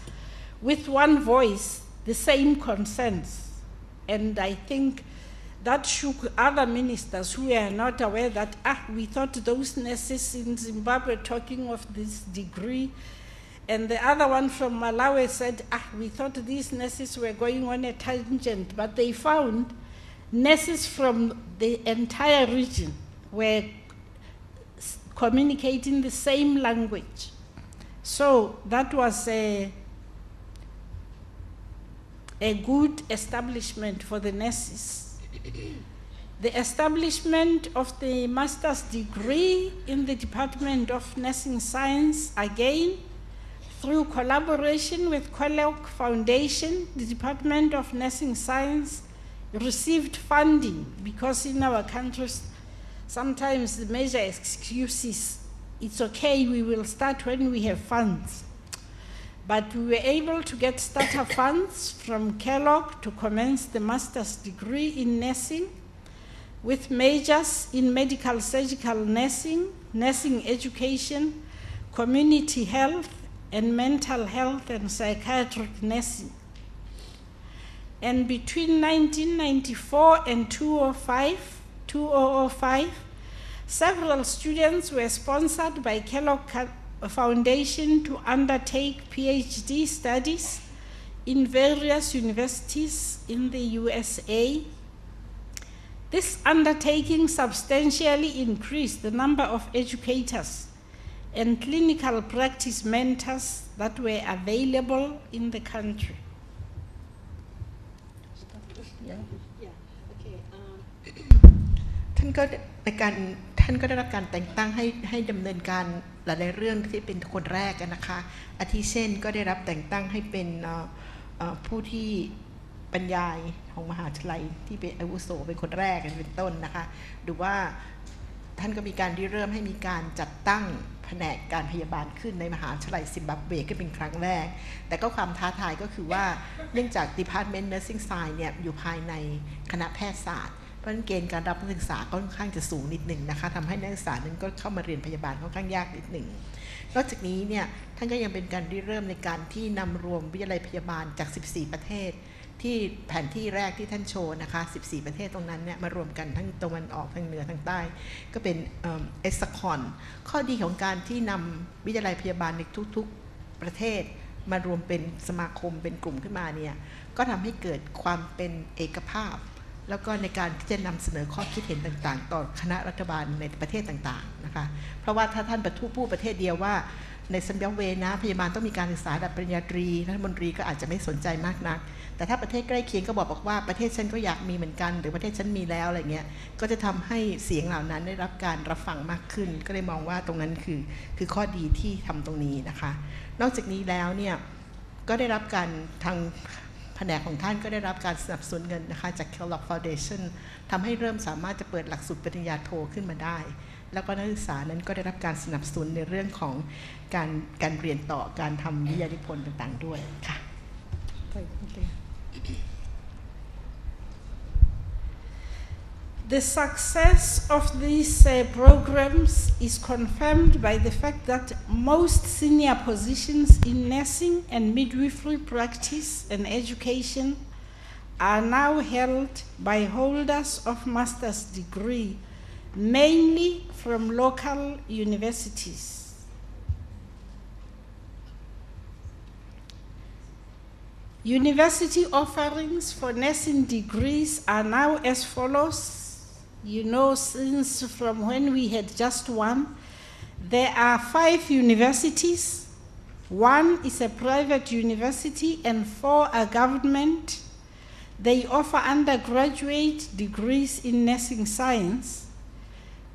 with one voice, the same concerns. And I think that shook other ministers who were not aware that, we thought those nurses in Zimbabwe talking of this degree. And the other one from Malawi said, we thought these nurses were going on a tangent, but they found nurses from the entire region were communicating the same language. So that was a good establishment for the nurses. The establishment of the master's degree in the Department of Nursing Science, again, through collaboration with Kellogg Foundation, the Department of Nursing Science received funding, because in our countries, sometimes the major excuse is, it's okay, we will start when we have funds. But we were able to get starter funds from Kellogg to commence the master's degree in nursing, with majors in medical surgical nursing, nursing education, community health, and mental health and psychiatric nursing. And between 1994 and 2005, several students were sponsored by Kellogg Foundation to undertake PhD studies in various universities in the USA. This undertaking substantially increased the number of educators and clinical practice mentors that were available in the country. Okay. ท่านก็ได้รับการแต่งตั้งให้ดำเนินการหลายๆเรื่องที่เป็นคนแรกนะคะ อาทิเช่นก็ได้รับแต่งตั้งให้เป็นผู้ที่บรรยายของมหาวิทยาลัยที่เป็นอาวุโสเป็นคนแรกกันเป็นต้นนะคะหรือว่าท่านก็มีการเริ่มให้มีการจัดตั้งแผนกการพยาบาลขึ้นในมหาวิทยาลัยซิมบับเวก็เป็นครั้งแรกแต่ก็ความท้าทายก็คือว่าเนื่องจาก Department Nursing Science เนี่ยอยู่ภายในคณะแพทยศาสตร์เพราะฉะนั้นเกณฑ์การรับนักศึกษาค่อนข้างจะสูงนิดหนึ่งนะคะทำให้นักศึกษานั้นก็เข้ามาเรียนพยาบาลค่อนข้างยากนิดหนึ่งนอกจากนี้เนี่ยท่านก็ยังเป็นการเริ่มในการที่นำรวมวิทยาลัยพยาบาลจาก14ประเทศที่แผนที่แรกที่ท่านโชว์นะคะ14ประเทศตรงนั้นเนี่ยมารวมกันทั้งตะวันออกทั้งเหนือทั้งใต้ก็เป็นเอสคอนข้อดีของการที่นำวิทยาลัยพยาบาลในทุกๆประเทศมารวมเป็นสมาคมเป็นกลุ่มขึ้นมาเนี่ยก็ทำให้เกิดความเป็นเอกภาพแล้วก็ในการที่จะนำเสนอข้อคิดเห็นต่างๆต่อคณะรัฐบาลในประเทศต่างๆนะคะเพราะว่าถ้าท่านพูดประเทศเดียวว่าในซิมบับเวนะพยาบาลต้องมีการศึกษาระดับปริญญาตรีรัฐมนตรีก็อาจจะไม่สนใจมากนักแต่ถ้าประเทศใกล้เคียงก็บอกว่าประเทศฉันก็อยากมีเหมือนกันหรือประเทศฉันมีแล้วอะไรเงี้ยก็จะทำให้เสียงเหล่านั้นได้รับการรับฟังมากขึ้นก็เลยมองว่าตรงนั้นคือข้อดีที่ทำตรงนี้นะคะนอกจากนี้แล้วเนี่ยก็ได้รับการทางแผนกของท่านก็ได้รับการสนับสนุนเงินนะคะจาก Kellogg Foundation ทำให้เริ่มสามารถจะเปิดหลักสูตรปริญญาโทขึ้นมาได้แล้วก็นักศึกษานั้นก็ได้รับการสนับสนุนในเรื่องของการเรียนต่อการทำวิทยานิพนธ์ต่างๆด้วยค่ะ The success of these programs is confirmed by the fact that most senior positions in nursing and midwifery practice and education are now held by holders of master's degree, mainly from local universities. University offerings for nursing degrees are now as follows. You know, since from when we had just one, there are 5 universities. 1 is a private university and 4 are government. They offer undergraduate degrees in nursing science.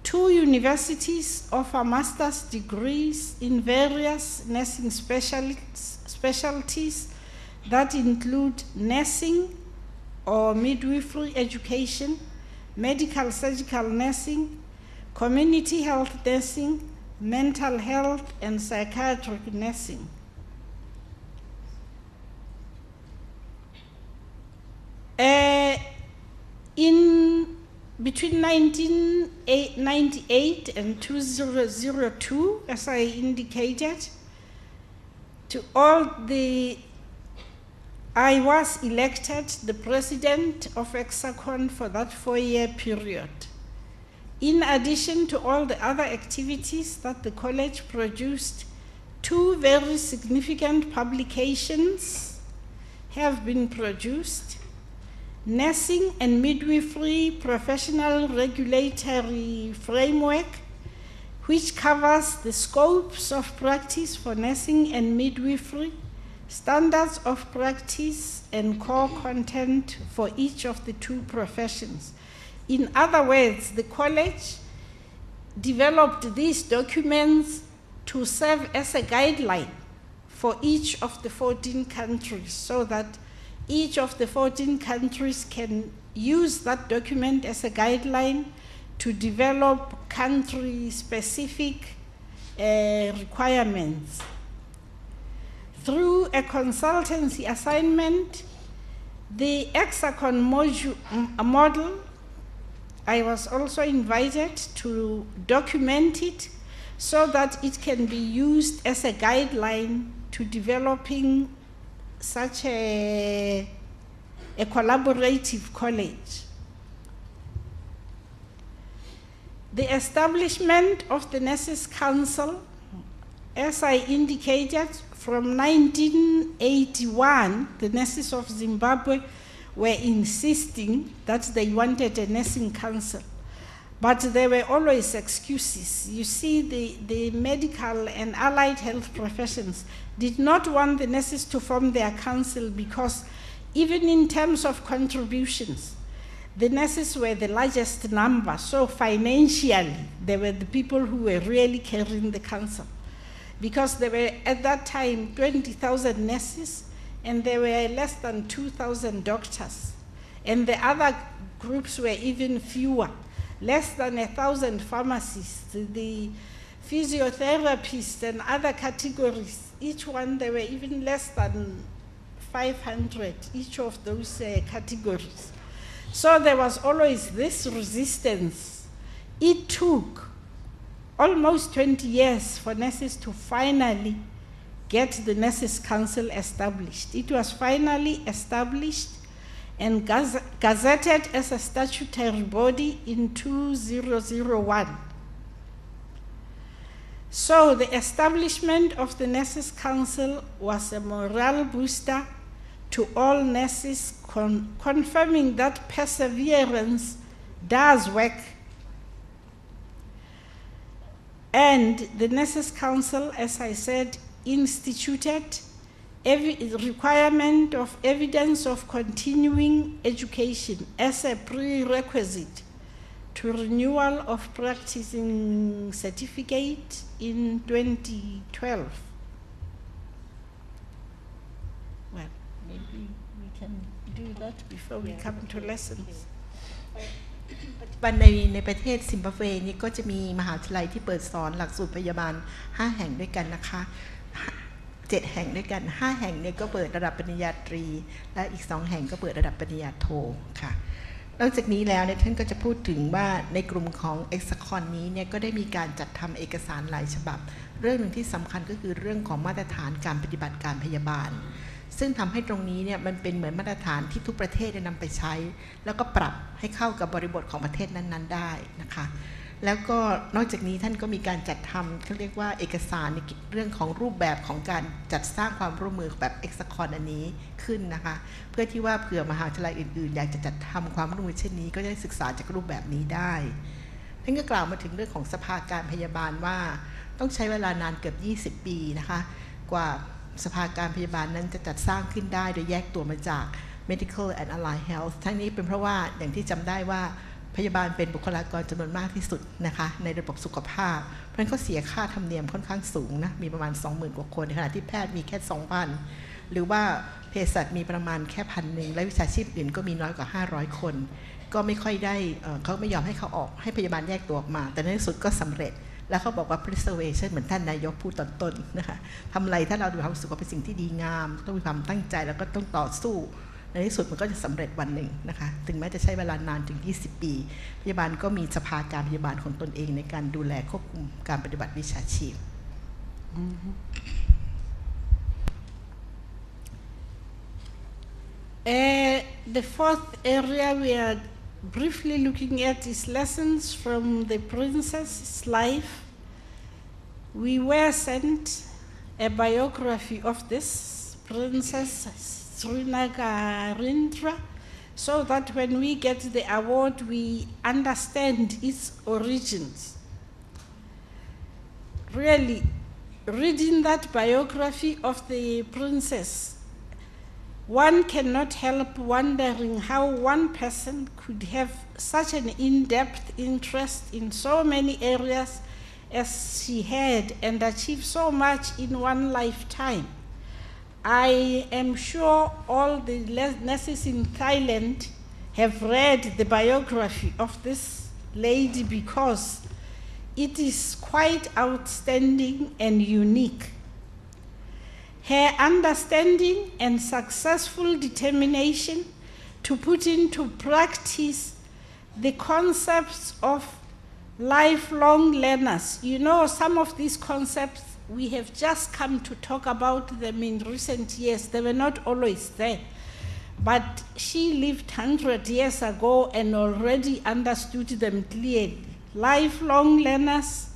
2 universities offer master's degrees in various nursing specialties that include nursing or midwifery education, medical surgical nursing, community health nursing, mental health and psychiatric nursing. Between 1998 and 2002, as I indicated, to all the I was elected the president of Hexacon for that 4-year period. In addition to all the other activities that the college produced, 2 very significant publications have been produced: Nursing and Midwifery Professional Regulatory Framework, which covers the scopes of practice for nursing and midwifery, standards of practice, and core content for each of the 2 professions. In other words, the college developed these documents to serve as a guideline for each of the 14 countries, so that each of the 14 countries can use that document as a guideline to develop country-specific requirements. Through a consultancy assignment, the Hexacon model, I was also invited to document it so that it can be used as a guideline to developing such a collaborative college. The establishment of the Nurses Council, as I indicated, from 1981, the nurses of Zimbabwe were insisting that they wanted a nursing council. But there were always excuses. You see, the medical and allied health professions did not want the nurses to form their council because even in terms of contributions, the nurses were the largest number. So financially, they were the people who were really carrying the council. Because there were, at that time, 20,000 nurses, and there were less than 2,000 doctors. And the other groups were even fewer. Less than 1,000 pharmacists, the physiotherapists and other categories. Each one, there were even less than 500, each of those categories. So there was always this resistance. It took almost 20 years for nurses to finally get the Nurses Council established. It was finally established and gazetted as a statutory body in 2001. So the establishment of the Nurses Council was a morale booster to all nurses, confirming that perseverance does work. And the Nurses Council, as I said, instituted requirement of evidence of continuing education as a prerequisite to renewal of practicing certificate in 2012. Well, maybe we can do that before we come to lessons. ปัจจุบันในประเทศซิมบับเวนี้ก็จะมีมหาวิทยาลัยที่เปิดสอนหลักสูตรพยาบาล5แห่งด้วยกันนะคะ7แห่งด้วยกัน5แห่งเนี่ยก็เปิดระดับปริญญาตรีและอีก2แห่งก็เปิดระดับปริญญาโทค่ะนอกจากนี้แล้วเนี่ยท่านก็จะพูดถึงว่าในกลุ่มของ Hexacon นี้เนี่ยก็ได้มีการจัดทำเอกสารหลายฉบับเรื่องหนึ่งที่สำคัญก็คือเรื่องของมาตรฐานการปฏิบัติการพยาบาลซึ่งทำให้ตรงนี้เนี่ยมันเป็นเหมือนมาตรฐานที่ทุกประเทศได้นำไปใช้แล้วก็ปรับให้เข้ากับบริบทของประเทศนั้นๆได้นะคะแล้วก็นอกจากนี้ท่านก็มีการจัดทำเขาเรียกว่าเอกสารในเรื่องของรูปแบบของการจัดสร้างความร่วมมือแบบ Hexacon อันนี้ขึ้นนะคะเพื่อที่ว่าเผื่อมหาวิทยาลัยอื่นๆอยากจะจัดทำความร่วมมือเช่นนี้ก็ได้ศึกษาจากรูปแบบนี้ได้ท่านก็กล่าวมาถึงเรื่องของสภาการพยาบาลว่าต้องใช้เวลานานเกือบ20 ปีนะคะกว่าสภาการพยาบาลนั้นจะจัดสร้างขึ้นได้โดยแยกตัวมาจาก Medical and Allied Health ทั้งนี้เป็นเพราะว่าอย่างที่จำได้ว่าพยาบาลเป็นบุคลากรจำนวนมากที่สุดนะคะในระบบสุขภาพเพราะฉะนั้นก็เสียค่าธรรมเนียมค่อนข้างสูงนะมีประมาณ 20,000 กว่าคนในขณะที่แพทย์มีแค่ 2,000 หรือว่าเภสัชมีประมาณแค่ 1,000 และวิชาชีพอื่นก็มีน้อยกว่า500 คนก็ไม่ค่อยได้เขาไม่ยอมให้เขาออกให้พยาบาลแยกตัวออกมาแต่ในที่สุดก็สำเร็จแล้วเขาบอกว่า preservation เหมือนท่านนายกพูดตอนต้นนะคะทำอะไรถ้าเราดูความรู้สึกว่าเป็นสิ่งที่ดีงามต้องมีความตั้งใจแล้วก็ต้องต่อสู้ในที่สุดมันก็จะสำเร็จวันหนึ่งนะคะถึงแม้จะใช้เวลานานถึง20 ปีพยาบาลก็มีสภาการพยาบาลของตนเองในการดูแลควบคุมการปฏิบัติวิชาชีพ I The fourth area we are briefly looking at is lessons from the princess's life. We were sent a biography of this Princess Srinagarindra, so that when we get the award, we understand its origins. Really, reading that biography of the princess, one cannot help wondering how one person could have such an in-depth interest in so many areas as she had and achieve so much in one lifetime. I am sure all the nurses in Thailand have read the biography of this lady because it is quite outstanding and unique. Her understanding and successful determination to put into practice the concepts of lifelong learners. You know, some of these concepts, we have just come to talk about them in recent years. They were not always there. But she lived 100 years ago and already understood them clearly. Lifelong learners,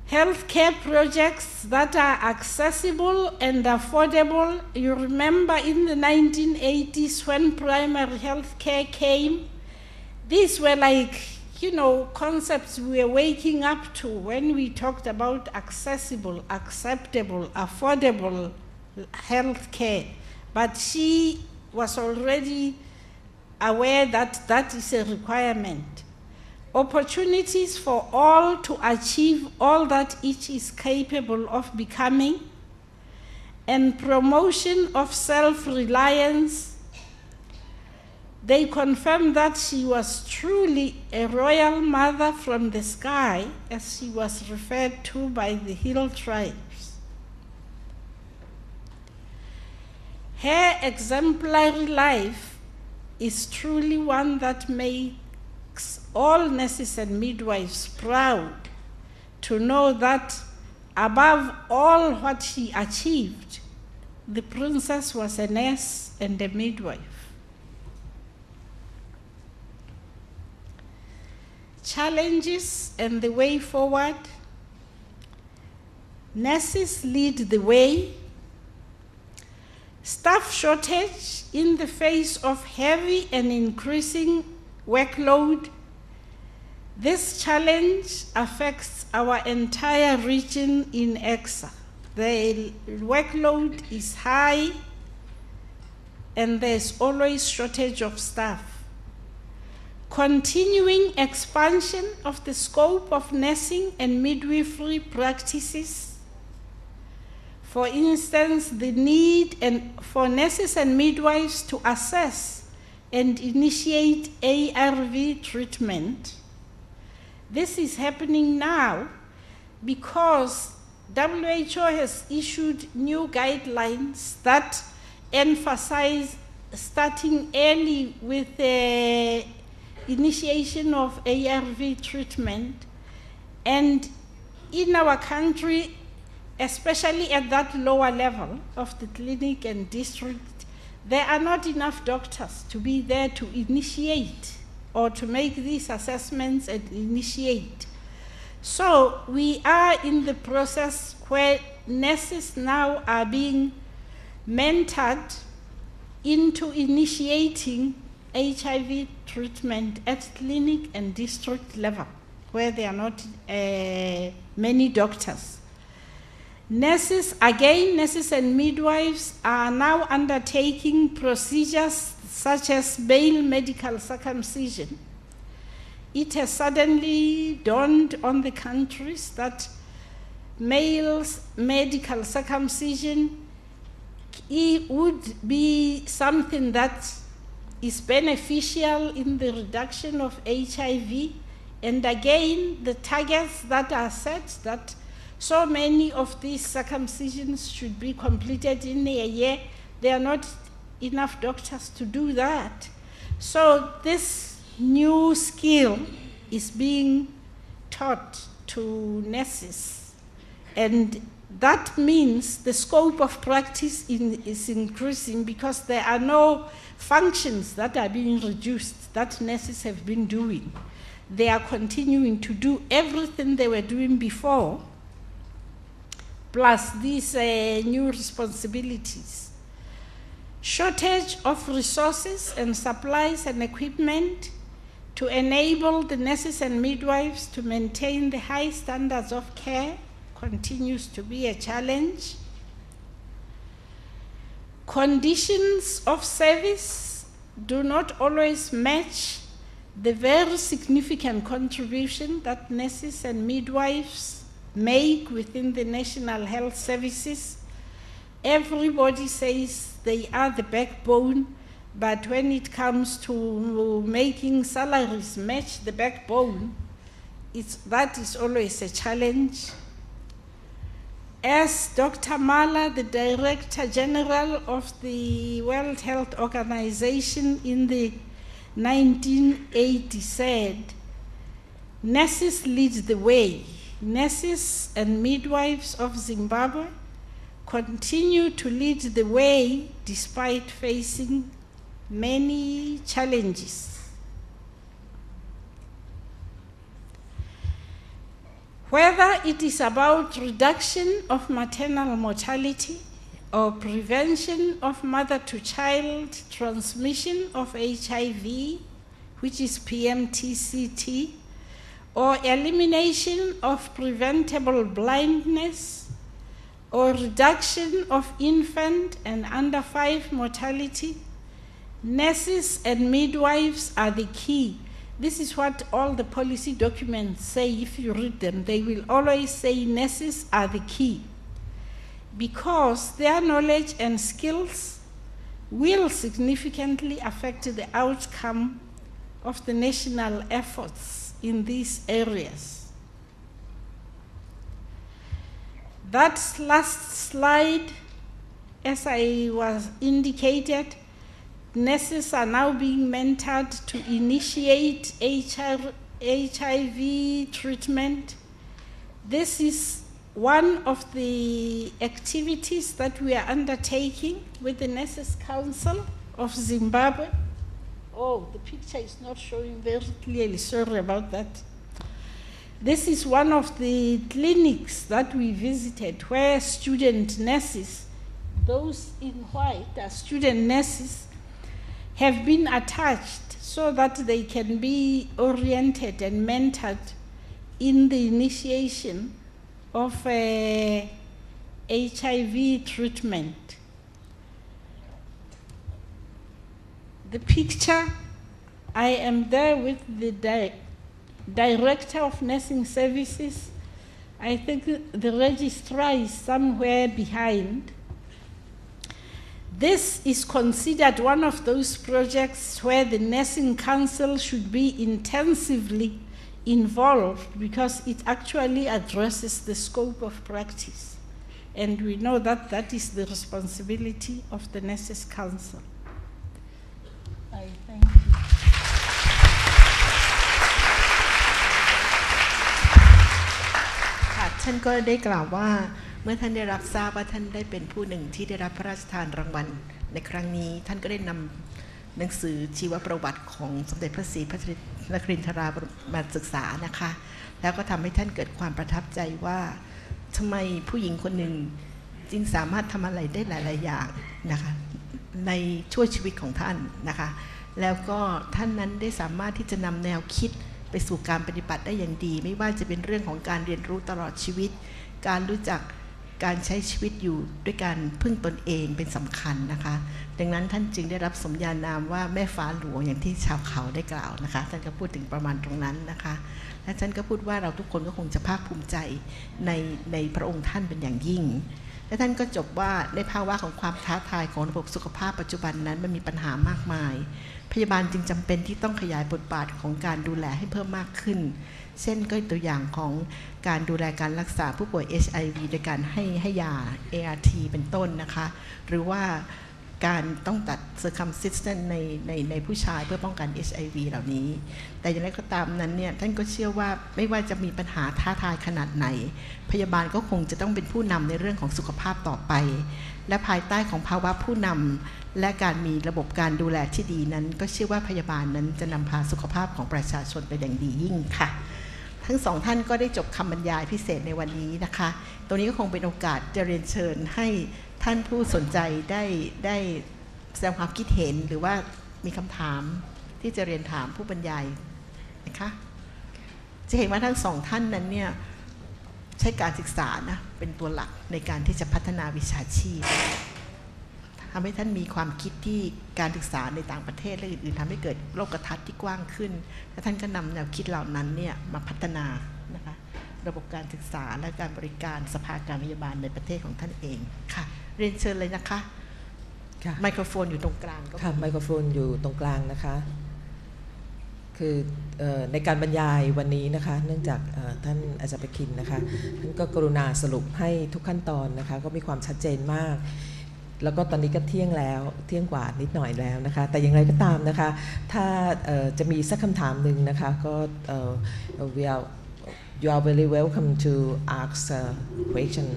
healthcare projects that are accessible and affordable. You remember in the 1980s when primary healthcare came, these were like, you know, concepts we were waking up to when we talked about accessible, acceptable, affordable healthcare. But she was already aware that that is a requirement. Opportunities for all to achieve all that each is capable of becoming, and promotion of self-reliance. They confirmed that she was truly a royal mother from the sky, as she was referred to by the hill tribes. Her exemplary life is truly one that makes all nurses and midwives proud to know that above all what she achieved, the princess was a nurse and a midwife. Challenges and the way forward. Nurses lead the way. Staff shortage in the face of heavy and increasing workload. This challenge affects our entire region in EXA. The workload is high and there's always shortage of staff. Continuing expansion of the scope of nursing and midwifery practices. For instance, the need for nurses and midwives to assess and initiate ARV treatment. This is happening now because WHO has issued new guidelines that emphasize starting early with the initiation of ARV treatment. And in our country, especially at that lower level of the clinic and district, there are not enough doctors to be there to initiate or to make these assessments and initiate. So we are in the process where nurses now are being mentored into initiating HIV treatment at clinic and district level, where there are not many doctors. Nurses and midwives are now undertaking procedures such as male medical circumcision. It has suddenly dawned on the countries that male medical circumcision would be something that is beneficial in the reduction of HIV. And again, the targets that are set, that so many of these circumcisions should be completed in a year, there are not enough doctors to do that. So this new skill is being taught to nurses. And that means the scope of practice is increasing because there are no functions that are being reduced that nurses have been doing. They are continuing to do everything they were doing before, plus these new responsibilities. Shortage of resources and supplies and equipment to enable the nurses and midwives to maintain the high standards of care continues to be a challenge. Conditions of service do not always match the very significant contribution that nurses and midwives make within the national health services. Everybody says they are the backbone, but when it comes to making salaries match the backbone, that is always a challenge. As Dr. MELLA, the Director General of the World Health Organization in the 1980 said, nurses lead the way. Nurses and midwives of Zimbabwe continue to lead the way despite facing many challenges. Whether it is about reduction of maternal mortality or prevention of mother-to-child transmission of HIV, which is PMTCT, or elimination of preventable blindness, or reduction of infant and under 5 mortality, nurses and midwives are the key. This is what all the policy documents say. If you read them, they will always say nurses are the key, because their knowledge and skills will significantly affect the outcome of the national efforts in these areas. That last slide, as I was indicated, nurses are now being mentored to initiate HIV treatment. This is one of the activities that we are undertaking with the Nurses Council of Zimbabwe. Oh, the picture is not showing very clearly, sorry about that. This is one of the clinics that we visited where student nurses, those in white are student nurses, have been attached so that they can be oriented and mentored in the initiation of HIV treatment. The picture, I am there with the Director of Nursing Services. I think the registrar is somewhere behind. This is considered one of those projects where the Nursing Council should be intensively involved, because it actually addresses the scope of practice. And we know that that is the responsibility of the Nurses Council. I thank you. ท่านก็ได้กล่าวว่าเมื่อท่านได้รับทราบว่าท่านได้เป็นผู้หนึ่งที่ได้รับพระราชทานรางวัลในครั้งนี้ท่านก็ได้นำหนังสือชีวประวัติของสมเด็จพระศรีพัชรินครินทรามาศึกษานะคะแล้วก็ทำให้ท่านเกิดความประทับใจว่าทำไมผู้หญิงคนหนึ่งจึงสามารถทำอะไรได้หลายๆอย่างนะคะในช่วงชีวิตของท่านนะคะแล้วก็ท่านนั้นได้สามารถที่จะนำแนวคิดไปสู่การปฏิบัติได้อย่างดีไม่ว่าจะเป็นเรื่องของการเรียนรู้ตลอดชีวิตการรู้จักการใช้ชีวิตอยู่ด้วยการพึ่งตนเองเป็นสำคัญนะคะดังนั้นท่านจึงได้รับสมญานามว่าแม่ฟ้าหลวงอย่างที่ชาวเขาได้กล่าวนะคะท่านก็พูดถึงประมาณตรงนั้นนะคะและท่านก็พูดว่าเราทุกคนก็คงจะภาคภูมิใจในพระองค์ท่านเป็นอย่างยิ่งและท่านก็จบว่าในภาวะของความท้าทายของระบบสุขภาพปัจจุบันนั้นมันมีปัญหามากมายพยาบาลจึงจำเป็นที่ต้องขยายบทบาทของการดูแลให้เพิ่มมากขึ้นเช่นก็ตัวอย่างของการดูแลการรักษาผู้ป่วย HIV โดยการให้ยา ART เป็นต้นนะคะหรือว่า การต้องตัด circumcision ในผู้ชายเพื่อป้องกัน HIV เหล่านี้แต่อย่างไรก็ตามนั้นเนี่ยท่านก็เชื่อว่าไม่ว่าจะมีปัญหาท้าทายขนาดไหนพยาบาลก็คงจะต้องเป็นผู้นำในเรื่องของสุขภาพต่อไปและภายใต้ของภาวะผู้นำและการมีระบบการดูแลที่ดีนั้นก็เชื่อว่าพยาบาลนั้นจะนำพาสุขภาพของประชาชนไปอย่างดียิ่งค่ะทั้งสองท่านก็ได้จบคำบรรยายพิเศษในวันนี้นะคะตรงนี้ก็คงเป็นโอกาสจะเรียนเชิญให้ท่านผู้สนใจได้แสดงความคิดเห็นหรือว่ามีคำถามที่จะเรียนถามผู้บรรยายนะคะจะเห็นว่าทั้งสองท่านนั้นเนี่ยใช้การศึกษานะเป็นตัวหลักในการที่จะพัฒนาวิชาชีพทำให้ท่านมีความคิดที่การศึกษาในต่างประเทศและอื่นๆทำให้เกิดโลกทัศน์ที่กว้างขึ้นและท่านก็นำแนวคิดเหล่านั้นเนี่ยมาพัฒนานะคะระบบการศึกษาและการบริการสภาการพยาบาลในประเทศของท่านเองค่ะเรียนเชิญเลยนะคะไมโครโฟนอยู่ตรงกลางค่ะไมโครโฟนอยู่ตรงกลางนะคะคือในการบรรยายวันนี้นะคะเนื่องจากท่านอาจารย์ปคินนะคะท่านก็กรุณาสรุปให้ทุกขั้นตอนนะคะก็มีความชัดเจนมากแล้วก็ตอนนี้ก็เที่ยงแล้วเที่ยงกว่านิดหน่อยแล้วนะคะแต่อย่างไรก็ตามนะคะถ้าจะมีสักคำถามหนึ่งนะคะก็you are very welcome to ask question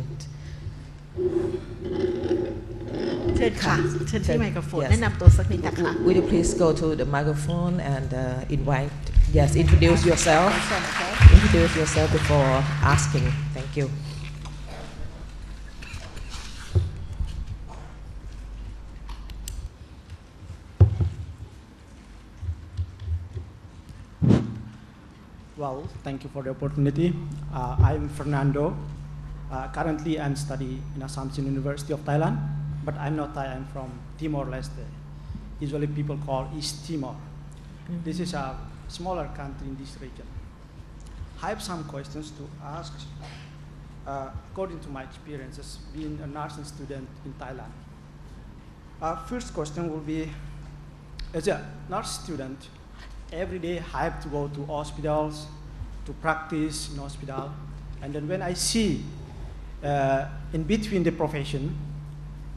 เชิญค่ะเชิญที่ไมโครโฟนแนะนำตัวสักนิดนะคะ Would you please go to the microphone and introduce yourself before asking. Thank you. Well, thank you for the opportunity. I'm Fernando. Currently, I'm studying in Assumption University of Thailand, but I'm not Thai. I'm from Timor-Leste. Usually, people call East Timor. This is a smaller country in this region. I have some questions to ask. According to my experiences, being a nursing student in Thailand. First question will be: as a nurse student, every day I have to go to hospitals to practice in hospital, and then when I see in between the profession,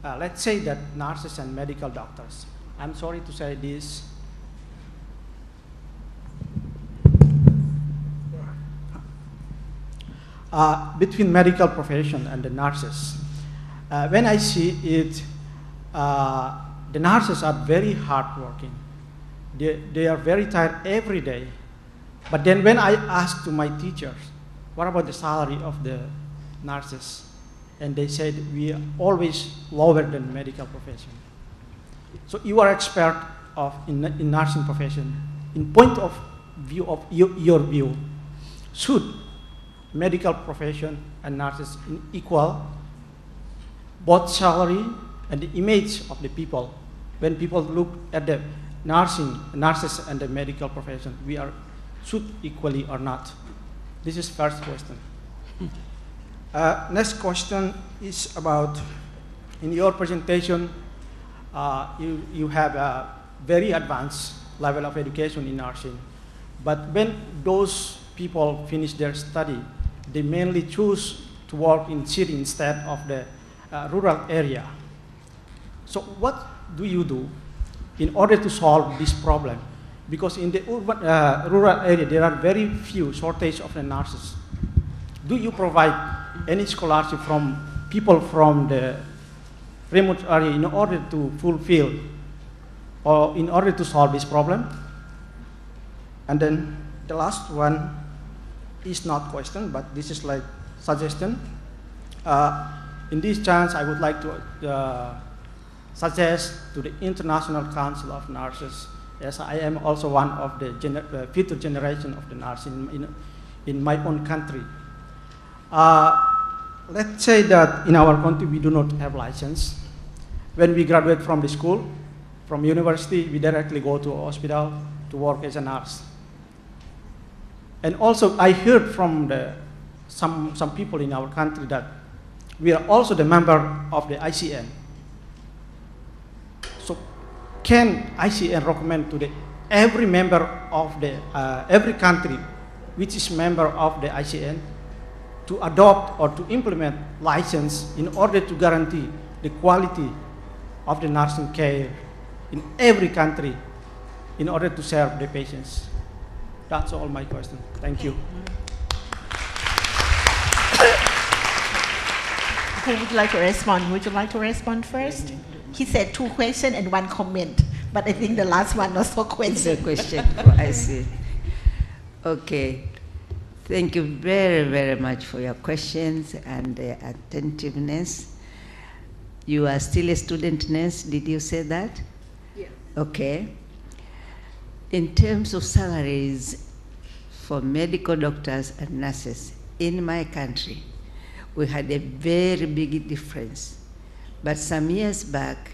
let's say that nurses and medical doctors, I'm sorry to say this, between medical profession and the nurses, when I see it, the nurses are very hardworking. They are very tired every day. But then when I ask to my teachers, what about the salary of the nurses? And they said, we are always lower than medical profession. So you are expert in nursing profession. In point of view of your view, should medical profession and nurses equal both salary and the image of the people? When people look at the nurses and the medical profession, we are should equally or not? This is first question. Next question is about, in your presentation, you have a very advanced level of education in nursing. But when those people finish their study, they mainly choose to work in city instead of the rural area. So what do you do in order to solve this problem? Because in the urban, rural area, there are very few shortage of the nurses. Do you provide any scholarship from people from the remote area in order to fulfill or in order to solve this problem? And then the last one is not question, but this is like suggestion. In this chance, I would like to suggest to the International Council of Nurses, as I am also one of the future generation of the nurses in my own country. Let's say that in our country we do not have license. When we graduate from the school, from university, we directly go to a hospital to work as a nurse. And also I heard from some people in our country that we are also the member of the ICN. So can ICN recommend to every member of every country which is member of the ICN to adopt or to implement license in order to guarantee the quality of the nursing care in every country in order to serve the patients. That's all my question. Thank you. Who would like to respond? Would you like to respond first? He said 2 questions and 1 comment, but I think the last one also question. The question, I see. Okay. Thank you very, very much for your questions and attentiveness. You are still a student nurse, did you say that? Yes. Okay. In terms of salaries for medical doctors and nurses in my country, we had a very big difference. But some years back,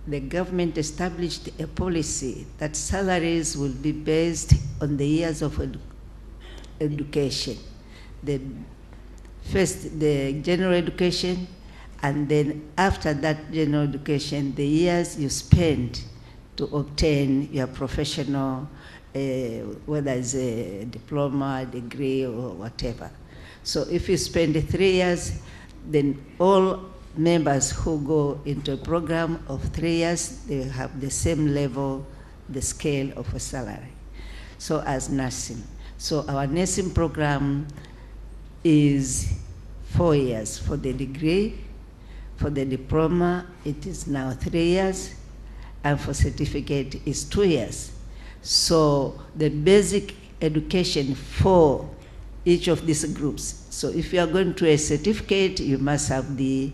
the government established a policy that salaries will be based on the years of education. First, the general education, and then after that general education, the years you spend to obtain your professional, whether it's a diploma, degree, or whatever. So if you spend 3 years, then all members who go into a program of 3 years, they have the same level, the scale of a salary. So as nursing. So our nursing program is 4 years for the degree. For the diploma, it is now 3 years, and for certificate is 2 years. So the basic education for each of these groups. So if you are going to a certificate, you must have the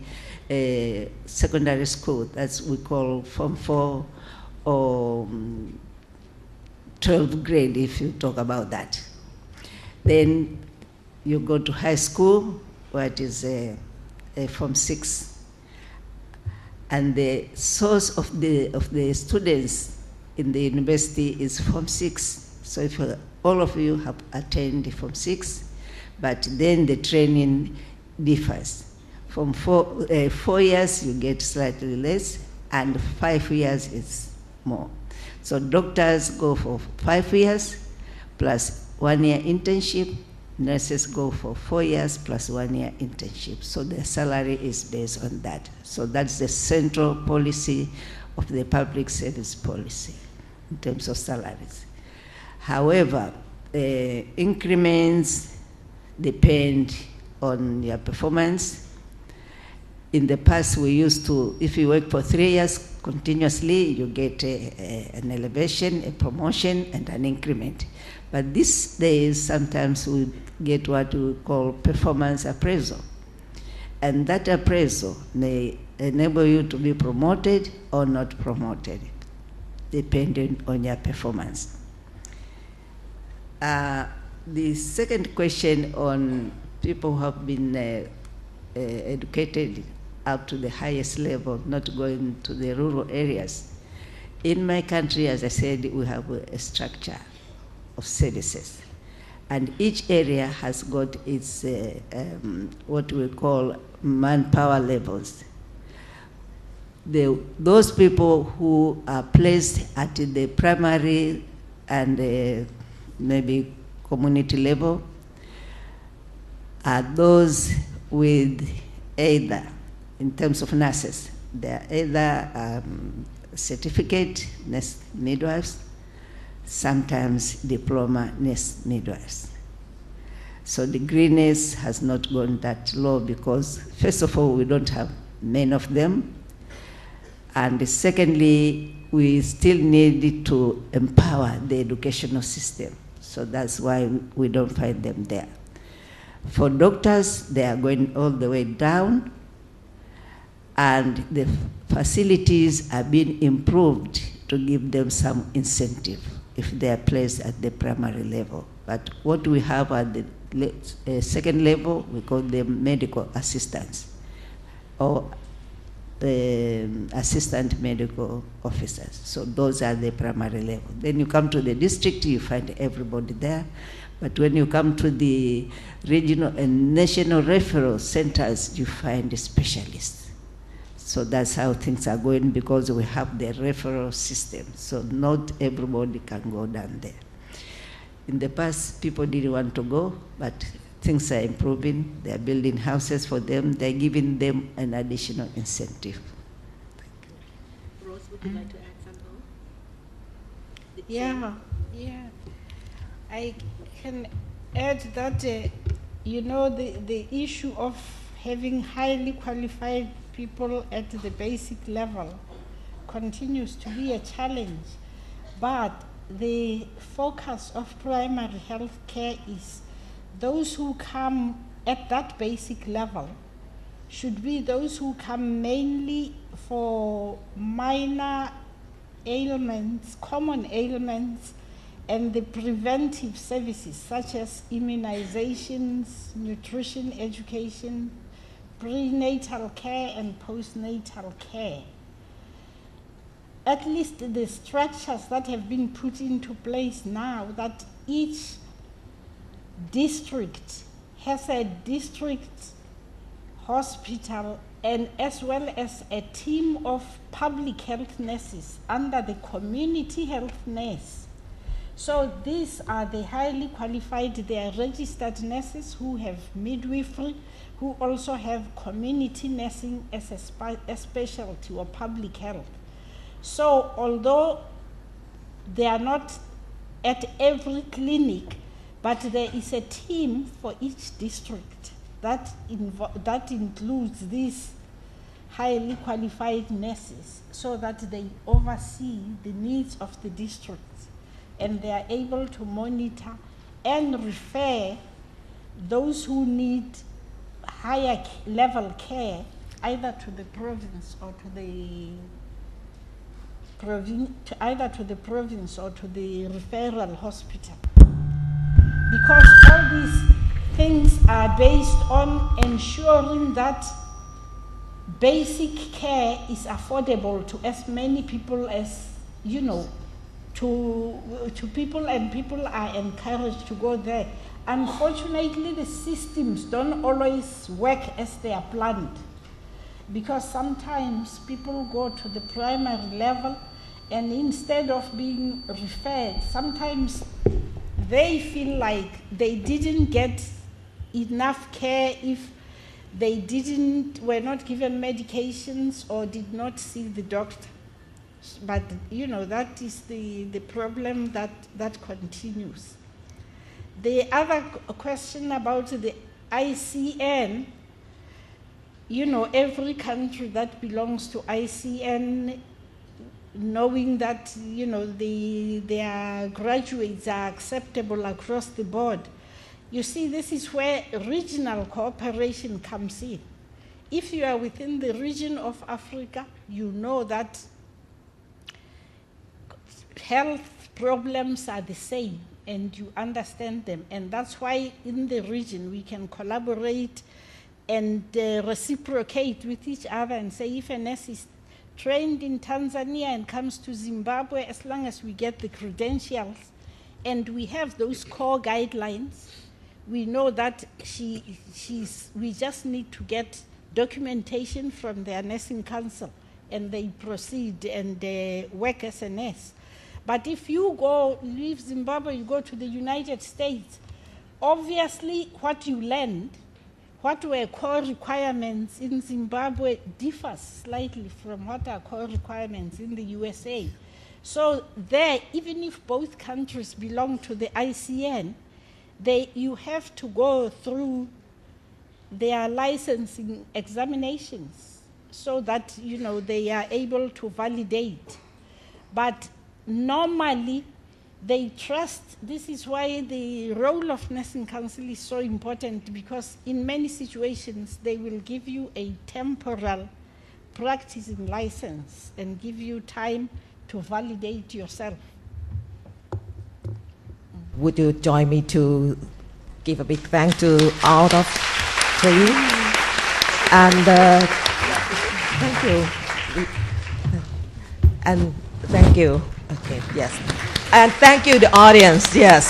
secondary school. That's we call Form 4 or 12th grade, if you talk about that. Then you go to high school, where it is a Form 6. And the source of the students in the university is Form 6. So if all of you have attained Form 6, but then the training differs. From 4 years, you get slightly less, and 5 years is more. So doctors go for 5 years plus 1 year internship. Nurses go for 4 years plus 1 year internship. So the salary is based on that. So that's the central policy of the public service policy in terms of salaries. However, increments depend on your performance. In the past, we used to, if you work for 3 years continuously, you get an elevation, a promotion, and an increment. But these days, sometimes we get what we call performance appraisal. And that appraisal may enable you to be promoted or not promoted, depending on your performance. The second question on people who have been educated up to the highest level, not going to the rural areas. In my country, as I said, we have a structure of services. And each area has got its, what we call manpower levels. Those people who are placed at the primary and maybe community level are those with either, in terms of nurses, they are either certificate nurse midwives, sometimes diploma nurse midwives. So the greenness has not gone that low because, first of all, we don't have many of them. And secondly, we still need to empower the educational system. So that's why we don't find them there. For doctors, they are going all the way down, and the facilities are being improved to give them some incentive if they are placed at the primary level. But what we have at the second level, we call them medical assistants or assistant medical officers. So those are the primary level. Then you come to the district, you find everybody there. But when you come to the regional and national referral centers, you find specialists. So that's how things are going because we have the referral system. So not everybody can go down there. In the past, people didn't want to go, but things are improving. They're building houses for them. They're giving them an additional incentive. would you like to add something? Yeah. I can add that, you know, the issue of having highly qualified people at the basic level continues to be a challenge, but the focus of primary health care is those who come at that basic level should be those who come mainly for minor ailments, common ailments, and the preventive services such as immunizations, nutrition education, prenatal care, and postnatal care. At least the structures that have been put into place now, that each district has a district hospital and as well as a team of public health nurses under the community health nurse. So these are the highly qualified, they are registered nurses who have midwifery, who also have community nursing as a specialty or public health. So although they are not at every clinic, but there is a team for each district that includes these highly qualified nurses so that they oversee the needs of the district and they are able to monitor and refer those who need higher level care either to the province or to the province or to the referral hospital. Because all these things are based on ensuring that basic care is affordable to as many people as, you know, to people, and people are encouraged to go there. Unfortunately, the systems don't always work as they are planned, because sometimes people go to the primary level and instead of being referred, sometimes they feel like they didn't get enough care if they were not given medications or did not see the doctor. But you know, that is the problem that continues. The other question about the ICN, you know, every country that belongs to ICN, knowing that, you know, their graduates are acceptable across the board. You see, this is where regional cooperation comes in. If you are within the region of Africa, you know that health problems are the same and you understand them. And that's why in the region we can collaborate and reciprocate with each other and say, if a nurse is trained in Tanzania and comes to Zimbabwe, as long as we get the credentials and we have those core guidelines, we know that we just need to get documentation from their nursing council and they proceed and work as a nurse. But if you leave Zimbabwe, you go to the United States, obviously what you learned, what were core requirements in Zimbabwe differs slightly from what are core requirements in the USA. So there, even if both countries belong to the ICN, you have to go through their licensing examinations so that, you know, they are able to validate. But normally, they trust. This is why the role of nursing council is so important, because in many situations they will give you a temporal practicing license and give you time to validate yourself. Would you join me to give a big thank to all of three? And thank you. And thank you. Okay, yes. And thank you, the audience, yes.